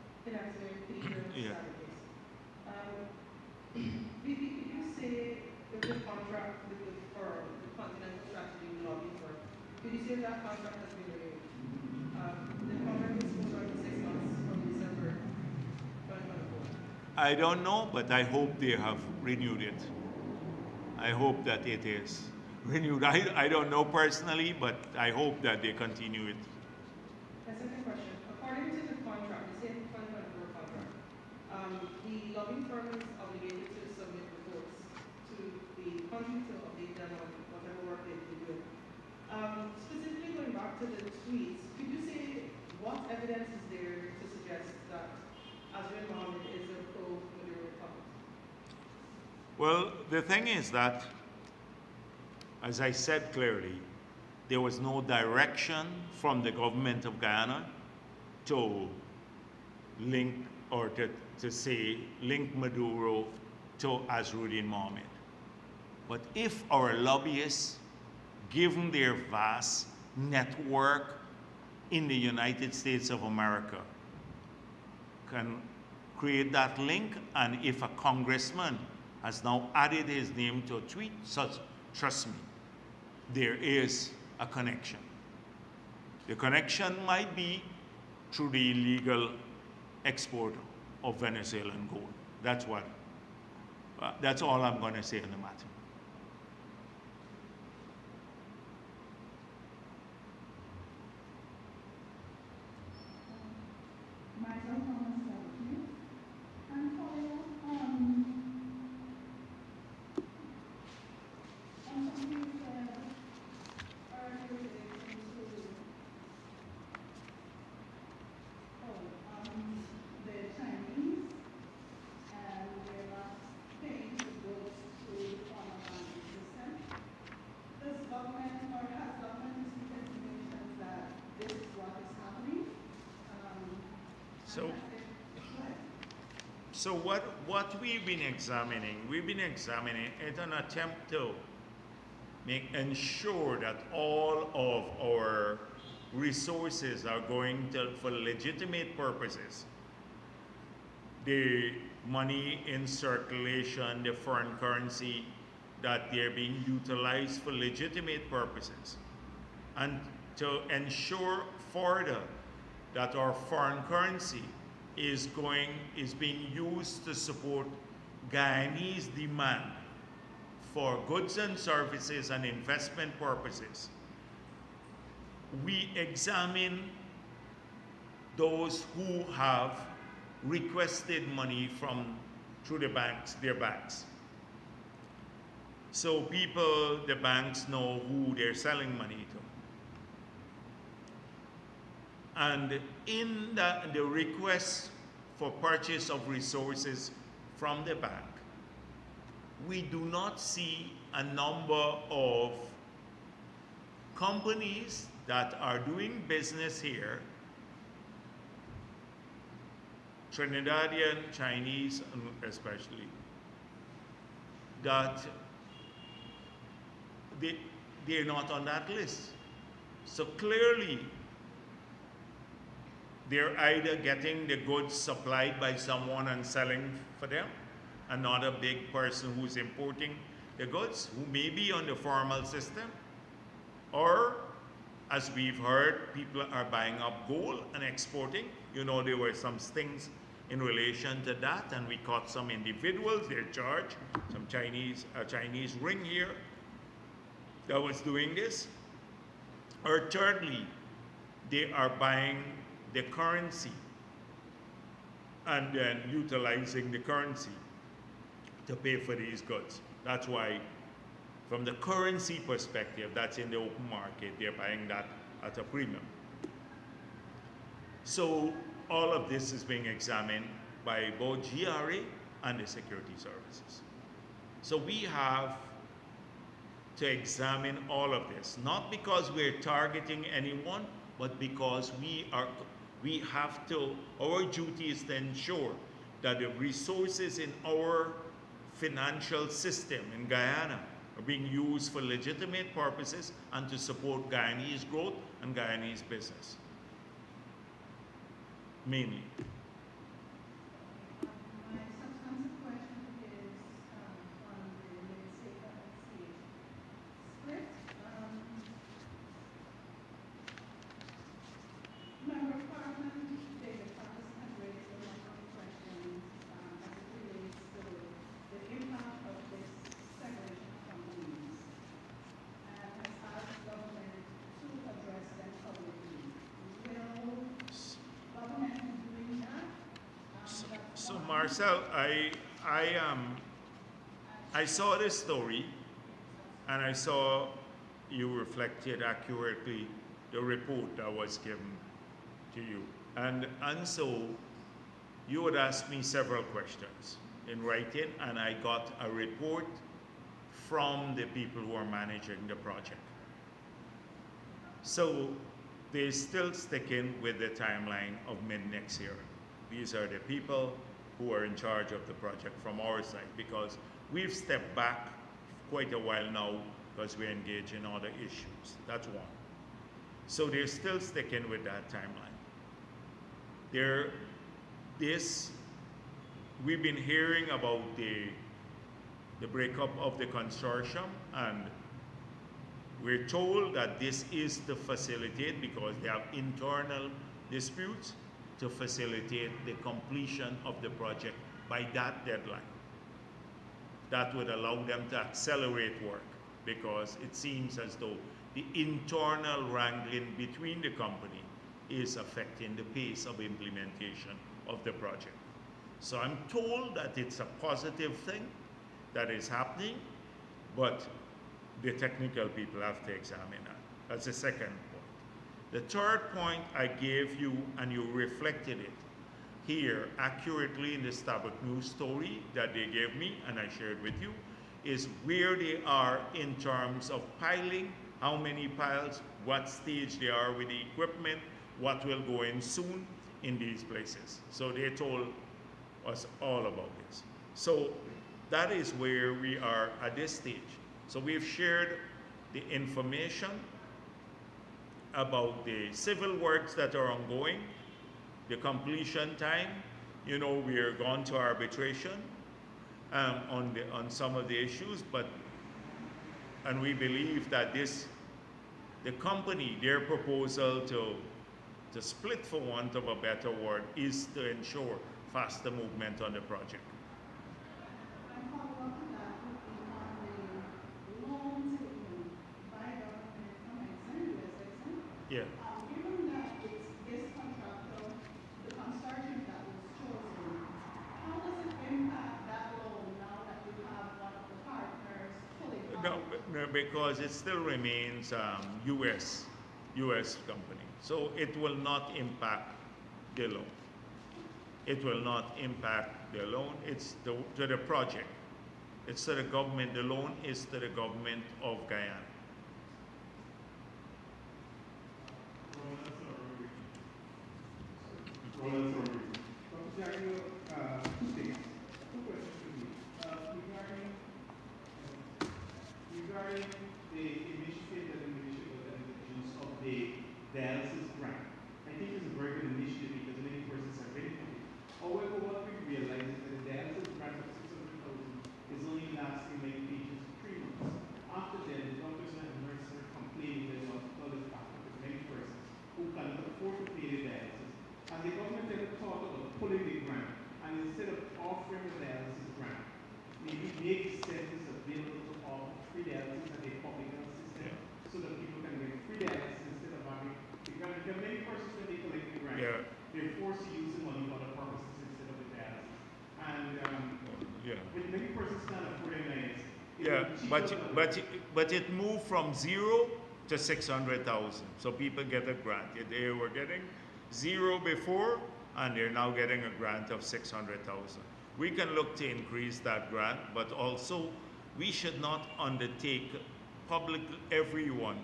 Yeah. Could you say that the contract with the firm, the Continental Strategy lobbying firm, could you say that contract has been renewed? The contract is supposed to run 6 months from December 2024. I don't know, but I hope they have renewed it. I hope that it is renewed. I don't know personally, but I hope that they continue it. A second question. According to the contract, the same 2024 contract, the lobbying firm is obligated to submit reports to the country to update them on whatever work they've been doing. Specifically going back to the tweets, could you say what evidence is there to suggest that Azrin Mohammed is a pro-Maduro republic? Well, the thing is that, as I said clearly, there was no direction from the government of Guyana to link or to say link Maduro to Azruddin Mohammed. But if our lobbyists, given their vast network in the United States of America, can create that link, and if a congressman has now added his name to a tweet, trust me, there is a connection. The connection might be through the illegal export of Venezuelan gold. That's all I'm going to say on the matter. So what we've been examining is an attempt to ensure that all of our resources are going for legitimate purposes. The money in circulation, the foreign currency, that they're being utilized for legitimate purposes. And to ensure further that our foreign currency is being used to support Guyanese demand for goods and services and investment purposes. We examine those who have requested money through their banks. So the banks know who they're selling money to. And in the request for purchase of resources from the bank, we do not see a number of companies that are doing business here, Trinidadian, Chinese especially, that they're not on that list. So clearly, they're either getting the goods supplied by someone and selling for them, another big person who's importing the goods, who may be on the formal system, or, as we've heard, people are buying up gold and exporting. You know, there were some things in relation to that, and we caught some individuals, they're charged, some a Chinese ring here that was doing this. Or thirdly, they are buying the currency and then utilizing the currency to pay for these goods. That's why, from the currency perspective, that's in the open market, they're buying that at a premium. So all of this is being examined by both GRA and the security services. So we have to examine all of this, not because we're targeting anyone, but because our duty is to ensure that the resources in our financial system in Guyana are being used for legitimate purposes and to support Guyanese growth and Guyanese business, mainly. My substantive question is on the legislative stage. Split, Member of Parliament David Patterson has raised a lot of questions as it relates to the impact of this separation of companies and has asked government to address them publicly. Will government be doing that? So Marcel, I saw this story, and I saw you reflected accurately the report that was given to you. And so you would ask me several questions in writing, and I got a report from the people who are managing the project. So they're still sticking with the timeline of mid-next year. These are the people who are in charge of the project from our side, because we've stepped back quite a while now because we're engaged in other issues. That's one. So they're still sticking with that timeline. We've been hearing about the breakup of the consortium, and we're told that this is to facilitate, because they have internal disputes, to facilitate the completion of the project by that deadline. That would allow them to accelerate work, because it seems as though the internal wrangling between the company is affecting the pace of implementation of the project. So I'm told that it's a positive thing that is happening, but the technical people have to examine that. That's the second point. The third point I gave you, and you reflected it here accurately in the Starbuck News story that they gave me and I shared with you, is where they are in terms of piling, how many piles, what stage they are with the equipment, what will go in soon in these places. So they told us all about this. So that is where we are at this stage. So we've shared the information about the civil works that are ongoing, the completion time. You know, we are gone to arbitration on some of the issues, and we believe that the company, their proposal to split, for want of a better word, is to ensure faster movement on the project. Yeah. Given that it's this contractor, the consortium that was chosen, how does it impact that loan now that you have one of the partners fully funded? No, because it still remains U.S. company. So it will not impact the loan. It will not impact the loan. It's to the project. It's to the government. The loan is to the government of Guyana. Dr. Daniel, two things. Two questions to me. Regarding the Yeah. They're forced to use the money for other purposes instead of the gas. And Yeah. with many persons can't afford it, Yeah, but it moved from 0 to 600,000. So people get a grant. They were getting 0 before, and they're now getting a grant of 600,000. We can look to increase that grant, but also we should not undertake public everyone.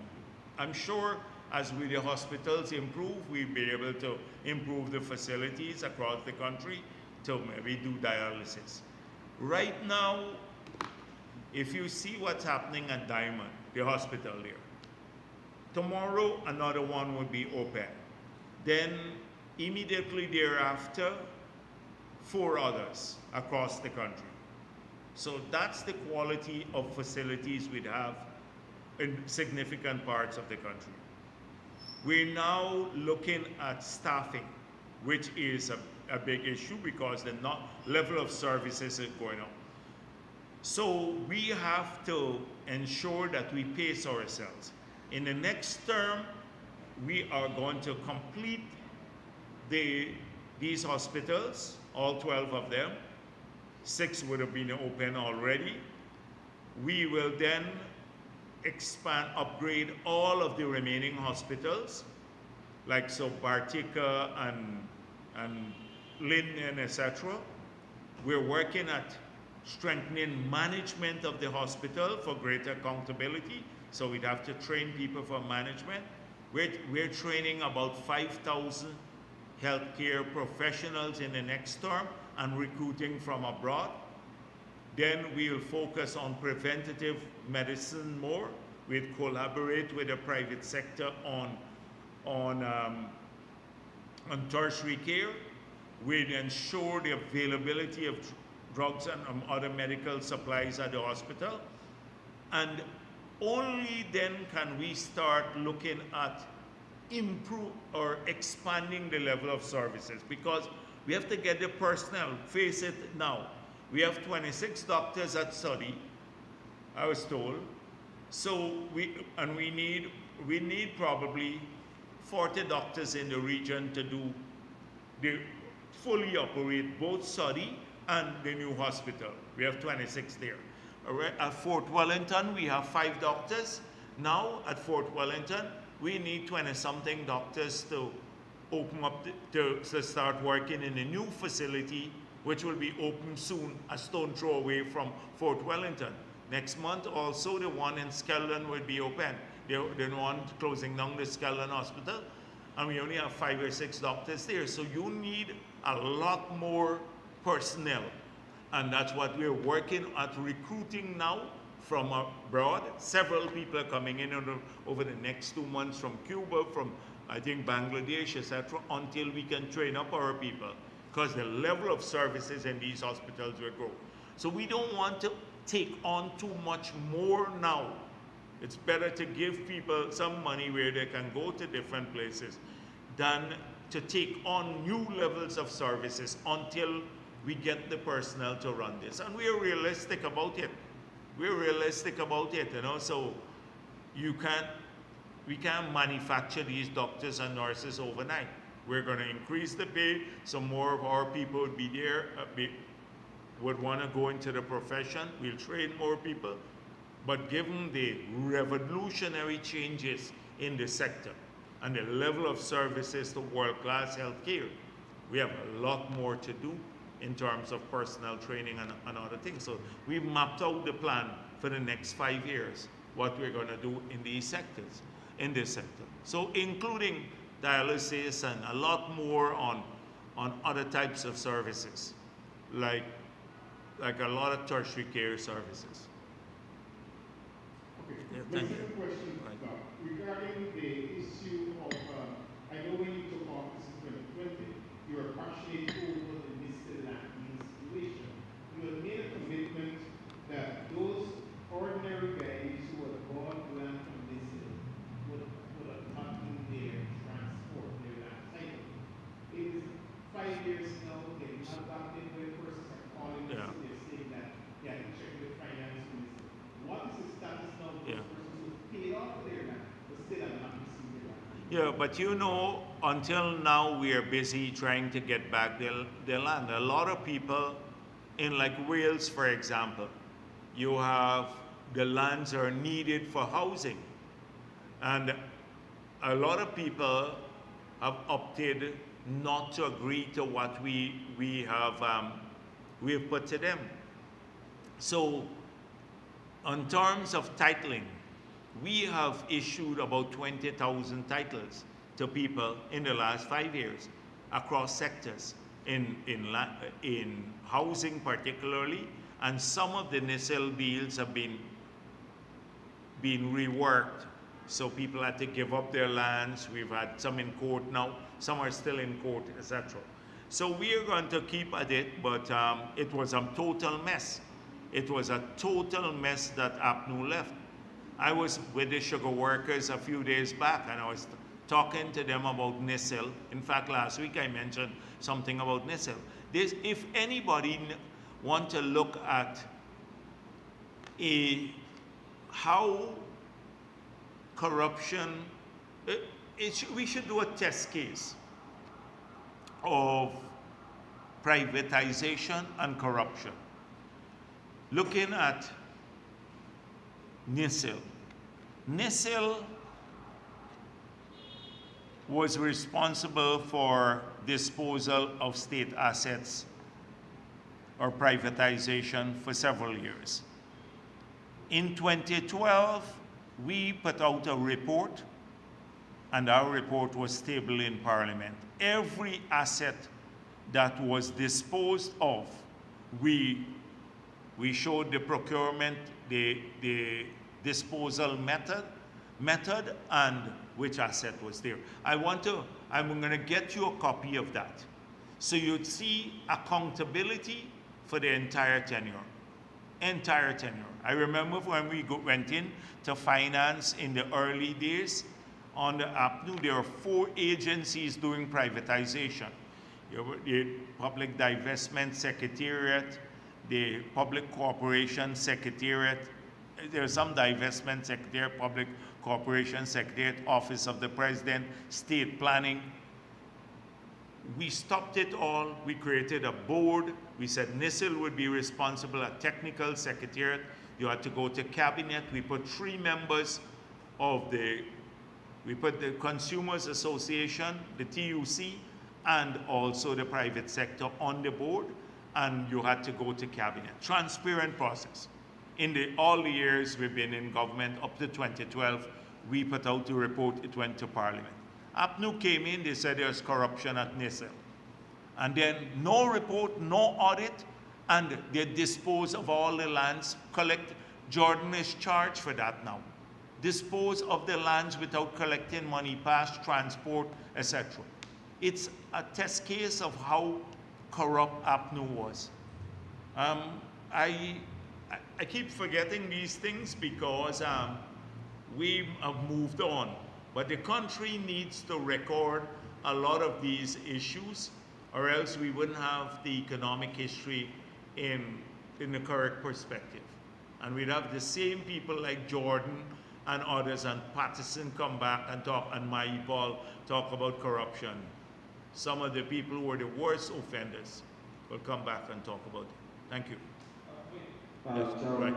I'm sure as we, the hospitals improve, we'll be able to improve the facilities across the country to maybe do dialysis. Right now, if you see what's happening at Diamond, the hospital there, tomorrow another one will be open. Then immediately thereafter, 4 others across the country. So that's the quality of facilities we have in significant parts of the country. We're now looking at staffing, which is a big issue because the level of services is going up. So we have to ensure that we pace ourselves. In the next term, we are going to complete these hospitals, all 12 of them. 6 would have been open already. We will then expand, upgrade all of the remaining hospitals, like so Bartica and Linden, etc. We're working at strengthening management of the hospital for greater accountability. So we'd have to train people for management. We're training about 5,000 healthcare professionals in the next term and recruiting from abroad. Then we'll focus on preventative medicine more. We'll collaborate with the private sector on tertiary care. We'll ensure the availability of drugs and other medical supplies at the hospital. And only then can we start looking at improve or expanding the level of services, because we have to get the personnel. Face it now, we have 26 doctors at study, I was told. So we need probably 40 doctors in the region to fully operate both study and the new hospital. We have 26 there. At Fort Wellington, we have 5 doctors. Now at Fort Wellington, we need 20-something doctors to open up, to start working in a new facility, which will be open soon, a stone throw away from Fort Wellington. Next month, also the one in Skeldon will be open. The one closing down the Skeldon Hospital, and we only have 5 or 6 doctors there. So you need a lot more personnel, and that's what we're working at recruiting now from abroad. Several people are coming in over the next 2 months from Cuba, from I think Bangladesh, etc., until we can train up our people, because the level of services in these hospitals will grow. So we don't want to take on too much more now. It's better to give people some money where they can go to different places than to take on new levels of services until we get the personnel to run this. And we are realistic about it. We're realistic about it, you know, so we can't manufacture these doctors and nurses overnight. We're going to increase the pay, so more of our people would be there, would want to go into the profession. We'll train more people. But given the revolutionary changes in the sector and the level of services to world-class healthcare, we have a lot more to do in terms of personnel training and other things. So we've mapped out the plan for the next 5 years, what we're going to do in these sectors, in this sector. So including dialysis and a lot more on other types of services, like a lot of tertiary care services. Okay. Yeah, My thank you. second question, Right. regarding the issue of, I know when you took office in 2020, you were passionate over the listed landing situation. You had made a commitment that those ordinary guys who had bought land from listed would have gotten their transport, their land title. It is 5 years now, they've not gotten it, when persons are calling us, Yeah. they're saying that, yeah, you check with finance minister. What is the status now of those Yeah. persons who paid off their land, but still have not received their land? Yeah, but you know, until now we are busy trying to get back their land. A lot of people in like Wales, for example, you have the lands are needed for housing. And a lot of people have opted not to agree to what we have put to them. So, in terms of titling, we have issued about 20,000 titles to people in the last 5 years across sectors, in housing particularly, and some of the NISL deals have been reworked. So people had to give up their lands. We've had some in court now. Some are still in court, etc. So we are going to keep at it, but it was a total mess. It was a total mess that APNU left. I was with the sugar workers a few days back, and I was talking to them about NISL. In fact, last week I mentioned something about NISL. If anybody want to look at how corruption, we should do a test case of privatization and corruption. Looking at NISL. NISL was responsible for disposal of state assets or privatization for several years. In 2012, we put out a report, and our report was tabled in Parliament. Every asset that was disposed of, we showed the procurement, the disposal method, and which asset was there. I'm going to get you a copy of that. So you'd see accountability for the entire tenure. Entire tenure. I remember when we went in to finance in the early days on the APNU, there were 4 agencies doing privatization. The Public Divestment Secretariat, the Public Corporation Secretariat, there's some divestment secretariat, Public Corporation Secretariat, Office of the President, State Planning. We stopped it all. We created a board. We said NISL would be responsible, a technical secretariat. You had to go to cabinet. We put 3 members of we put the Consumers Association, the TUC, and also the private sector on the board, and you had to go to cabinet. Transparent process. In all the years we've been in government, up to 2012, we put out a report, it went to Parliament. APNU came in, they said there's corruption at NISL. And then no report, no audit, and they dispose of all the lands, Jordan is charged for that now. Dispose of the lands without collecting money, past transport, etc. It's a test case of how corrupt APNU was. I keep forgetting these things because we have moved on. But the country needs to record a lot of these issues, or else we wouldn't have the economic history in the correct perspective. And we'd have the same people like Jordan and others, and Patterson come back and talk, and Maipal talk about corruption. Some of the people who were the worst offenders will come back and talk about it. Thank you. Right.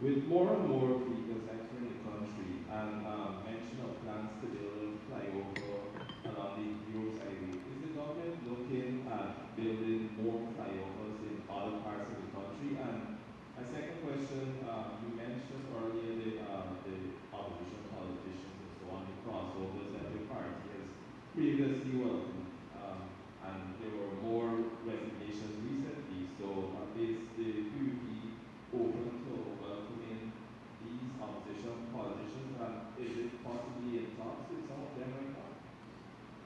With more and more vehicles entering the country and mention of plans to build flyover along the Heroes Highway, is the government looking at building more flyovers in other parts of the country? And my second question, you mentioned earlier the opposition politicians and so on, the crossovers that your party has previously welcomed, and there were more resignations recently. So is the PPP open to welcoming these opposition politicians, and is it possibly in talks with some of them right now?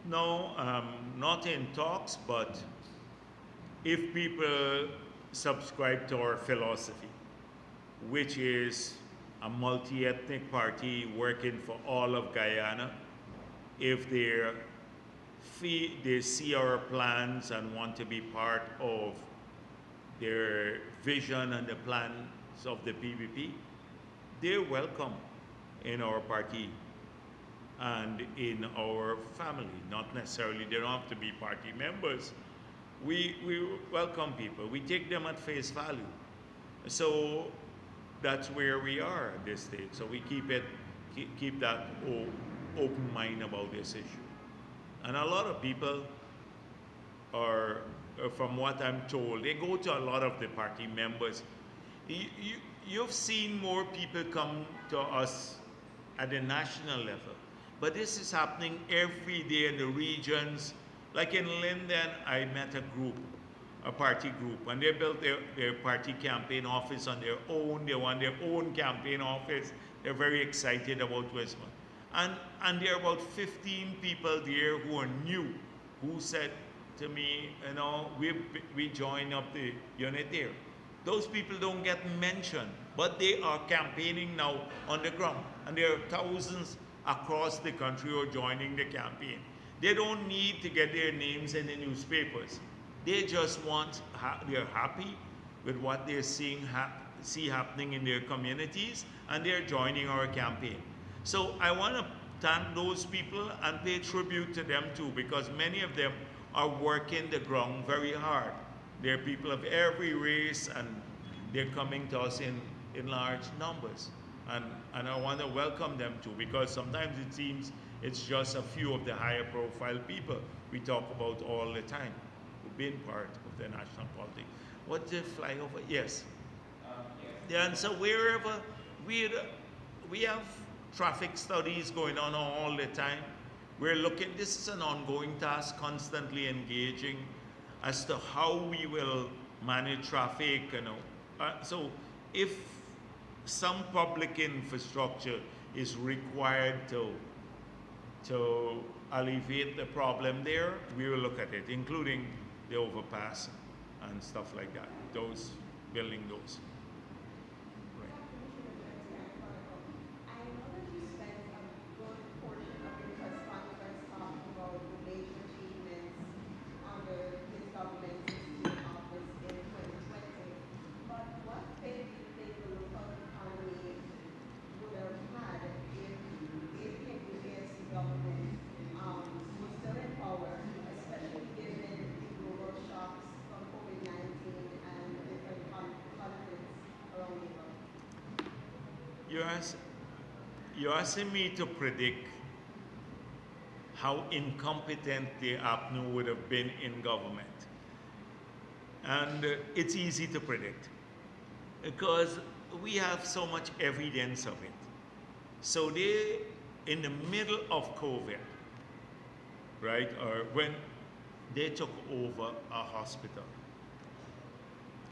No, not in talks, but if people subscribe to our philosophy, which is a multi-ethnic party working for all of Guyana, if they see our plans and want to be part of their vision and the plans of the PPP, they're welcome in our party. and in our family. Not necessarily, they don't have to be party members. We welcome people. We take them at face value. So that's where we are at this stage. So we keep that open mind about this issue. And a lot of people are, from what I'm told, they go to a lot of the party members. You've seen more people come to us at the national level, but this is happening every day in the regions. Like in Linden, I met a group, a party group, and they built their party campaign office on their own. They want their own campaign office. They're very excited about Westmont. And there are about 15 people there who are new, who said to me, you know, we joined up the unit there. Those people don't get mentioned, but they are campaigning now on the ground. And there are thousands across the country who are joining the campaign. They don't need to get their names in the newspapers. They just want, they're happy with what they're see happening in their communities, and they're joining our campaign. So I want to thank those people and pay tribute to them too, because many of them are working the ground very hard. They're people of every race, and they're coming to us in large numbers. And I want to welcome them too, because sometimes it seems it's just a few of the higher profile people we talk about all the time who've been part of the national politics. What did fly over? Yes. Yeah, and so wherever we have traffic studies going on all the time, we're looking, this is an ongoing task, constantly engaging as to how we will manage traffic, you know. So if some public infrastructure is required to alleviate the problem there, we will look at it, including the overpass and stuff like that, building those. You're asking me to predict how incompetent the APNU would have been in government. And it's easy to predict because we have so much evidence of it. So they, in the middle of COVID, right, or when they took over a hospital,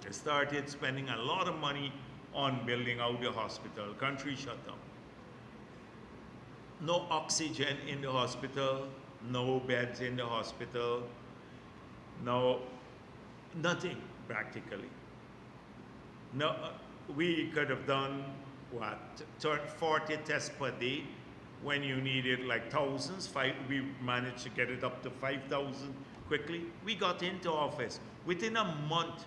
they started spending a lot of money on building out the hospital. Country shut down. No oxygen in the hospital, no beds in the hospital, no, nothing practically. No, we could have done what, 40 tests per day when you needed like thousands. We managed to get it up to 5,000 quickly. We got into office. Within a month,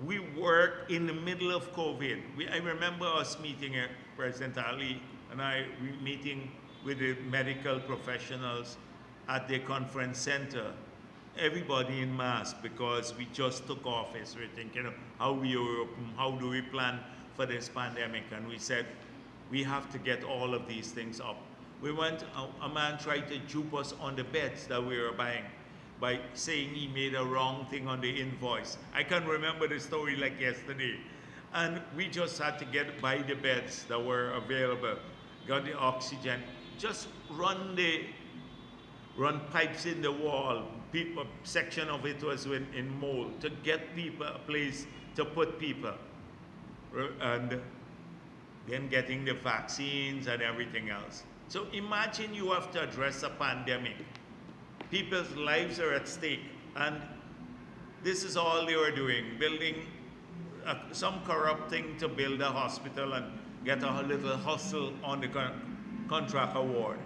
we worked in the middle of COVID. I remember us meeting, President Ali and I, meeting with the medical professionals at the conference center, everybody in mass, because we just took office. We're thinking of how do we plan for this pandemic? And we said, we have to get all of these things up. We went, a man tried to dupe us on the beds that we were buying by saying he made a wrong thing on the invoice. I can remember the story like yesterday. And we just had to buy the beds that were available, got the oxygen, just run pipes in the wall. People, section of it was in mold to get people a place to put people. And then getting the vaccines and everything else. So imagine you have to address a pandemic. People's lives are at stake, and this is all they were doing, building some corrupt thing to build a hospital and get a little hustle on the contract award.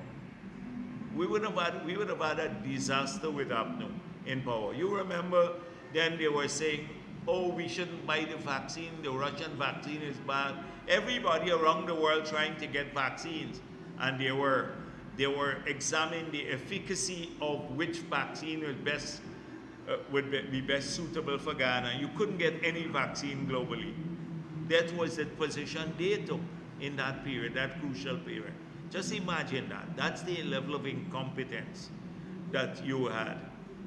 We would have had a disaster with APNU in power. You remember then they were saying, oh, we shouldn't buy the vaccine, the Russian vaccine is bad. Everybody around the world trying to get vaccines, and they were. They were examining the efficacy of which vaccine would be best suitable for Ghana. You couldn't get any vaccine globally. That was the position they took in that period, that crucial period. Just imagine that. That's the level of incompetence that you had.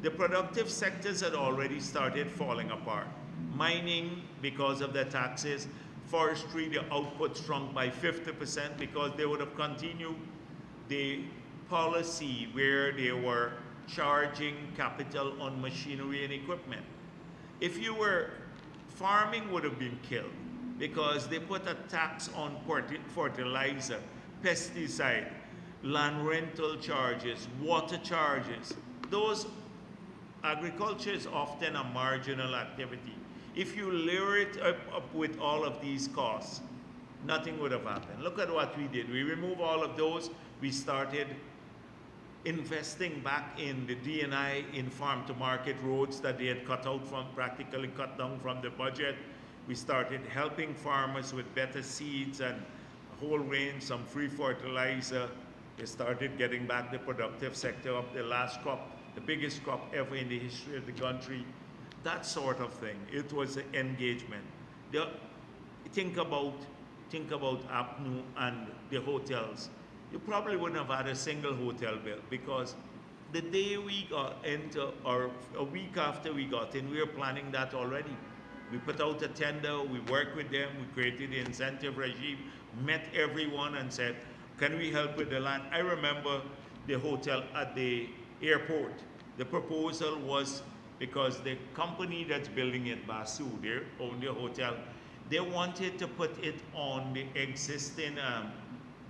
The productive sectors had already started falling apart. Mining, because of the taxes. Forestry, the output shrunk by 50% because they would have continued the policy where they were charging capital on machinery and equipment. If you were, farming would have been killed because they put a tax on fertilizer, pesticide, land rental charges, water charges. Those, agriculture is often a marginal activity. If you layer it up with all of these costs, nothing would have happened. Look at what we did. We removed all of those. We started investing back in the D&I, in farm-to-market roads that they had cut out from, practically cut down from the budget. We started helping farmers with better seeds and a whole range, some free fertilizer. They started getting back the productive sector up. The last crop, the biggest crop ever in the history of the country. That sort of thing. It was an engagement. Think about APNU and the hotels. You probably wouldn't have had a single hotel built because the day we got into, or a week after we got in, we were planning that already. We put out a tender, we worked with them, we created the incentive regime, met everyone and said, can we help with the land? I remember the hotel at the airport. The proposal was, because the company that's building it, Basu, they own the hotel, they wanted to put it on the existing,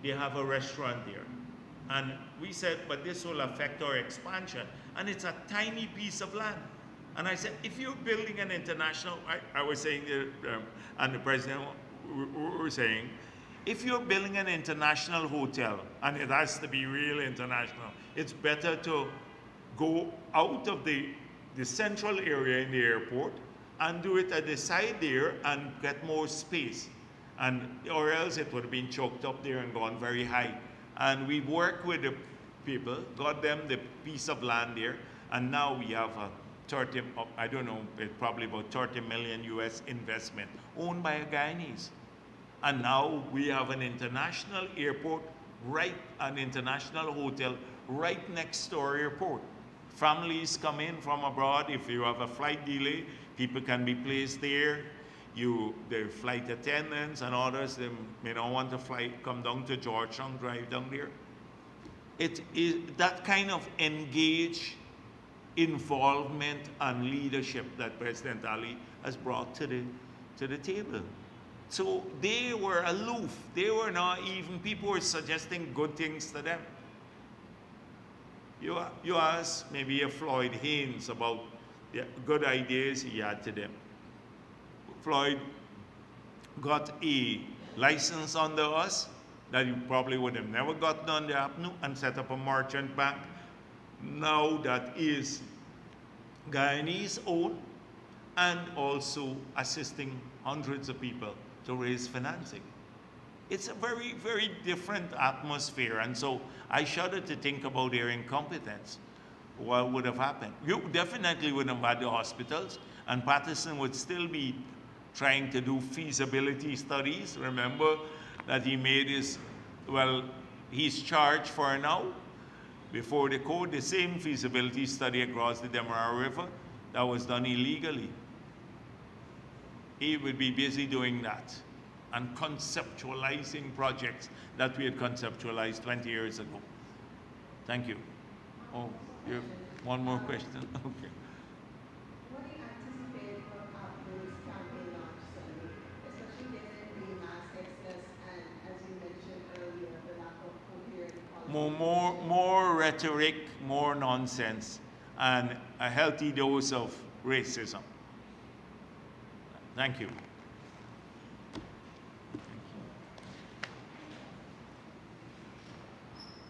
they have a restaurant there. And we said, but this will affect our expansion. And it's a tiny piece of land. And I said, if you're building an international, I was saying, and the president were saying, if you're building an international hotel, and it has to be real international, it's better to go out of the central area in the airport and do it at the side there and get more space. Or else it would have been choked up there and gone very high. And we worked with the people, got them the piece of land there, and now we have a I don't know, probably about 30 million US investment owned by a Guyanese. And now we have an international airport, an international hotel right next to our airport. Families come in from abroad. If you have a flight delay, people can be placed there. The flight attendants and others, they may not want to come down to Georgetown, drive down there. It is that kind of engaged involvement and leadership that President Ali has brought to the table. So they were aloof. They were not even, people were suggesting good things to them. You ask maybe a Floyd Haynes about the good ideas he had to them. Floyd got a license under us that you probably would have never gotten under APNU and set up a merchant bank. Now that is Guyanese owned and also assisting hundreds of people to raise financing. It's a very, very different atmosphere, and so I shudder to think about their incompetence. What would have happened? You definitely wouldn't have had the hospitals, and Patterson would still be trying to do feasibility studies. Remember that he made his, he's charged for now. Before the code, the same feasibility study across the Demerara River that was done illegally. He would be busy doing that and conceptualizing projects that we had conceptualized 20 years ago. Thank you. Oh, you have one more question? Okay. What do you anticipate from APNU's campaign launch Sunday, especially given the mass exodus and, as you mentioned earlier, the lack of coherent policy? More rhetoric, more nonsense, and a healthy dose of racism. Thank you.